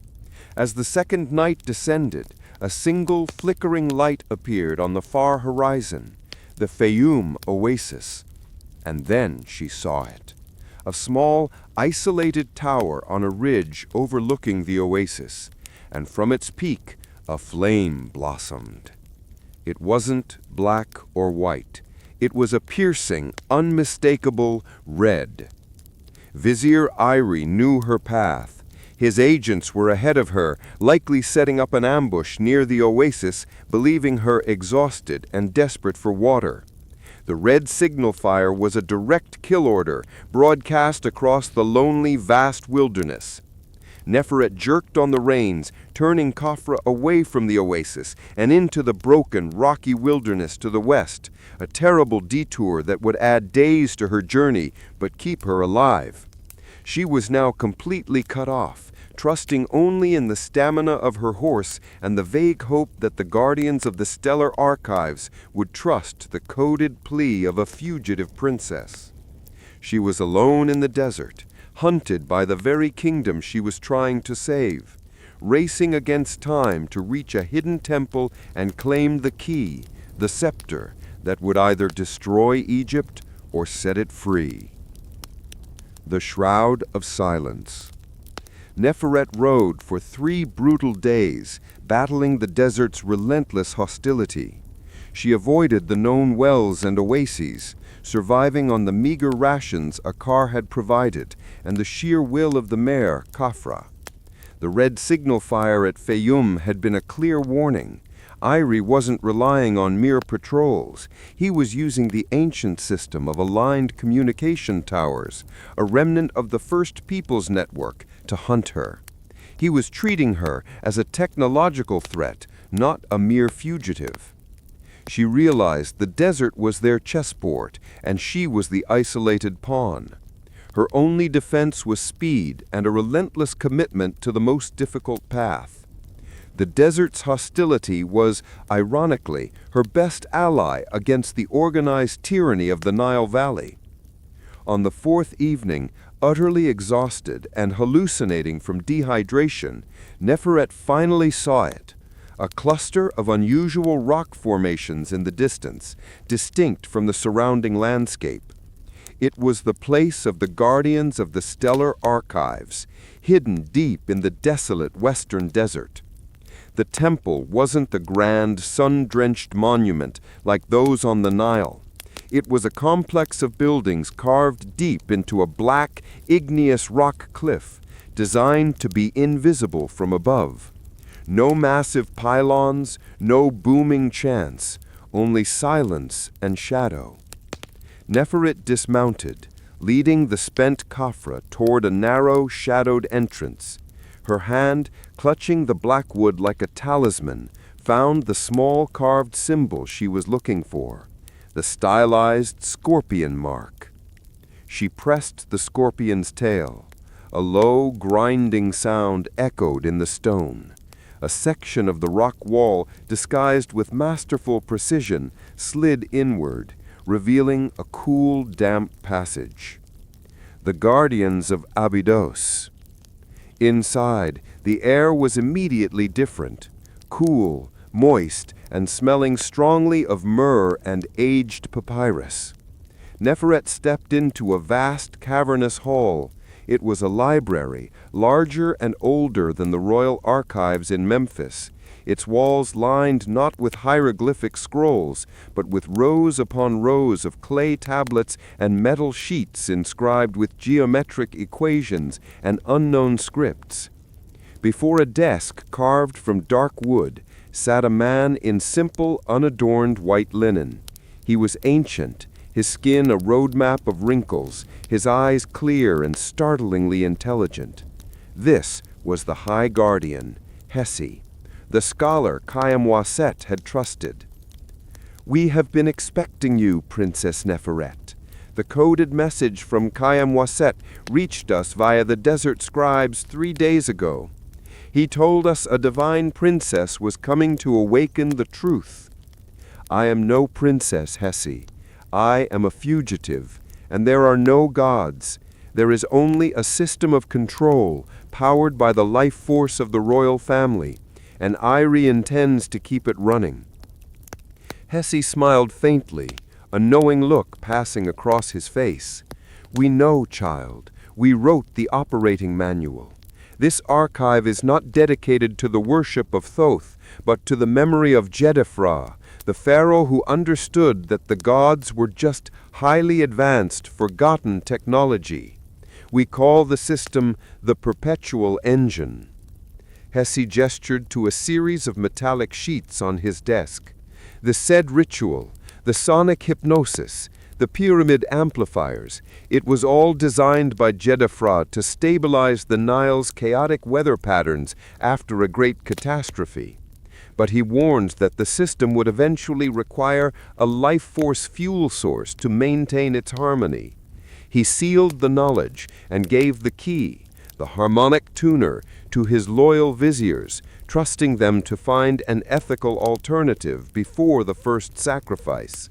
As the second night descended, a single flickering light appeared on the far horizon, the Fayoum oasis. And then she saw it. A small, isolated tower on a ridge overlooking the oasis, and from its peak a flame blossomed. It wasn't black or white. It was a piercing, unmistakable red. Vizier Iri knew her path. His agents were ahead of her, likely setting up an ambush near the oasis, believing her exhausted and desperate for water. The red signal fire was a direct kill order, broadcast across the lonely, vast wilderness. Neferet jerked on the reins, turning Khafra away from the oasis and into the broken, rocky wilderness to the west, a terrible detour that would add days to her journey but keep her alive. She was now completely cut off, trusting only in the stamina of her horse and the vague hope that the guardians of the stellar archives would trust the coded plea of a fugitive princess. She was alone in the desert, hunted by the very kingdom she was trying to save, racing against time to reach a hidden temple and claim the key, the scepter, that would either destroy Egypt or set it free. The Shroud of Silence. Neferet rode for 3 brutal days, battling the desert's relentless hostility. She avoided the known wells and oases, surviving on the meager rations a car had provided and the sheer will of the mare, Khafra. The red signal fire at Fayoum had been a clear warning. Iri wasn't relying on mere patrols. He was using the ancient system of aligned communication towers, a remnant of the First Peoples Network, to hunt her. He was treating her as a technological threat, not a mere fugitive. She realized the desert was their chessboard, and she was the isolated pawn. Her only defense was speed and a relentless commitment to the most difficult path. The desert's hostility was, ironically, her best ally against the organized tyranny of the Nile Valley. On the 4th evening, utterly exhausted and hallucinating from dehydration, Neferet finally saw it. A cluster of unusual rock formations in the distance, distinct from the surrounding landscape. It was the place of the guardians of the stellar archives, hidden deep in the desolate western desert. The temple wasn't the grand, sun-drenched monument like those on the Nile. It was a complex of buildings carved deep into a black, igneous rock cliff, designed to be invisible from above. No massive pylons, no booming chants, only silence and shadow. Neferet dismounted, leading the spent Khafra toward a narrow, shadowed entrance. Her hand, clutching the black wood like a talisman, found the small carved symbol she was looking for, the stylized scorpion mark. She pressed the scorpion's tail. A low, grinding sound echoed in the stone. A section of the rock wall, disguised with masterful precision, slid inward, revealing a cool, damp passage. The guardians of Abydos. Inside, the air was immediately different, cool, moist, and smelling strongly of myrrh and aged papyrus. Neferet stepped into a vast, cavernous hall. It was a library, larger and older than the royal archives in Memphis, its walls lined not with hieroglyphic scrolls, but with rows upon rows of clay tablets and metal sheets inscribed with geometric equations and unknown scripts. Before a desk carved from dark wood sat a man in simple, unadorned white linen. He was ancient, his skin a roadmap of wrinkles, his eyes clear and startlingly intelligent. This was the High Guardian, Hesi, the scholar Kayam had trusted. "We have been expecting you, Princess Neferet. The coded message from Kayam reached us via the desert scribes 3 days ago. He told us a divine princess was coming to awaken the truth. I am no princess, Hesi. I am a fugitive, and there are no gods. There is only a system of control powered by the life force of the royal family, and Irie intends to keep it running." Hesi smiled faintly, a knowing look passing across his face. "We know, child. We wrote the operating manual. This archive is not dedicated to the worship of Thoth, but to the memory of Jedefra, the pharaoh who understood that the gods were just highly advanced, forgotten technology. We call the system the Perpetual Engine." Hesi gestured to a series of metallic sheets on his desk. The said ritual, the sonic hypnosis, the pyramid amplifiers, it was all designed by Jedefra to stabilize the Nile's chaotic weather patterns after a great catastrophe. But he warned that the system would eventually require a life force fuel source to maintain its harmony. He sealed the knowledge and gave the key, the harmonic tuner, to his loyal viziers, trusting them to find an ethical alternative before the first sacrifice.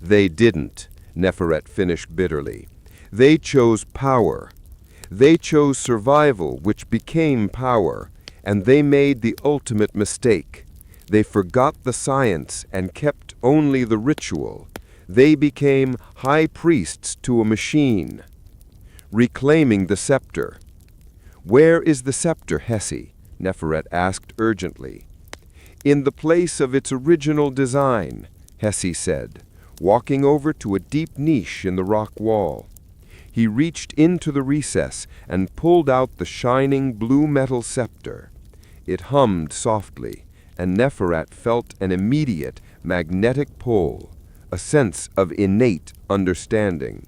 "They didn't," Neferet finished bitterly. "They chose power. They chose survival, which became power, and they made the ultimate mistake. They forgot the science and kept only the ritual. They became high priests to a machine." Reclaiming the scepter. "Where is the scepter, Hesi?" Neferet asked urgently. "In the place of its original design," Hesi said, walking over to a deep niche in the rock wall. He reached into the recess and pulled out the shining blue metal scepter. It hummed softly, and Neferet felt an immediate magnetic pull, a sense of innate understanding.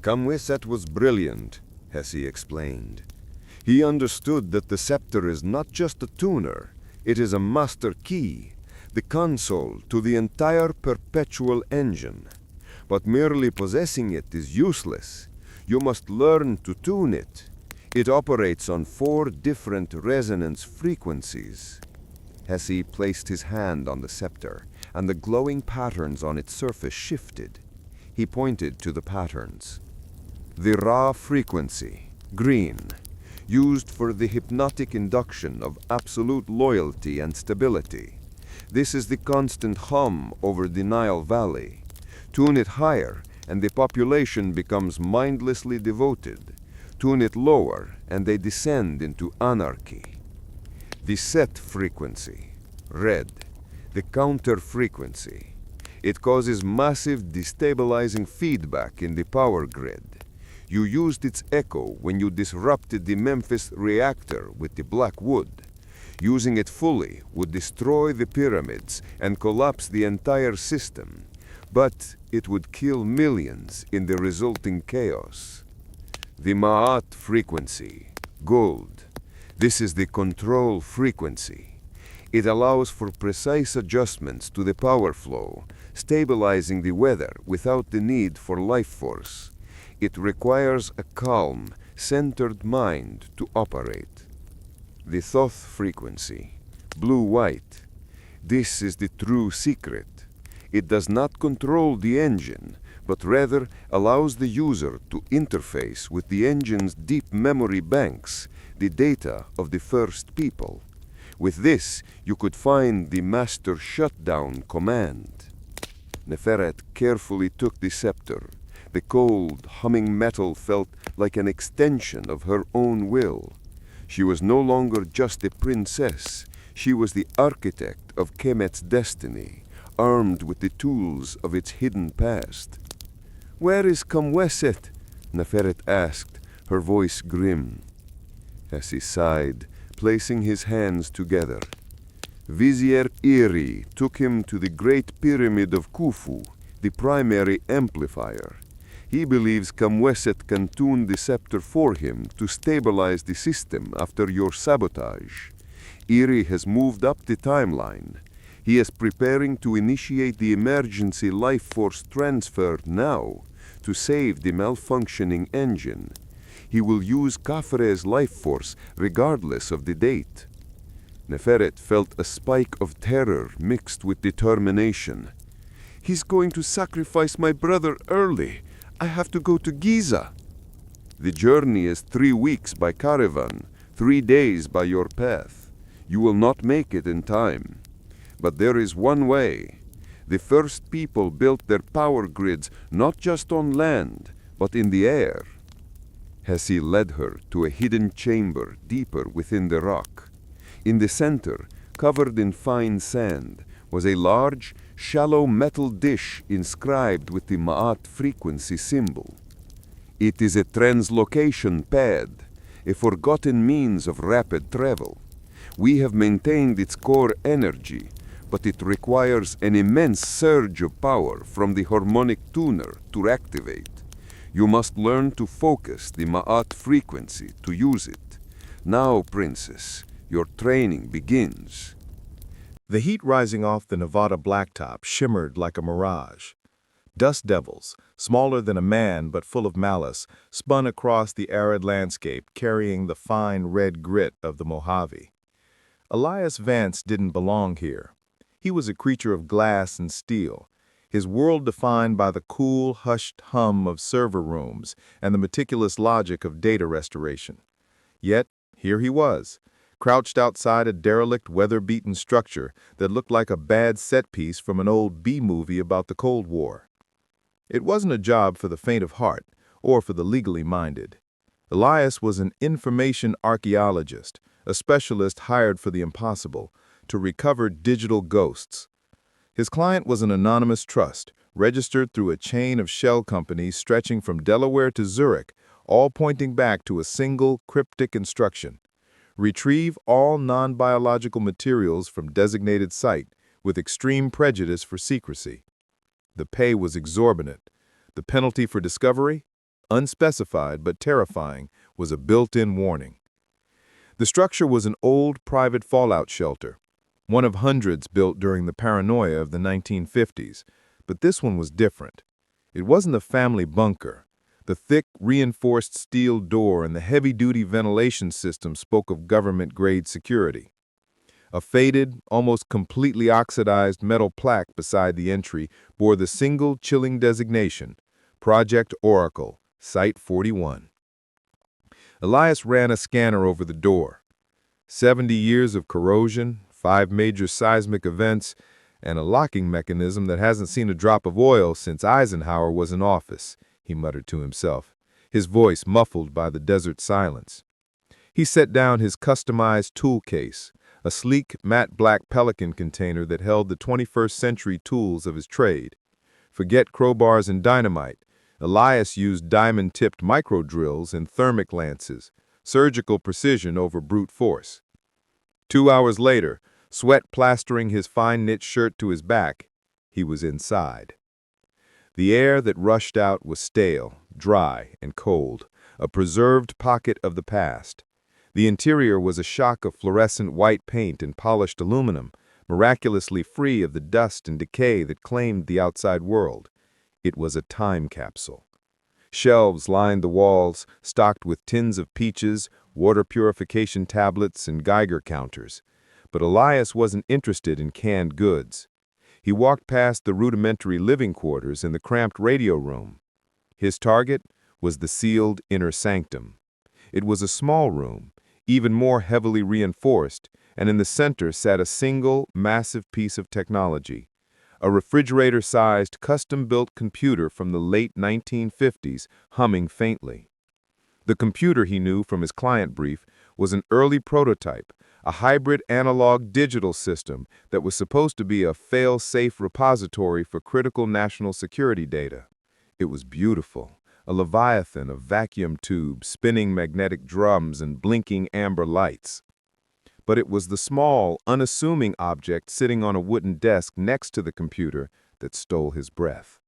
Kamweset was brilliant, Hesi explained. He understood that the scepter is not just a tuner, it is a master key, the console to the entire perpetual engine. But merely possessing it is useless. You must learn to tune it. It operates on 4 different resonance frequencies. Hesi placed his hand on the scepter, and the glowing patterns on its surface shifted. He pointed to the patterns. The Ra frequency, green, used for the hypnotic induction of absolute loyalty and stability. This is the constant hum over the Nile Valley. Tune it higher, and the population becomes mindlessly devoted. Tune it lower, and they descend into anarchy. The Set frequency, red, the counter frequency. It causes massive destabilizing feedback in the power grid. You used its echo when you disrupted the Memphis reactor with the black wood. Using it fully would destroy the pyramids and collapse the entire system, but it would kill millions in the resulting chaos. The Ma'at frequency, gold. This is the control frequency. It allows for precise adjustments to the power flow, stabilizing the weather without the need for life force. It requires a calm, centered mind to operate. The Thoth frequency, blue-white. This is the true secret. It does not control the engine, but rather allows the user to interface with the engine's deep memory banks, the data of the first people. With this, you could find the master shutdown command. Neferet carefully took the scepter. The cold, humming metal felt like an extension of her own will. She was no longer just a princess. She was the architect of Kemet's destiny, armed with the tools of its hidden past. "Where is Kamweset?" Neferet asked, her voice grim. Hesi sighed, placing his hands together. Vizier Iri took him to the Great Pyramid of Khufu, the primary amplifier. He believes Kamweset can tune the scepter for him to stabilize the system after your sabotage. Erie has moved up the timeline. He is preparing to initiate the emergency life force transfer now to save the malfunctioning engine. He will use Kafre's life force regardless of the date. Neferet felt a spike of terror mixed with determination. He's going to sacrifice my brother early. I have to go to Giza. The journey is 3 weeks by caravan, 3 days by your path. You will not make it in time. But there is one way. The first people built their power grids not just on land, but in the air. Hesi led her to a hidden chamber deeper within the rock. In the center, covered in fine sand, was a large, shallow metal dish inscribed with the Ma'at frequency symbol. It is a translocation pad, a forgotten means of rapid travel. We have maintained its core energy, but it requires an immense surge of power from the harmonic tuner to activate. You must learn to focus the Ma'at frequency to use it. Now, princess, your training begins. The heat rising off the Nevada blacktop shimmered like a mirage. Dust devils, smaller than a man but full of malice, spun across the arid landscape carrying the fine red grit of the Mojave. Elias Vance didn't belong here. He was a creature of glass and steel, his world defined by the cool, hushed hum of server rooms and the meticulous logic of data restoration. Yet, here he was, crouched outside a derelict, weather-beaten structure that looked like a bad set piece from an old B-movie about the Cold War. It wasn't a job for the faint of heart or for the legally minded. Elias was an information archaeologist, a specialist hired for the impossible, to recover digital ghosts. His client was an anonymous trust, registered through a chain of shell companies stretching from Delaware to Zurich, all pointing back to a single cryptic instruction: retrieve all non-biological materials from designated site with extreme prejudice for secrecy. The pay was exorbitant. The penalty for discovery, unspecified but terrifying, was a built-in warning. The structure was an old private fallout shelter, one of hundreds built during the paranoia of the 1950s, but this one was different. It wasn't a family bunker. The thick, reinforced steel door and the heavy-duty ventilation system spoke of government-grade security. A faded, almost completely oxidized metal plaque beside the entry bore the single chilling designation, Project Oracle, Site 41. Elias ran a scanner over the door. 70 years of corrosion, 5 major seismic events, and a locking mechanism that hasn't seen a drop of oil since Eisenhower was in office, he muttered to himself, his voice muffled by the desert silence. He set down his customized tool case, a sleek, matte black Pelican container that held the 21st century tools of his trade. Forget crowbars and dynamite. Elias used diamond-tipped micro-drills and thermic lances, surgical precision over brute force. 2 hours later, sweat plastering his fine-knit shirt to his back, he was inside. The air that rushed out was stale, dry, and cold, a preserved pocket of the past. The interior was a shock of fluorescent white paint and polished aluminum, miraculously free of the dust and decay that claimed the outside world. It was a time capsule. Shelves lined the walls, stocked with tins of peaches, water purification tablets, and Geiger counters. But Elias wasn't interested in canned goods. He walked past the rudimentary living quarters and the cramped radio room. His target was the sealed inner sanctum. It was a small room, even more heavily reinforced, and in the center sat a single, massive piece of technology, a refrigerator-sized, custom-built computer from the late 1950s humming faintly. The computer, he knew from his client brief, was an early prototype, a hybrid analog-digital system that was supposed to be a fail-safe repository for critical national security data. It was beautiful, a leviathan of vacuum tubes, spinning magnetic drums, and blinking amber lights. But it was the small, unassuming object sitting on a wooden desk next to the computer that stole his breath.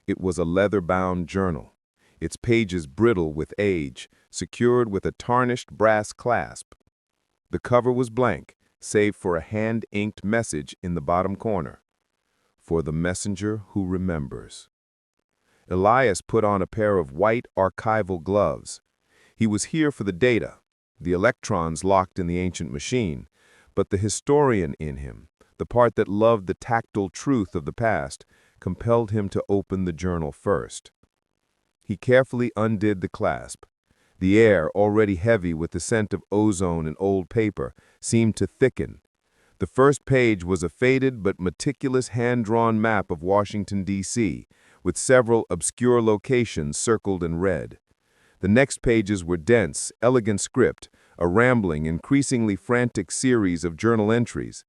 It was a leather-bound journal, its pages brittle with age, secured with a tarnished brass clasp. The cover was blank, save for a hand-inked message in the bottom corner. For the messenger who remembers. Elias put on a pair of white archival gloves. He was here for the data, the electrons locked in the ancient machine, but the historian in him, the part that loved the tactile truth of the past, compelled him to open the journal first. He carefully undid the clasp. The air, already heavy with the scent of ozone and old paper, seemed to thicken. The first page was a faded but meticulous hand-drawn map of Washington, D.C., with several obscure locations circled in red. The next pages were dense, elegant script, a rambling, increasingly frantic series of journal entries.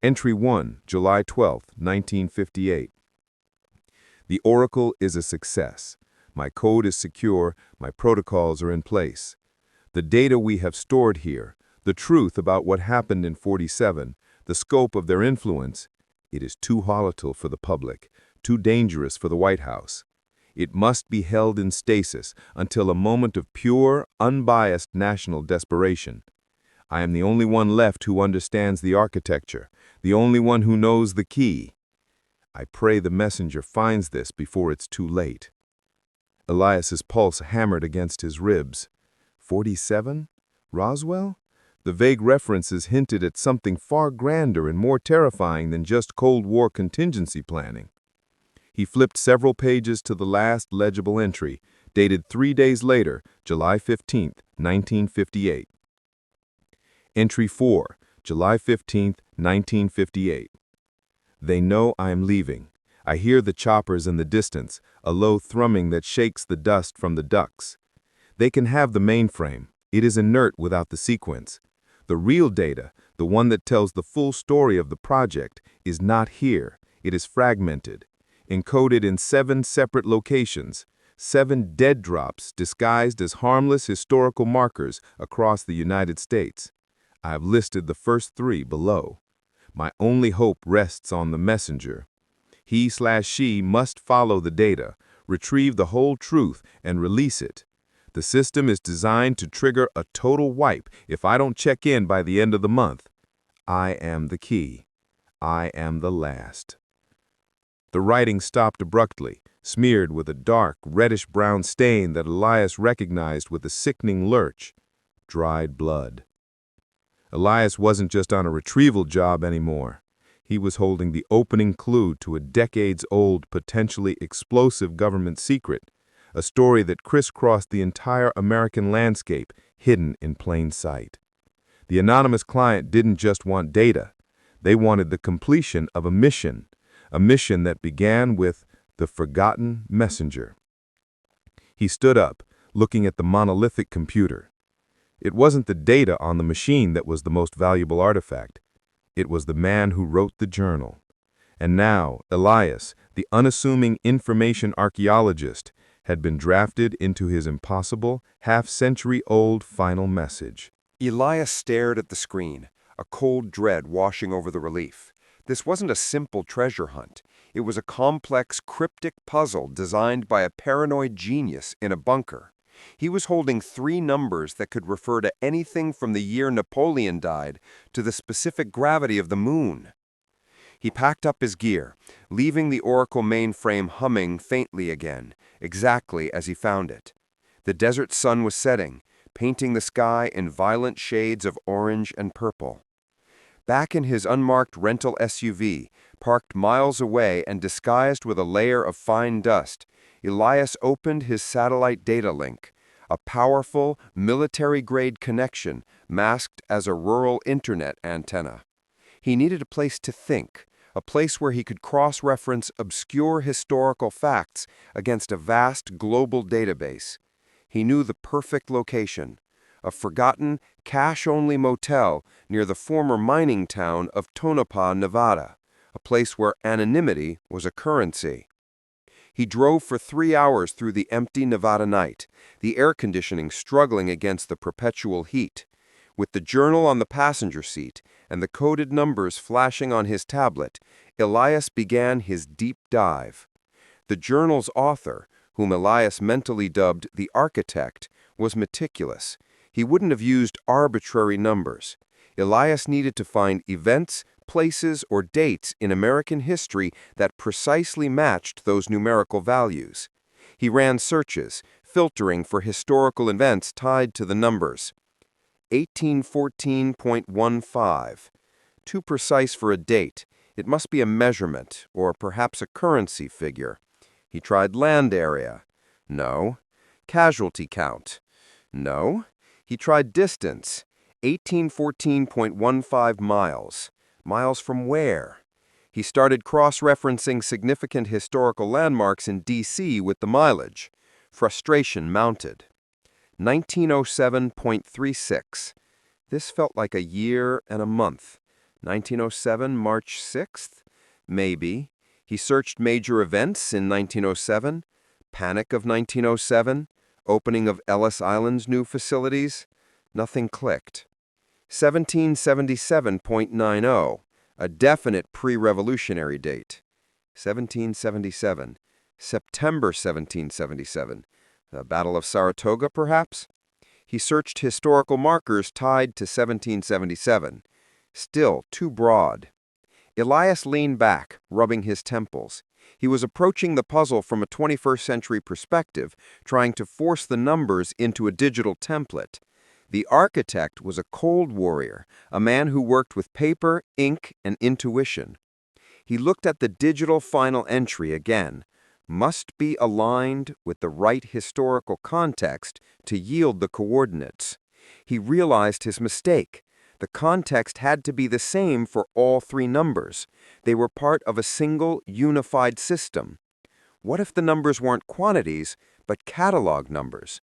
Entry 1, July 12, 1958. The Oracle is a success. My code is secure, my protocols are in place. The data we have stored here, the truth about what happened in 47, the scope of their influence, it is too volatile for the public, too dangerous for the White House. It must be held in stasis until a moment of pure, unbiased national desperation. I am the only one left who understands the architecture, the only one who knows the key. I pray the messenger finds this before it's too late. Elias's pulse hammered against his ribs. 47? Roswell? The vague references hinted at something far grander and more terrifying than just Cold War contingency planning. He flipped several pages to the last legible entry, dated 3 days later, July 15, 1958. Entry 4, July 15, 1958. They know I am leaving. I hear the choppers in the distance, a low thrumming that shakes the dust from the ducts. They can have the mainframe. It is inert without the sequence. The real data, the one that tells the full story of the project, is not here. It is fragmented, encoded in 7 separate locations, 7 dead drops disguised as harmless historical markers across the United States. I have listed the first 3 below. My only hope rests on the messenger. He/she must follow the data, retrieve the whole truth, and release it. The system is designed to trigger a total wipe if I don't check in by the end of the month. I am the key. I am the last. The writing stopped abruptly, smeared with a dark, reddish-brown stain that Elias recognized with a sickening lurch. Dried blood. Elias wasn't just on a retrieval job anymore. He was holding the opening clue to a decades-old, potentially explosive government secret, a story that crisscrossed the entire American landscape, hidden in plain sight. The anonymous client didn't just want data. They wanted the completion of a mission that began with the forgotten messenger. He stood up, looking at the monolithic computer. It wasn't the data on the machine that was the most valuable artifact. It was the man who wrote the journal. And now, Elias, the unassuming information archaeologist, had been drafted into his impossible, half-century-old final message. Elias stared at the screen, a cold dread washing over the relief. This wasn't a simple treasure hunt. It was a complex, cryptic puzzle designed by a paranoid genius in a bunker. He was holding 3 numbers that could refer to anything from the year Napoleon died to the specific gravity of the moon. He packed up his gear, leaving the Oracle mainframe humming faintly again, exactly as he found it. The desert sun was setting, painting the sky in violent shades of orange and purple. Back in his unmarked rental SUV, parked miles away and disguised with a layer of fine dust, Elias opened his satellite data link, a powerful, military-grade connection masked as a rural internet antenna. He needed a place to think, a place where he could cross-reference obscure historical facts against a vast global database. He knew the perfect location, a forgotten, cash-only motel near the former mining town of Tonopah, Nevada, a place where anonymity was a currency. He drove for 3 hours through the empty Nevada night, the air conditioning struggling against the perpetual heat. With the journal on the passenger seat and the coded numbers flashing on his tablet, Elias began his deep dive. The journal's author, whom Elias mentally dubbed the architect, was meticulous. He wouldn't have used arbitrary numbers. Elias needed to find events, places, or dates in American history that precisely matched those numerical values. He ran searches, filtering for historical events tied to the numbers. 1814.15. Too precise for a date. It must be a measurement, or perhaps a currency figure. He tried land area. No. Casualty count. No. He tried distance. 1814.15 miles. Miles from where? He started cross-referencing significant historical landmarks in D.C. with the mileage. Frustration mounted. 1907.36. This felt like a year and a month. 1907, March 6th? Maybe. He searched major events in 1907. Panic of 1907. Opening of Ellis Island's new facilities. Nothing clicked. 1777.90. A definite pre-revolutionary date. 1777. September 1777. The Battle of Saratoga, perhaps? He searched historical markers tied to 1777. Still too broad. Elias leaned back, rubbing his temples. He was approaching the puzzle from a 21st century perspective, trying to force the numbers into a digital template. The architect was a cold warrior, a man who worked with paper, ink, and intuition. He looked at the digital final entry again. Must be aligned with the right historical context to yield the coordinates. He realized his mistake. The context had to be the same for all three numbers. They were part of a single, unified system. What if the numbers weren't quantities, but catalog numbers?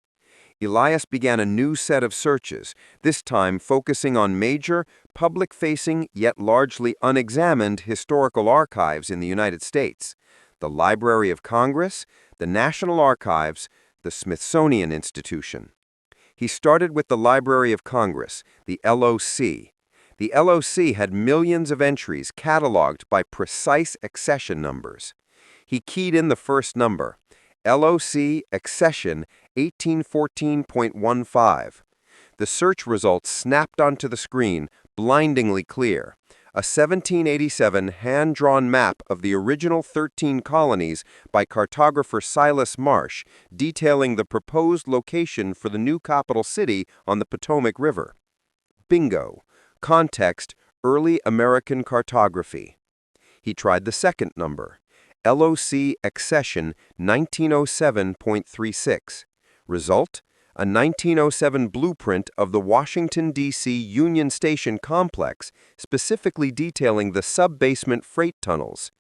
Elias began a new set of searches, this time focusing on major, public-facing, yet largely unexamined historical archives in the United States. The Library of Congress, the National Archives, the Smithsonian Institution. He started with the Library of Congress, the LOC. The LOC had millions of entries cataloged by precise accession numbers. He keyed in the first number, LOC accession 1814.15. The search results snapped onto the screen, blindingly clear. A 1787 hand-drawn map of the original 13 colonies by cartographer Silas Marsh, detailing the proposed location for the new capital city on the Potomac River. Bingo. Context, early American cartography. He tried the second number, LOC accession 1907.36. Result, a 1907 blueprint of the Washington, D.C. Union Station complex, specifically detailing the sub-basement freight tunnels.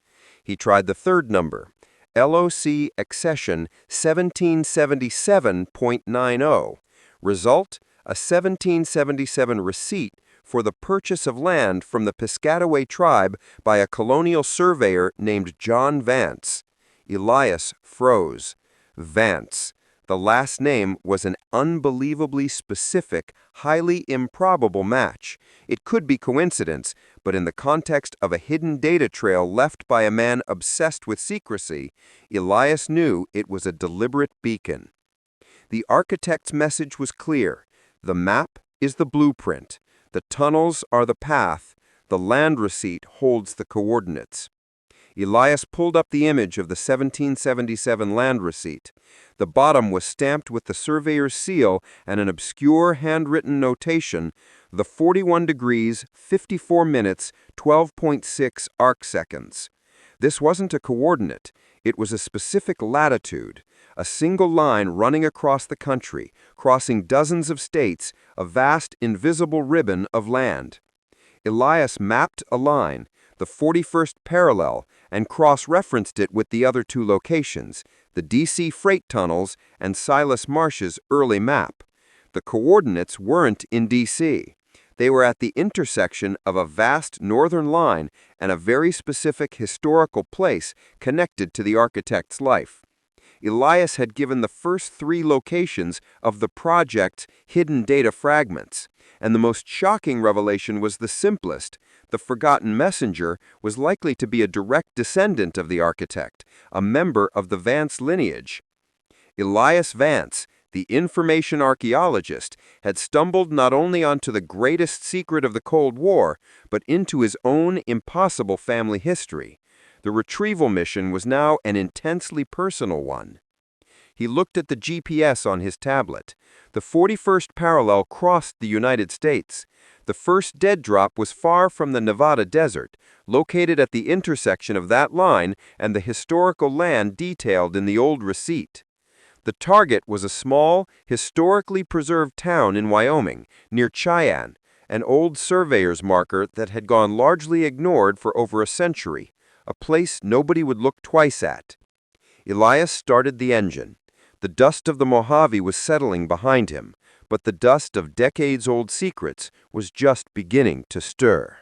He tried the third number, LOC accession 1777.90. Result, a 1777 receipt for the purchase of land from the Piscataway tribe by a colonial surveyor named John Vance. Elias froze. Vance. The last name was an unbelievably specific, highly improbable match. It could be coincidence, but in the context of a hidden data trail left by a man obsessed with secrecy, Elias knew it was a deliberate beacon. The architect's message was clear. The map is the blueprint. The tunnels are the path. The land receipt holds the coordinates. Elias pulled up the image of the 1777 land receipt. The bottom was stamped with the surveyor's seal and an obscure handwritten notation, the 41 degrees, 54 minutes, 12.6 arcseconds. This wasn't a coordinate. It was a specific latitude, a single line running across the country, crossing dozens of states, a vast invisible ribbon of land. Elias mapped a line, the 41st parallel, and cross-referenced it with the other two locations, the D.C. freight tunnels and Silas Marsh's early map. The coordinates weren't in D.C. They were at the intersection of a vast northern line and a very specific historical place connected to the architect's life. Elias had given the first three locations of the project's hidden data fragments, and the most shocking revelation was the simplest. The forgotten messenger was likely to be a direct descendant of the architect, a member of the Vance lineage. Elias Vance, the information archaeologist, had stumbled not only onto the greatest secret of the Cold War, but into his own impossible family history. The retrieval mission was now an intensely personal one. He looked at the GPS on his tablet. The 41st parallel crossed the United States. The first dead drop was far from the Nevada desert, located at the intersection of that line and the historical land detailed in the old receipt. The target was a small, historically preserved town in Wyoming, near Cheyenne, an old surveyor's marker that had gone largely ignored for over a century, a place nobody would look twice at. Elias started the engine. The dust of the Mojave was settling behind him, but the dust of decades-old secrets was just beginning to stir.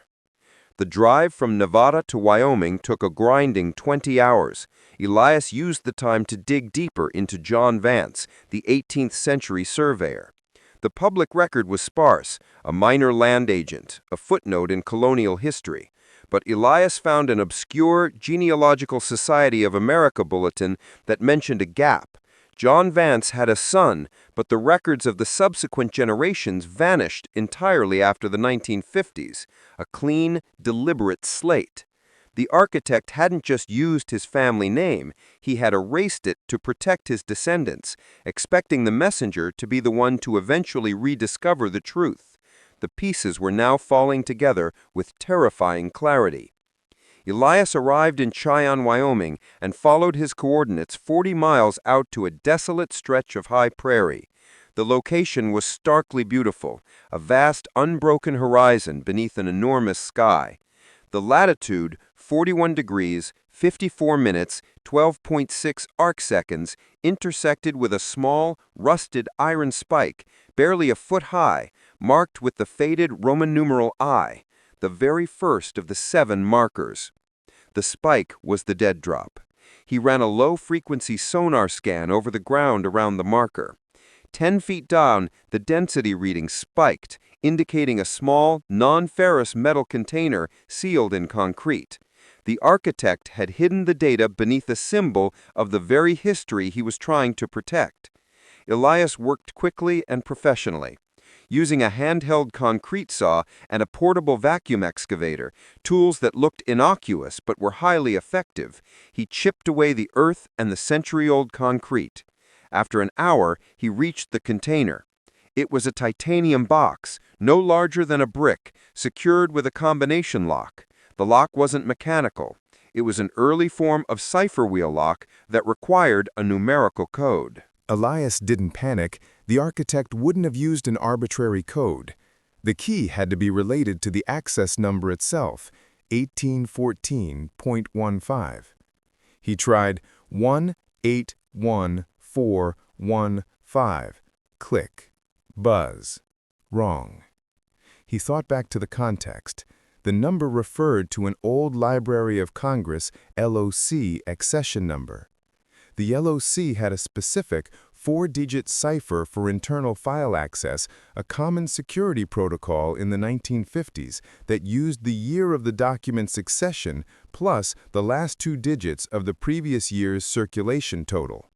The drive from Nevada to Wyoming took a grinding 20 hours. Elias used the time to dig deeper into John Vance, the 18th century surveyor. The public record was sparse, a minor land agent, a footnote in colonial history. But Elias found an obscure Genealogical Society of America bulletin that mentioned a gap. John Vance had a son, but the records of the subsequent generations vanished entirely after the 1950s, a clean, deliberate slate. The architect hadn't just used his family name, he had erased it to protect his descendants, expecting the messenger to be the one to eventually rediscover the truth. The pieces were now falling together with terrifying clarity. Elias arrived in Cheyenne, Wyoming, and followed his coordinates 40 miles out to a desolate stretch of high prairie. The location was starkly beautiful, a vast, unbroken horizon beneath an enormous sky. The latitude, 41 degrees, 54 minutes, 12.6 arcseconds, intersected with a small, rusted iron spike, barely a foot high, marked with the faded Roman numeral I, the very first of the 7 markers. The spike was the dead drop. He ran a low-frequency sonar scan over the ground around the marker. 10 feet down, the density reading spiked, indicating a small, non-ferrous metal container sealed in concrete. The architect had hidden the data beneath a symbol of the very history he was trying to protect. Elias worked quickly and professionally. Using a handheld concrete saw and a portable vacuum excavator, tools that looked innocuous but were highly effective, he chipped away the earth and the century-old concrete. After an hour, he reached the container. It was a titanium box, no larger than a brick, secured with a combination lock. The lock wasn't mechanical. It was an early form of cipher wheel lock that required a numerical code. Elias didn't panic. The architect wouldn't have used an arbitrary code. The key had to be related to the access number itself, 1814.15. He tried 181415. Click. Buzz. Wrong. He thought back to the context. The number referred to an old Library of Congress LOC accession number. The LOC had a specific 4-digit cipher for internal file access, a common security protocol in the 1950s that used the year of the document's accession plus the last 2 digits of the previous year's circulation total.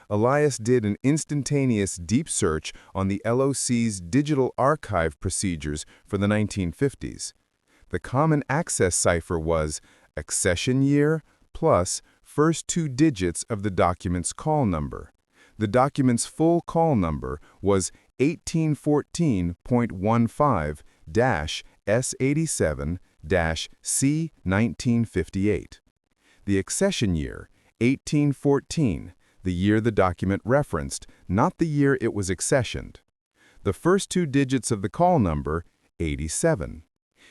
Elias did an instantaneous deep search on the LOC's digital archive procedures for the 1950s. The common access cipher was accession year plus first 2 digits of the document's call number. The document's full call number was 1814.15-S87-C1958. The accession year, 1814, the year the document referenced, not the year it was accessioned. The first 2 digits of the call number, 87.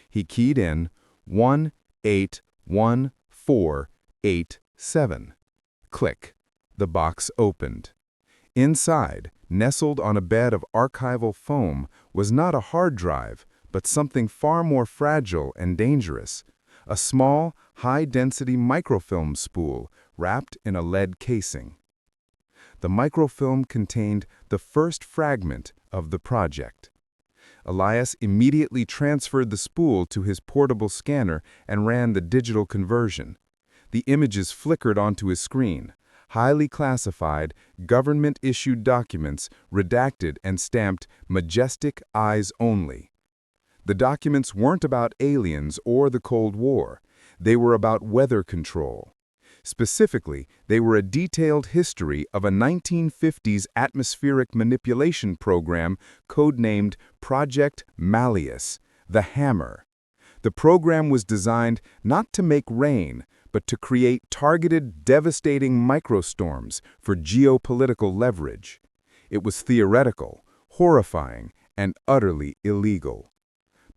He keyed in 181487. Click. The box opened. Inside, nestled on a bed of archival foam, was not a hard drive, but something far more fragile and dangerous. A small, high-density microfilm spool wrapped in a lead casing. The microfilm contained the first fragment of the project. Elias immediately transferred the spool to his portable scanner and ran the digital conversion. The images flickered onto his screen. highly classified, government-issued documents redacted and stamped "Majestic Eyes Only." The documents weren't about aliens or the Cold War. They were about weather control. Specifically, they were a detailed history of a 1950s atmospheric manipulation program codenamed Project Malleus, the Hammer. The program was designed not to make rain, but to create targeted, devastating microstorms for geopolitical leverage. It was theoretical, horrifying, and utterly illegal.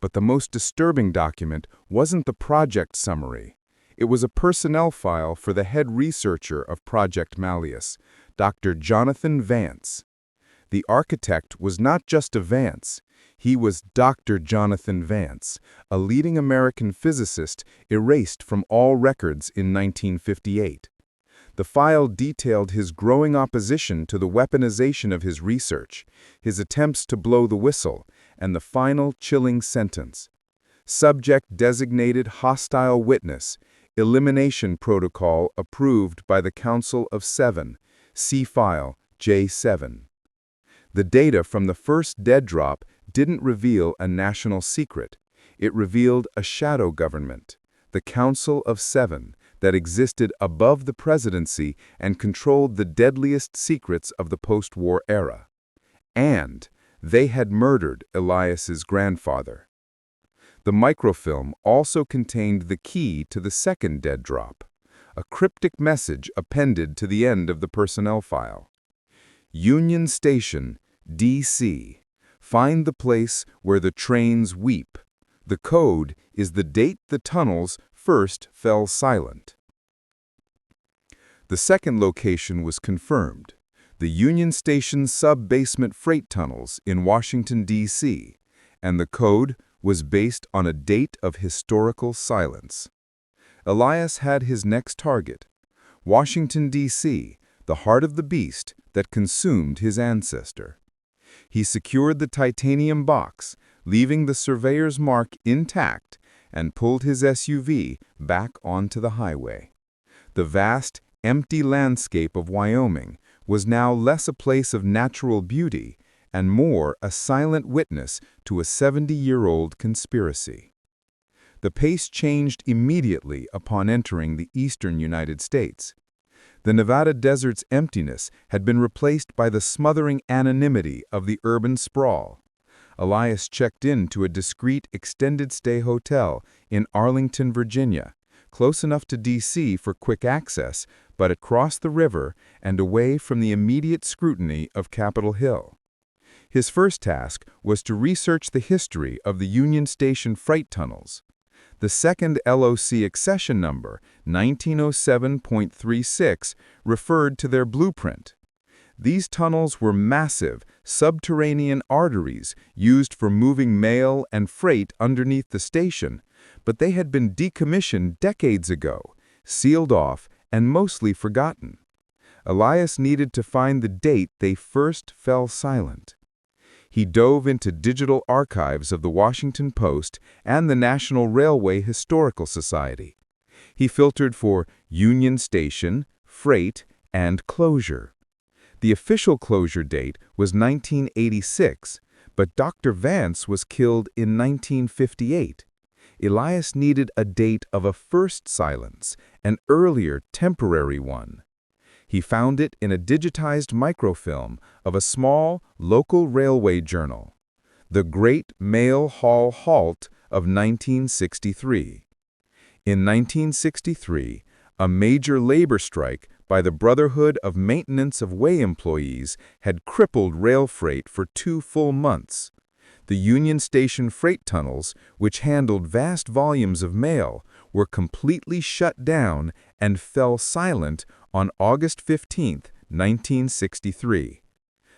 But the most disturbing document wasn't the project summary. It was a personnel file for the head researcher of Project Malleus, Dr. Jonathan Vance. The architect was not just a Vance. He was Dr. Jonathan Vance, a leading American physicist erased from all records in 1958. The file detailed his growing opposition to the weaponization of his research, his attempts to blow the whistle, and the final chilling sentence. Subject designated hostile witness. Elimination protocol approved by the Council of Seven. See file J7. The data from the first dead drop didn't reveal a national secret. It revealed a shadow government, the Council of Seven, that existed above the presidency and controlled the deadliest secrets of the post-war era. And they had murdered Elias's grandfather. The microfilm also contained the key to the second dead drop, a cryptic message appended to the end of the personnel file. Union Station, D.C. Find the place where the trains weep. The code is the date the tunnels first fell silent. The second location was confirmed, the Union Station sub-basement freight tunnels in Washington, D.C., and the code was based on a date of historical silence. Elias had his next target, Washington, D.C., the heart of the beast that consumed his ancestor. He secured the titanium box, leaving the surveyor's mark intact, and pulled his SUV back onto the highway. The vast, empty landscape of Wyoming was now less a place of natural beauty and more a silent witness to a 70-year-old conspiracy. The pace changed immediately upon entering the eastern United States. The Nevada desert's emptiness had been replaced by the smothering anonymity of the urban sprawl. Elias checked into a discreet extended-stay hotel in Arlington, Virginia, close enough to D.C. for quick access, but across the river and away from the immediate scrutiny of Capitol Hill. His first task was to research the history of the Union Station freight tunnels. The second LOC accession number, 1907.36, referred to their blueprint. These tunnels were massive, subterranean arteries used for moving mail and freight underneath the station, but they had been decommissioned decades ago, sealed off, and mostly forgotten. Elias needed to find the date they first fell silent. He dove into digital archives of the Washington Post and the National Railway Historical Society. He filtered for Union Station, freight, and closure. The official closure date was 1986, but Dr. Vance was killed in 1958. Elias needed a date of a first silence, an earlier temporary one. He found it in a digitized microfilm of a small, local railway journal, the Great Mail Haul Halt of 1963. In 1963, a major labor strike by the Brotherhood of Maintenance of Way employees had crippled rail freight for 2 full months. The Union Station freight tunnels, which handled vast volumes of mail, were completely shut down and fell silent on August 15, 1963.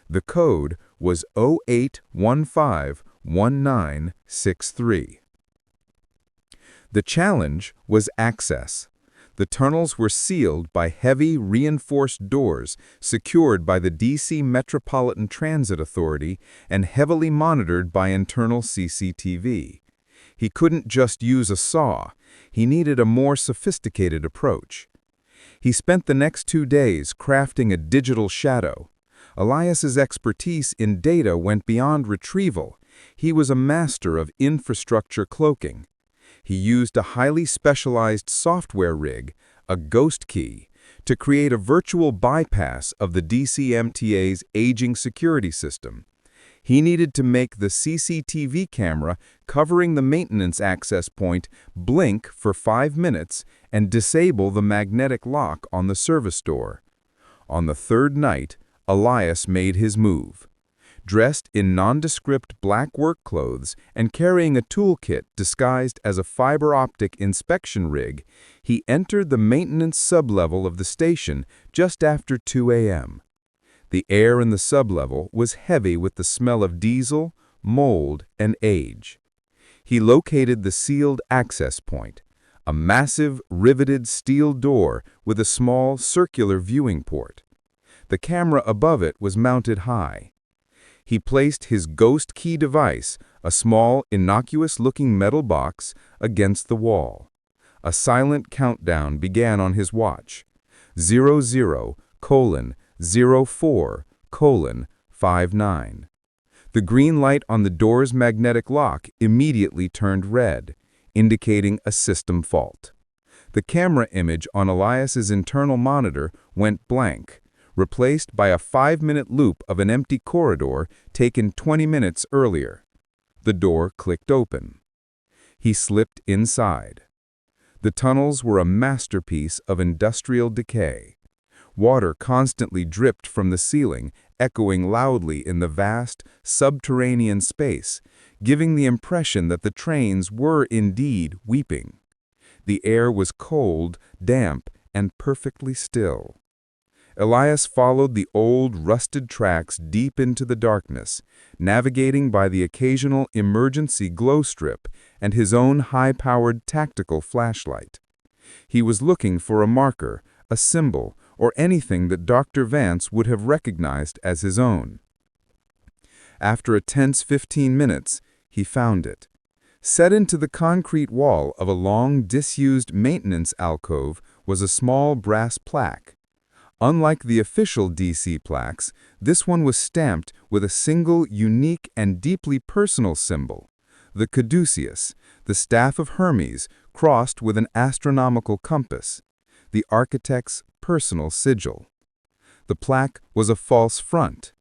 The code was 08151963. The challenge was access. The tunnels were sealed by heavy, reinforced doors secured by the D.C. Metropolitan Transit Authority and heavily monitored by internal CCTV. He couldn't just use a saw. He needed a more sophisticated approach. He spent the next 2 days crafting a digital shadow. Elias's expertise in data went beyond retrieval. He was a master of infrastructure cloaking. He used a highly specialized software rig, a ghost key, to create a virtual bypass of the DCMTA's aging security system. He needed to make the CCTV camera covering the maintenance access point blink for 5 minutes and disable the magnetic lock on the service door. On the 3rd night, Elias made his move. Dressed in nondescript black work clothes and carrying a toolkit disguised as a fiber optic inspection rig, he entered the maintenance sublevel of the station just after 2 a.m. The air in the sublevel was heavy with the smell of diesel, mold, and age. He located the sealed access point, a massive, riveted steel door with a small, circular viewing port. The camera above it was mounted high. He placed his ghost key device, a small, innocuous-looking metal box, against the wall. A silent countdown began on his watch. 00:04:59. The green light on the door's magnetic lock immediately turned red, indicating a system fault. The camera image on Elias's internal monitor went blank, replaced by a 5-minute loop of an empty corridor taken 20 minutes earlier. The door clicked open. He slipped inside. The tunnels were a masterpiece of industrial decay. Water constantly dripped from the ceiling, echoing loudly in the vast, subterranean space, giving the impression that the trains were indeed weeping. The air was cold, damp, and perfectly still. Elias followed the old, rusted tracks deep into the darkness, navigating by the occasional emergency glow strip and his own high-powered tactical flashlight. He was looking for a marker, a symbol, or anything that Dr. Vance would have recognized as his own. After a tense 15 minutes, he found it. Set into the concrete wall of a long, disused maintenance alcove was a small brass plaque. Unlike the official DC plaques, this one was stamped with a single, unique, and deeply personal symbol, the caduceus, the staff of Hermes, crossed with an astronomical compass, the architect's personal sigil. The plaque was a false front.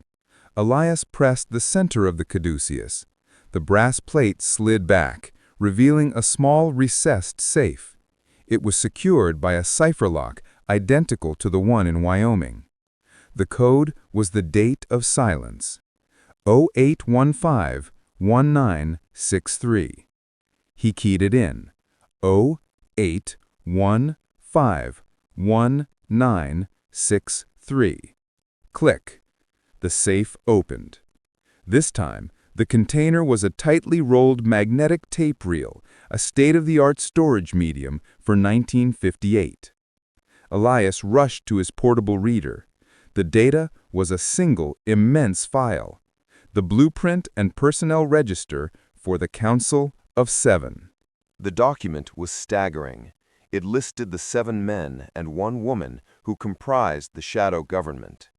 Elias pressed the center of the caduceus. The brass plate slid back, revealing a small recessed safe. It was secured by a cipher lock identical to the one in Wyoming. The code was the date of silence, 0815-1963. He keyed it in, 0815-1963. Click. The safe opened. This time, the container was a tightly rolled magnetic tape reel, a state-of-the-art storage medium for 1958. Elias rushed to his portable reader. The data was a single, immense file, the blueprint and personnel register for the Council of Seven. The document was staggering. It listed the 7 men and 1 woman who comprised the shadow government.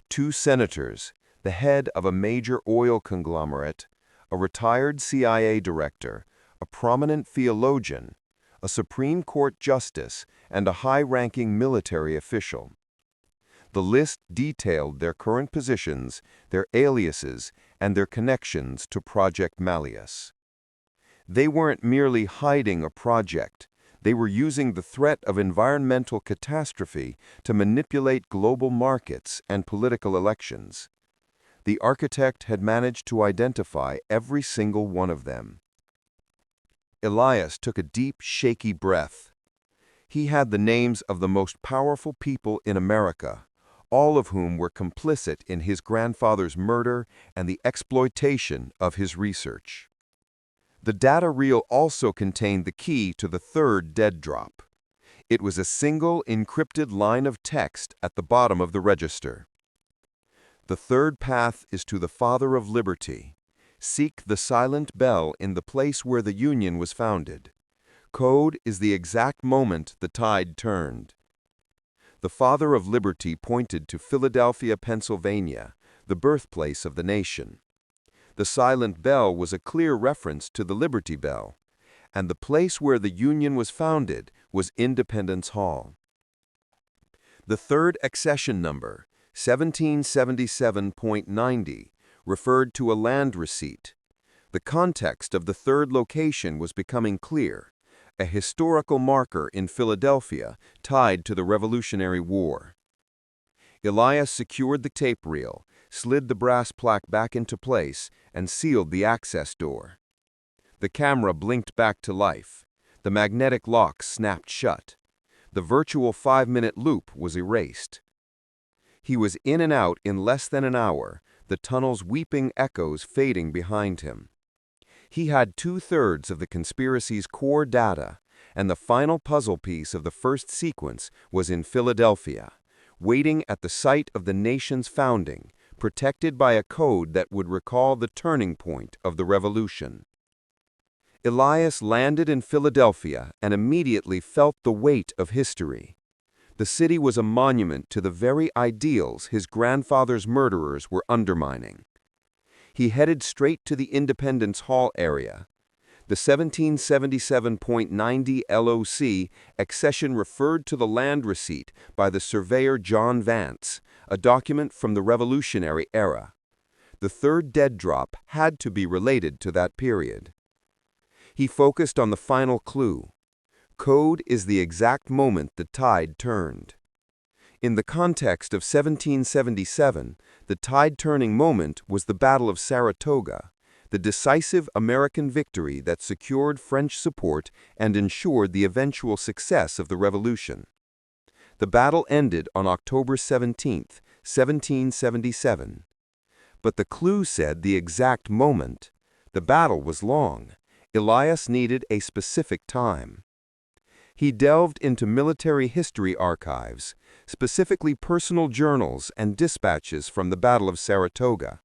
2 senators, the head of a major oil conglomerate, a retired CIA director, a prominent theologian, a Supreme Court justice, and a high-ranking military official. The list detailed their current positions, their aliases, and their connections to Project Malleus. They weren't merely hiding a project. They were using the threat of environmental catastrophe to manipulate global markets and political elections. The architect had managed to identify every single one of them. Elias took a deep, shaky breath. He had the names of the most powerful people in America, all of whom were complicit in his grandfather's murder and the exploitation of his research. The data reel also contained the key to the 3rd dead drop. It was a single encrypted line of text at the bottom of the register. The 3rd path is to the Father of Liberty. Seek the silent bell in the place where the Union was founded. Code is the exact moment the tide turned. The Father of Liberty pointed to Philadelphia, Pennsylvania, the birthplace of the nation. The silent bell was a clear reference to the Liberty Bell, and the place where the Union was founded was Independence Hall. The third accession number, 1777.90, referred to a land receipt. The context of the third location was becoming clear, a historical marker in Philadelphia tied to the Revolutionary War. Elias secured the tape reel, slid the brass plaque back into place, and sealed the access door. The camera blinked back to life. The magnetic lock snapped shut. The virtual 5-minute loop was erased. He was in and out in less than an hour, the tunnel's weeping echoes fading behind him. He had 2/3 of the conspiracy's core data, and the final puzzle piece of the first sequence was in Philadelphia, waiting at the site of the nation's founding, protected by a code that would recall the turning point of the revolution. Elias landed in Philadelphia and immediately felt the weight of history. The city was a monument to the very ideals his grandfather's murderers were undermining. He headed straight to the Independence Hall area. The 1777.90 LOC accession referred to the land receipt by the surveyor John Vance, a document from the Revolutionary era. The third dead drop had to be related to that period. He focused on the final clue. Code is the exact moment the tide turned. In the context of 1777, the tide-turning moment was the Battle of Saratoga, the decisive American victory that secured French support and ensured the eventual success of the Revolution. The battle ended on October 17, 1777. But the clue said the exact moment. The battle was long. Elias needed a specific time. He delved into military history archives, specifically personal journals and dispatches from the Battle of Saratoga.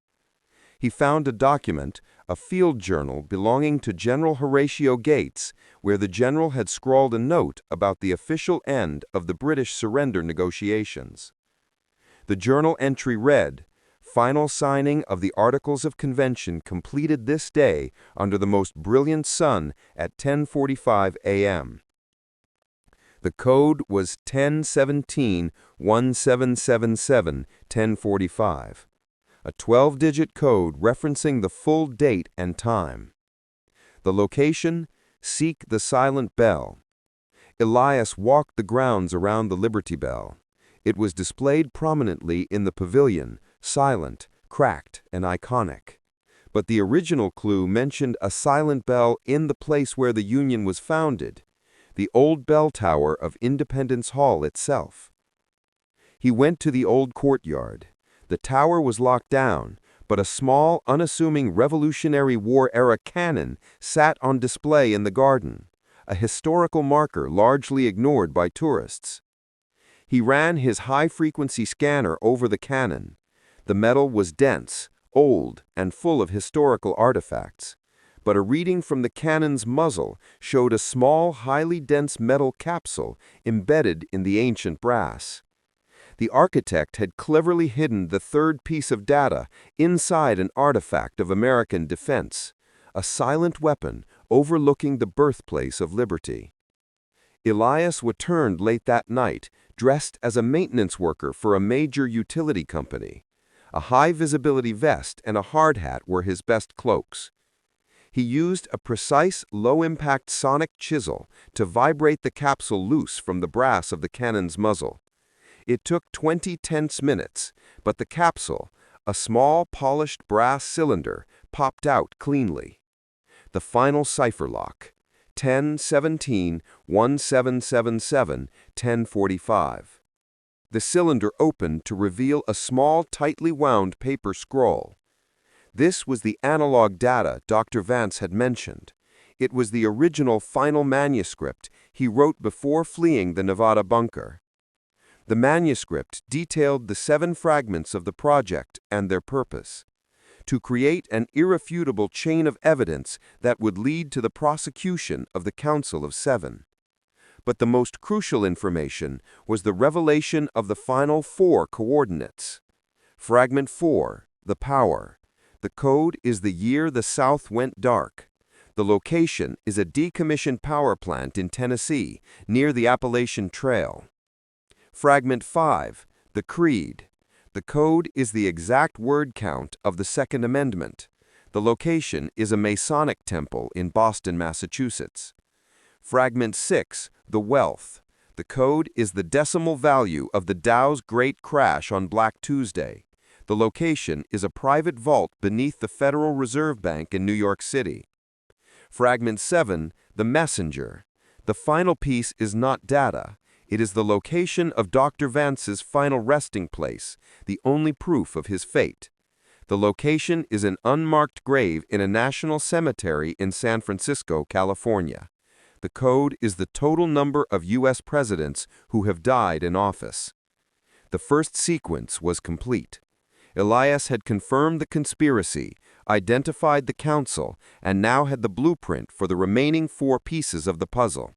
He found a document, a field journal belonging to General Horatio Gates, where the general had scrawled a note about the official end of the British surrender negotiations. The journal entry read, "Final signing of the Articles of Convention completed this day under the most brilliant sun at 10:45 a.m." The code was 1017-1777-1045, a 12-digit code referencing the full date and time. The location? Seek the Silent Bell. Elias walked the grounds around the Liberty Bell. It was displayed prominently in the pavilion, silent, cracked, and iconic. But the original clue mentioned a silent bell in the place where the Union was founded, the old bell tower of Independence Hall itself. He went to the old courtyard. The tower was locked down, but a small, unassuming Revolutionary War-era cannon sat on display in the garden, a historical marker largely ignored by tourists. He ran his high-frequency scanner over the cannon. The metal was dense, old, and full of historical artifacts, but a reading from the cannon's muzzle showed a small, highly dense metal capsule embedded in the ancient brass. The architect had cleverly hidden the third piece of data inside an artifact of American defense, a silent weapon overlooking the birthplace of liberty. Elias returned late that night, dressed as a maintenance worker for a major utility company. A high-visibility vest and a hard hat were his best cloaks. He used a precise, low-impact sonic chisel to vibrate the capsule loose from the brass of the cannon's muzzle. It took 20 tense minutes, but the capsule, a small, polished brass cylinder, popped out cleanly. The final cipher lock, 1017-1777-1045. The cylinder opened to reveal a small, tightly wound paper scroll. This was the analog data Dr. Vance had mentioned. It was the original final manuscript he wrote before fleeing the Nevada bunker. The manuscript detailed the 7 fragments of the project and their purpose: to create an irrefutable chain of evidence that would lead to the prosecution of the Council of Seven. But the most crucial information was the revelation of the final 4 coordinates. Fragment 4, the power. The code is the year the South went dark. The location is a decommissioned power plant in Tennessee, near the Appalachian Trail. Fragment 5, the creed. The code is the exact word count of the Second Amendment. The location is a Masonic temple in Boston, Massachusetts. Fragment 6, the wealth. The code is the decimal value of the Dow's great crash on Black Tuesday. The location is a private vault beneath the Federal Reserve Bank in New York City. Fragment 7, the messenger. The final piece is not data. It is the location of Dr. Vance's final resting place, the only proof of his fate. The location is an unmarked grave in a national cemetery in San Francisco, California. The code is the total number of U.S. presidents who have died in office. The first sequence was complete. Elias had confirmed the conspiracy, identified the council, and now had the blueprint for the remaining 4 pieces of the puzzle.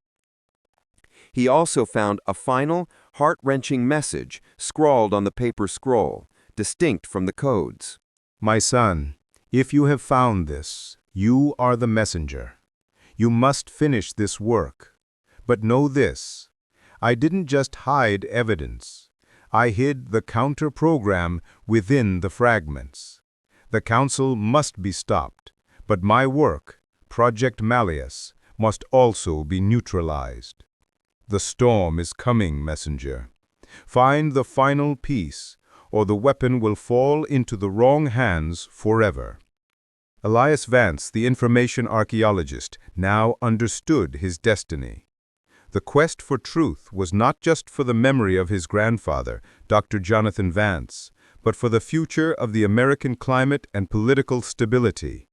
He also found a final, heart-wrenching message scrawled on the paper scroll, distinct from the codes. My son, if you have found this, you are the messenger. You must finish this work. But know this, I didn't just hide evidence. I hid the counter-program within the fragments. The council must be stopped, but my work, Project Malleus, must also be neutralized. The storm is coming, messenger. Find the final piece, or the weapon will fall into the wrong hands forever. Elias Vance, the information archaeologist, now understood his destiny. The quest for truth was not just for the memory of his grandfather, Dr. Jonathan Vance, but for the future of the American climate and political stability.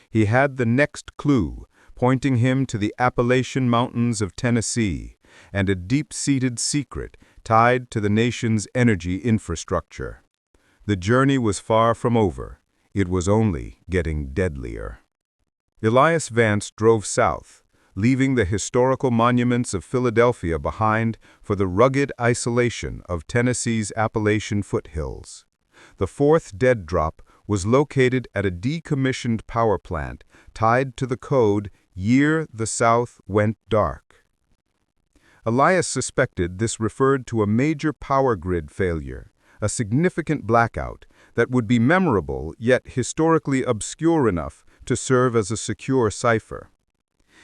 He had the next clue, pointing him to the Appalachian Mountains of Tennessee, and a deep-seated secret tied to the nation's energy infrastructure. The journey was far from over. It was only getting deadlier. Elias Vance drove south, leaving the historical monuments of Philadelphia behind for the rugged isolation of Tennessee's Appalachian foothills. The 4th dead drop was located at a decommissioned power plant tied to the code "Year the South Went Dark." Elias suspected this referred to a major power grid failure, a significant blackout that would be memorable yet historically obscure enough to serve as a secure cipher.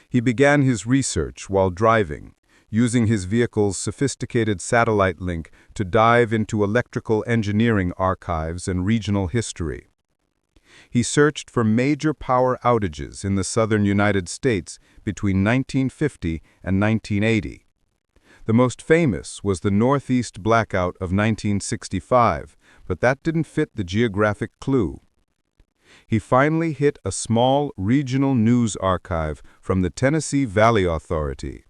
He began his research while driving, using his vehicle's sophisticated satellite link to dive into electrical engineering archives and regional history. He searched for major power outages in the southern United States between 1950 and 1980. The most famous was the Northeast blackout of 1965, but that didn't fit the geographic clue. He finally hit a small regional news archive from the Tennessee Valley Authority.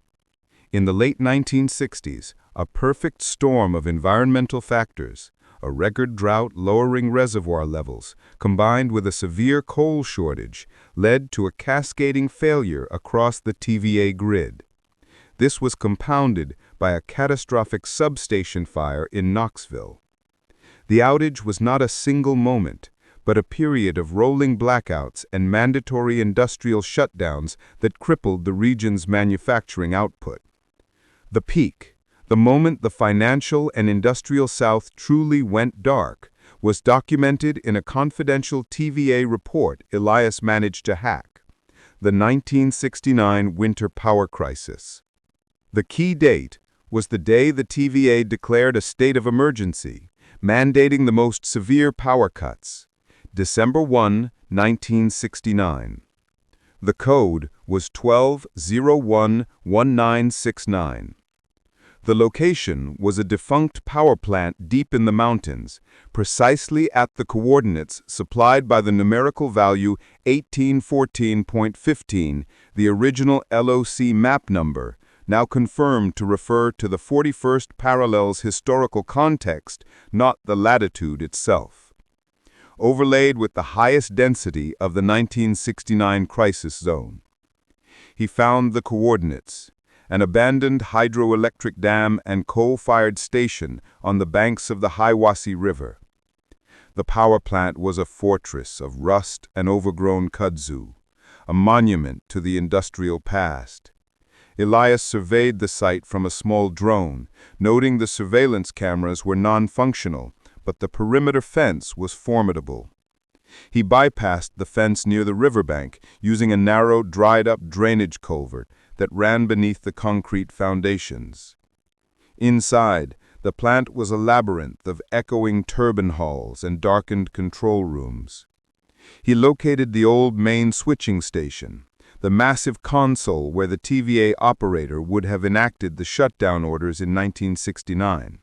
In the late 1960s, a perfect storm of environmental factors, a record drought lowering reservoir levels, combined with a severe coal shortage, led to a cascading failure across the TVA grid. This was compounded by a catastrophic substation fire in Knoxville. The outage was not a single moment, but a period of rolling blackouts and mandatory industrial shutdowns that crippled the region's manufacturing output. The peak, the moment the financial and industrial South truly went dark, was documented in a confidential TVA report Elias managed to hack: the 1969 winter power crisis. The key date was the day the TVA declared a state of emergency, mandating the most severe power cuts: December 1, 1969. The code was 12011969. The location was a defunct power plant deep in the mountains, precisely at the coordinates supplied by the numerical value 1814.15, the original LOC map number, now confirmed to refer to the 41st parallel's historical context, not the latitude itself. Overlaid with the highest density of the 1969 crisis zone. He found the coordinates, an abandoned hydroelectric dam and coal-fired station on the banks of the Hiwassee River. The power plant was a fortress of rust and overgrown kudzu, a monument to the industrial past. Elias surveyed the site from a small drone, noting the surveillance cameras were non-functional, but the perimeter fence was formidable. He bypassed the fence near the riverbank, using a narrow, dried-up drainage culvert that ran beneath the concrete foundations. Inside, the plant was a labyrinth of echoing turbine halls and darkened control rooms. He located the old main switching station, the massive console where the TVA operator would have enacted the shutdown orders in 1969.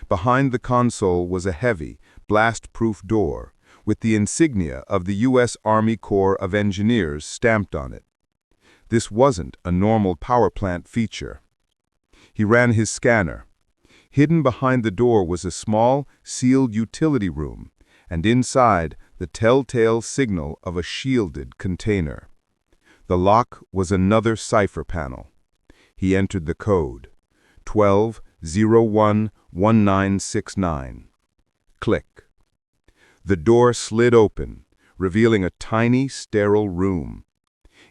Behind the console was a heavy, blast-proof door, with the insignia of the U.S. Army Corps of Engineers stamped on it. This wasn't a normal power plant feature. He ran his scanner. Hidden behind the door was a small, sealed utility room, and inside, the telltale signal of a shielded container. The lock was another cipher panel. He entered the code, 12011969. Click. The door slid open, revealing a tiny, sterile room.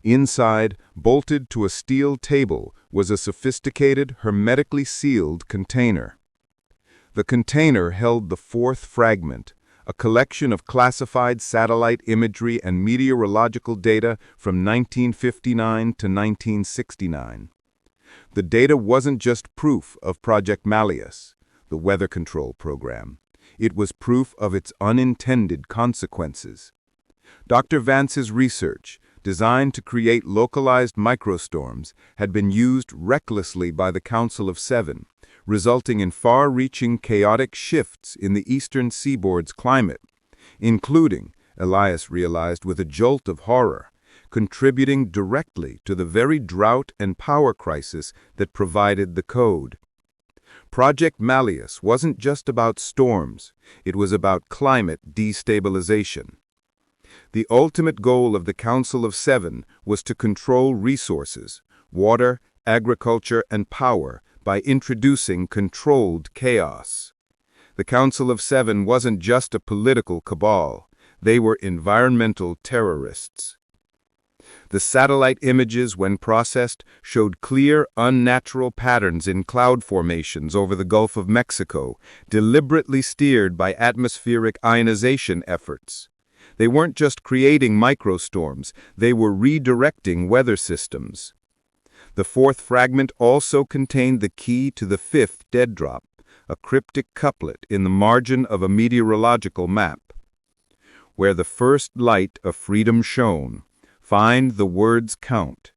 Inside, bolted to a steel table, was a sophisticated, hermetically sealed container. The container held the fourth fragment, a collection of classified satellite imagery and meteorological data from 1959 to 1969. The data wasn't just proof of Project Malleus, the weather control program. It was proof of its unintended consequences. Dr. Vance's research, designed to create localized microstorms, had been used recklessly by the Council of Seven, resulting in far-reaching chaotic shifts in the eastern seaboard's climate, including, Elias realized with a jolt of horror, contributing directly to the very drought and power crisis that provided the code. Project Malleus wasn't just about storms, it was about climate destabilization. The ultimate goal of the Council of Seven was to control resources, water, agriculture, and power by introducing controlled chaos. The Council of Seven wasn't just a political cabal, they were environmental terrorists. The satellite images, when processed, showed clear, unnatural patterns in cloud formations over the Gulf of Mexico, deliberately steered by atmospheric ionization efforts. They weren't just creating microstorms, they were redirecting weather systems. The fourth fragment also contained the key to the fifth dead drop, a cryptic couplet in the margin of a meteorological map. Where the first light of freedom shone, find the words count.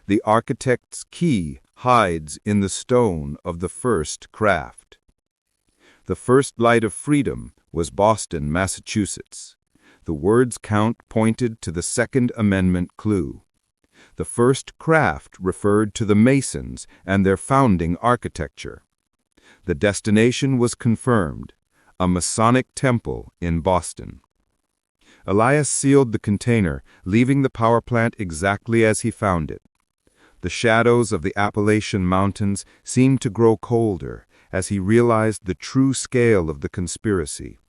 The architect's key hides in the stone of the first craft. The first light of freedom was Boston, Massachusetts. The words count pointed to the Second Amendment clue. The first craft referred to the Masons and their founding architecture. The destination was confirmed, a Masonic temple in Boston. Elias sealed the container, leaving the power plant exactly as he found it. The shadows of the Appalachian Mountains seemed to grow colder as he realized the true scale of the conspiracy.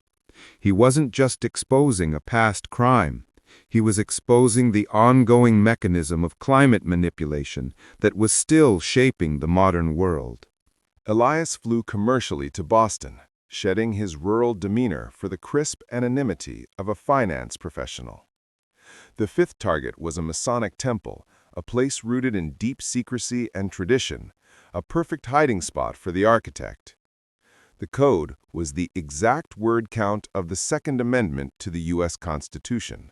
He wasn't just exposing a past crime. He was exposing the ongoing mechanism of climate manipulation that was still shaping the modern world. Elias flew commercially to Boston, shedding his rural demeanor for the crisp anonymity of a finance professional. The fifth target was a Masonic temple, a place rooted in deep secrecy and tradition, a perfect hiding spot for the architect. The code was the exact word count of the Second Amendment to the U.S. Constitution.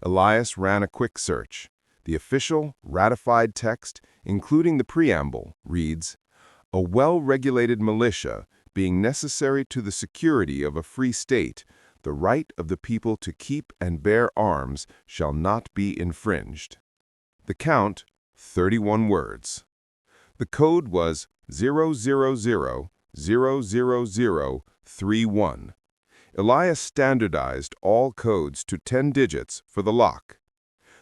Elias ran a quick search. The official, ratified text, including the preamble, reads, "A well-regulated militia, being necessary to the security of a free state, the right of the people to keep and bear arms shall not be infringed." The count, 31 words. The code was 0000031. Elias standardized all codes to 10 digits for the lock.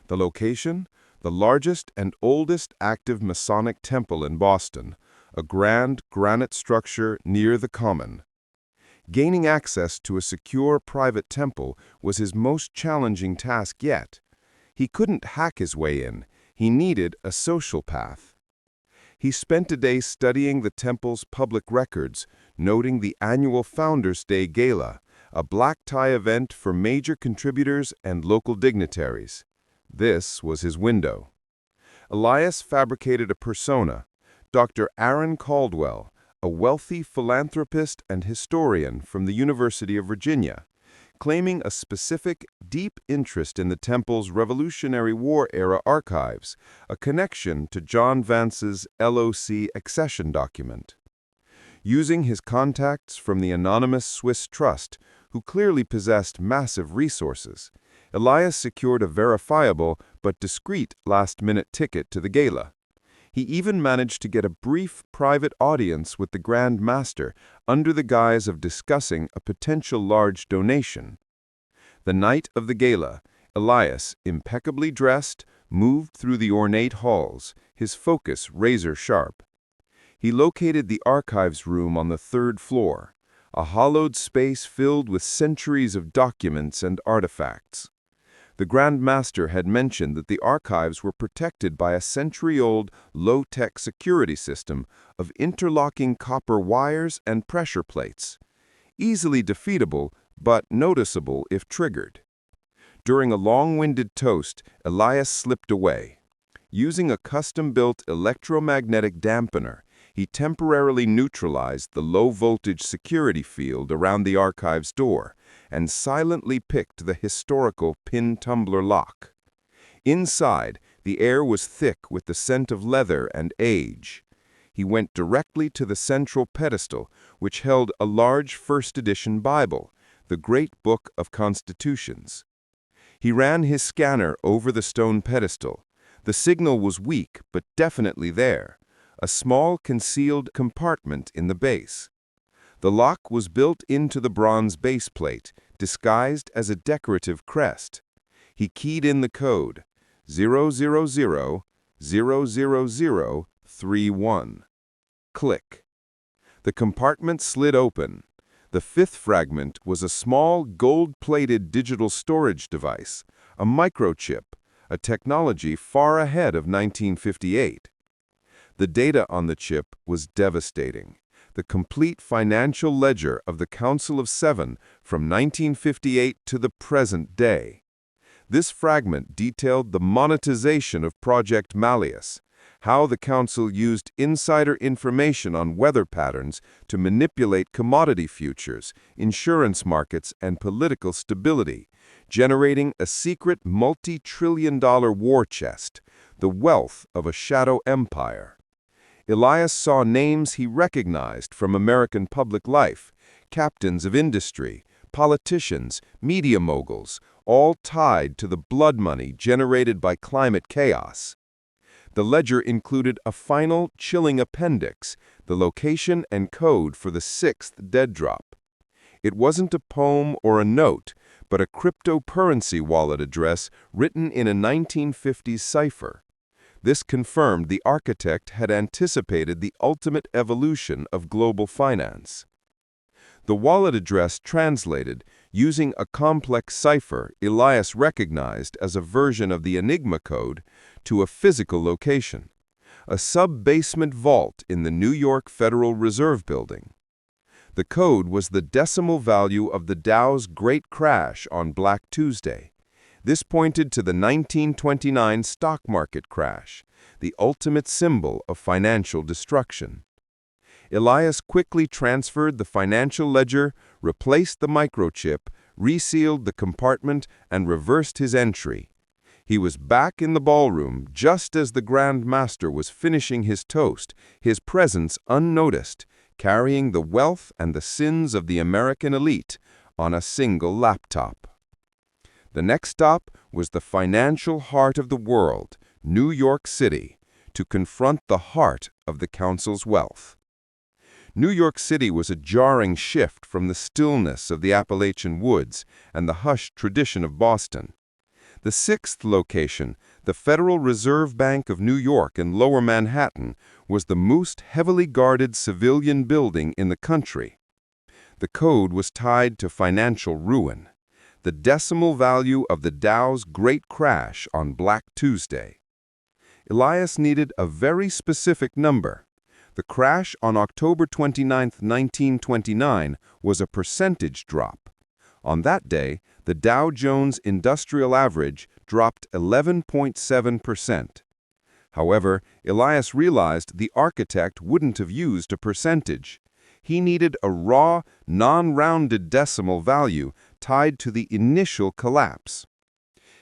The location? the largest and oldest active Masonic temple in Boston, a grand granite structure near the Common. Gaining access to a secure private temple was his most challenging task yet. He couldn't hack his way in. He needed a social path. He spent a day studying the temple's public records, noting the annual Founders' Day Gala, a black-tie event for major contributors and local dignitaries. This was his window. Elias fabricated a persona, Dr. Aaron Caldwell, a wealthy philanthropist and historian from the University of Virginia, claiming a specific, deep interest in the temple's Revolutionary War-era archives, a connection to John Vance's LOC accession document. Using his contacts from the anonymous Swiss trust, who clearly possessed massive resources, Elias secured a verifiable but discreet last-minute ticket to the gala. He even managed to get a brief private audience with the Grand Master under the guise of discussing a potential large donation. The night of the gala, Elias, impeccably dressed, moved through the ornate halls, his focus razor-sharp. He located the archives room on the 3rd floor, a hollowed space filled with centuries of documents and artifacts. The Grand Master had mentioned that the archives were protected by a century-old, low-tech security system of interlocking copper wires and pressure plates, easily defeatable but noticeable if triggered. During a long-winded toast, Elias slipped away. Using a custom-built electromagnetic dampener, he temporarily neutralized the low-voltage security field around the archive's door and silently picked the historical pin-tumbler lock. Inside, the air was thick with the scent of leather and age. He went directly to the central pedestal, which held a large first-edition Bible, the Great Book of Constitutions. He ran his scanner over the stone pedestal. The signal was weak, but definitely there. A small concealed compartment in the base. The lock was built into the bronze base plate, disguised as a decorative crest. He keyed in the code, 000-00031. Click. The compartment slid open. The 5th fragment was a small gold-plated digital storage device, a microchip, a technology far ahead of 1958. The data on the chip was devastating. The complete financial ledger of the Council of Seven from 1958 to the present day. This fragment detailed the monetization of Project Malleus, how the Council used insider information on weather patterns to manipulate commodity futures, insurance markets, and political stability, generating a secret multi-trillion-dollar war chest, the wealth of a shadow empire. Elias saw names he recognized from American public life, captains of industry, politicians, media moguls, all tied to the blood money generated by climate chaos. The ledger included a final, chilling appendix, the location and code for the 6th dead drop. It wasn't a poem or a note, but a cryptocurrency wallet address written in a 1950s cipher. This confirmed the architect had anticipated the ultimate evolution of global finance. The wallet address translated, using a complex cipher Elias recognized as a version of the Enigma code, to a physical location, a sub-basement vault in the New York Federal Reserve Building. The code was the decimal value of the Dow's great crash on Black Tuesday. This pointed to the 1929 stock market crash, the ultimate symbol of financial destruction. Elias quickly transferred the financial ledger, replaced the microchip, resealed the compartment, and reversed his entry. He was back in the ballroom just as the Grand Master was finishing his toast, his presence unnoticed, carrying the wealth and the sins of the American elite on a single laptop. The next stop was the financial heart of the world, New York City, to confront the heart of the Council's wealth. New York City was a jarring shift from the stillness of the Appalachian woods and the hushed tradition of Boston. The sixth location, the Federal Reserve Bank of New York in Lower Manhattan, was the most heavily guarded civilian building in the country. The code was tied to financial ruin, the decimal value of the Dow's great crash on Black Tuesday. Elias needed a very specific number. The crash on October 29, 1929, was a percentage drop. On that day, the Dow Jones Industrial Average dropped 11.7%. However, Elias realized the architect wouldn't have used a percentage. He needed a raw, non-rounded decimal value tied to the initial collapse.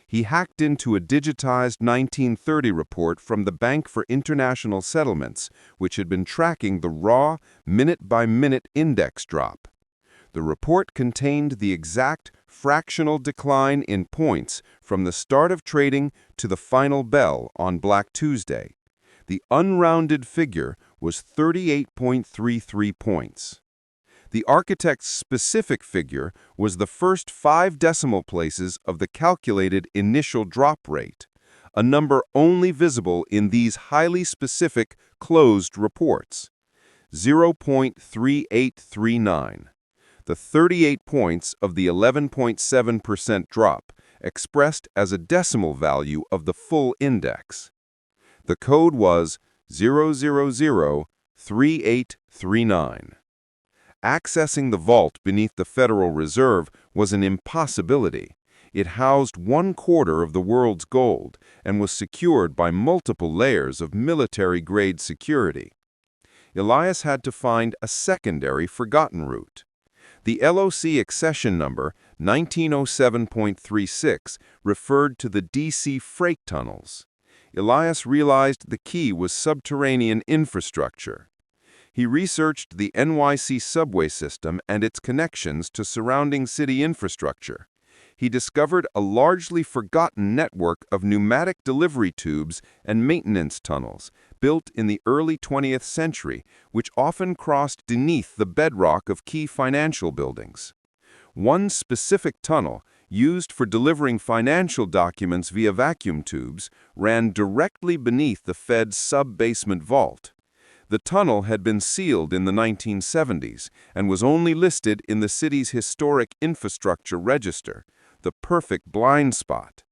He hacked into a digitized 1930 report from the Bank for International Settlements, which had been tracking the raw, minute-by-minute index drop. The report contained the exact fractional decline in points from the start of trading to the final bell on Black Tuesday. The unrounded figure was 38.33 points. The architect's specific figure was the first 5 decimal places of the calculated initial drop rate, a number only visible in these highly specific closed reports. 0.3839. The 38 points of the 11.7% drop, expressed as a decimal value of the index. The code was 0003839. Accessing the vault beneath the Federal Reserve was an impossibility. It housed 1/4 of the world's gold and was secured by multiple layers of military-grade security. Elias had to find a secondary forgotten route. The LOC accession number, 1907.36, referred to the D.C. freight tunnels. Elias realized the key was subterranean infrastructure. He researched the NYC subway system and its connections to surrounding city infrastructure. He discovered a largely forgotten network of pneumatic delivery tubes and maintenance tunnels, built in the early 20th century, which often crossed beneath the bedrock of key financial buildings. One specific tunnel, used for delivering financial documents via vacuum tubes, ran directly beneath the Fed's sub-basement vault. The tunnel had been sealed in the 1970s and was only listed in the city's historic infrastructure register, the perfect blind spot.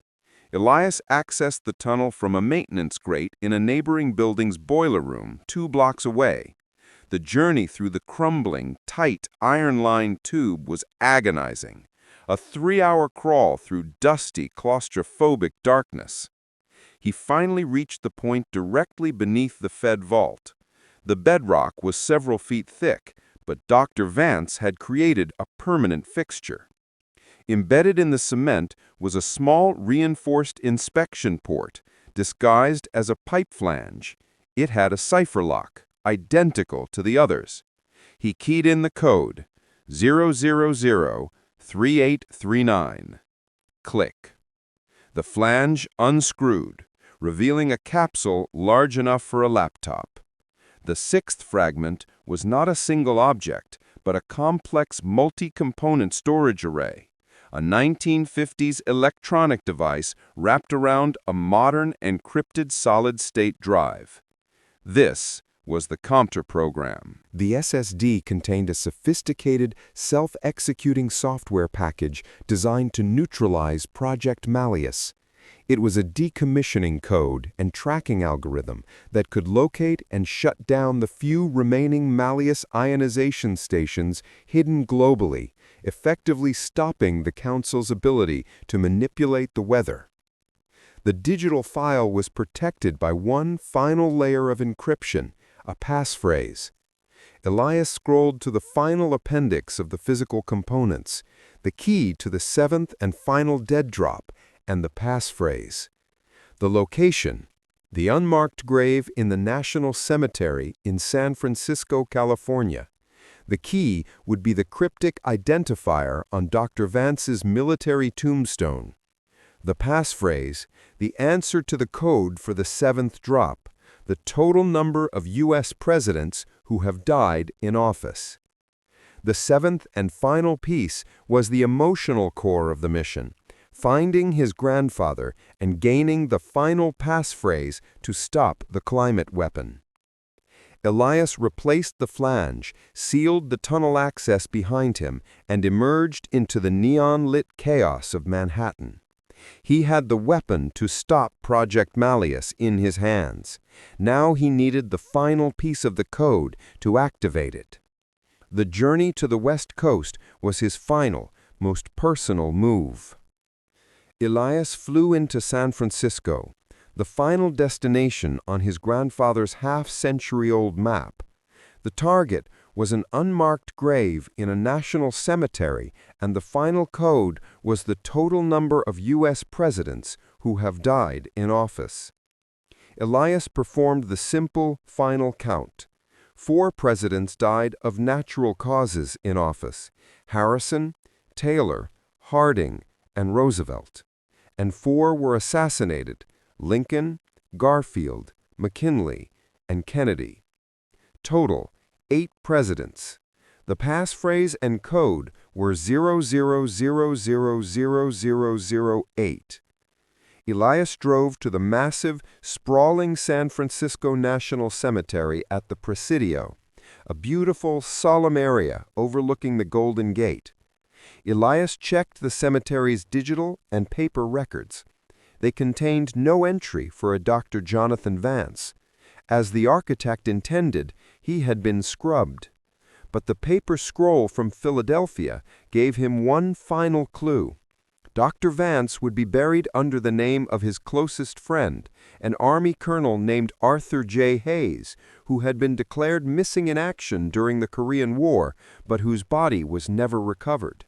Elias accessed the tunnel from a maintenance grate in a neighboring building's boiler room 2 blocks away. The journey through the crumbling, tight, iron-lined tube was agonizing, a 3-hour crawl through dusty, claustrophobic darkness. He finally reached the point directly beneath the Fed vault. The bedrock was several feet thick, but Dr. Vance had created a permanent fixture. Embedded in the cement was a small reinforced inspection port, disguised as a pipe flange. It had a cipher lock, identical to the others. He keyed in the code, 0003839. Click. The flange unscrewed, revealing a capsule large enough for a laptop. The 6th fragment was not a single object, but a complex multi-component storage array, a 1950s electronic device wrapped around a modern encrypted solid-state drive. This was the Compter program. The SSD contained a sophisticated, self-executing software package designed to neutralize Project Malleus. It was a decommissioning code and tracking algorithm that could locate and shut down the few remaining Malleus ionization stations hidden globally, effectively stopping the Council's ability to manipulate the weather. The digital file was protected by one final layer of encryption, a passphrase. Elias scrolled to the final appendix of the physical components, the key to the 7th and final dead drop, and the passphrase. The location, the unmarked grave in the National Cemetery in San Francisco, California. The key would be the cryptic identifier on Dr. Vance's military tombstone. The passphrase, the answer to the code for the 7th drop, the total number of U.S. presidents who have died in office. The 7th and final piece was the emotional core of the mission, finding his grandfather and gaining the final passphrase to stop the climate weapon. Elias replaced the flange, sealed the tunnel access behind him, and emerged into the neon-lit chaos of Manhattan. He had the weapon to stop Project Malleus in his hands. Now he needed the final piece of the code to activate it. The journey to the West Coast was his final, most personal move. Elias flew into San Francisco, the final destination on his grandfather's half-century-old map. The target was an unmarked grave in a national cemetery, and the final code was the total number of U.S. presidents who have died in office. Elias performed the simple final count. 4 presidents died of natural causes in office: Harrison, Taylor, Harding, and Roosevelt. And 4 were assassinated: Lincoln, Garfield, McKinley, and Kennedy. Total, 8 presidents. The passphrase and code were 00000008. Elias drove to the massive, sprawling San Francisco National Cemetery at the Presidio, a beautiful, solemn area overlooking the Golden Gate. Elias checked the cemetery's digital and paper records. They contained no entry for a Dr. Jonathan Vance. As the architect intended, he had been scrubbed. But the paper scroll from Philadelphia gave him one final clue. Dr. Vance would be buried under the name of his closest friend, an Army colonel named Arthur J. Hayes, who had been declared missing in action during the Korean War, but whose body was never recovered.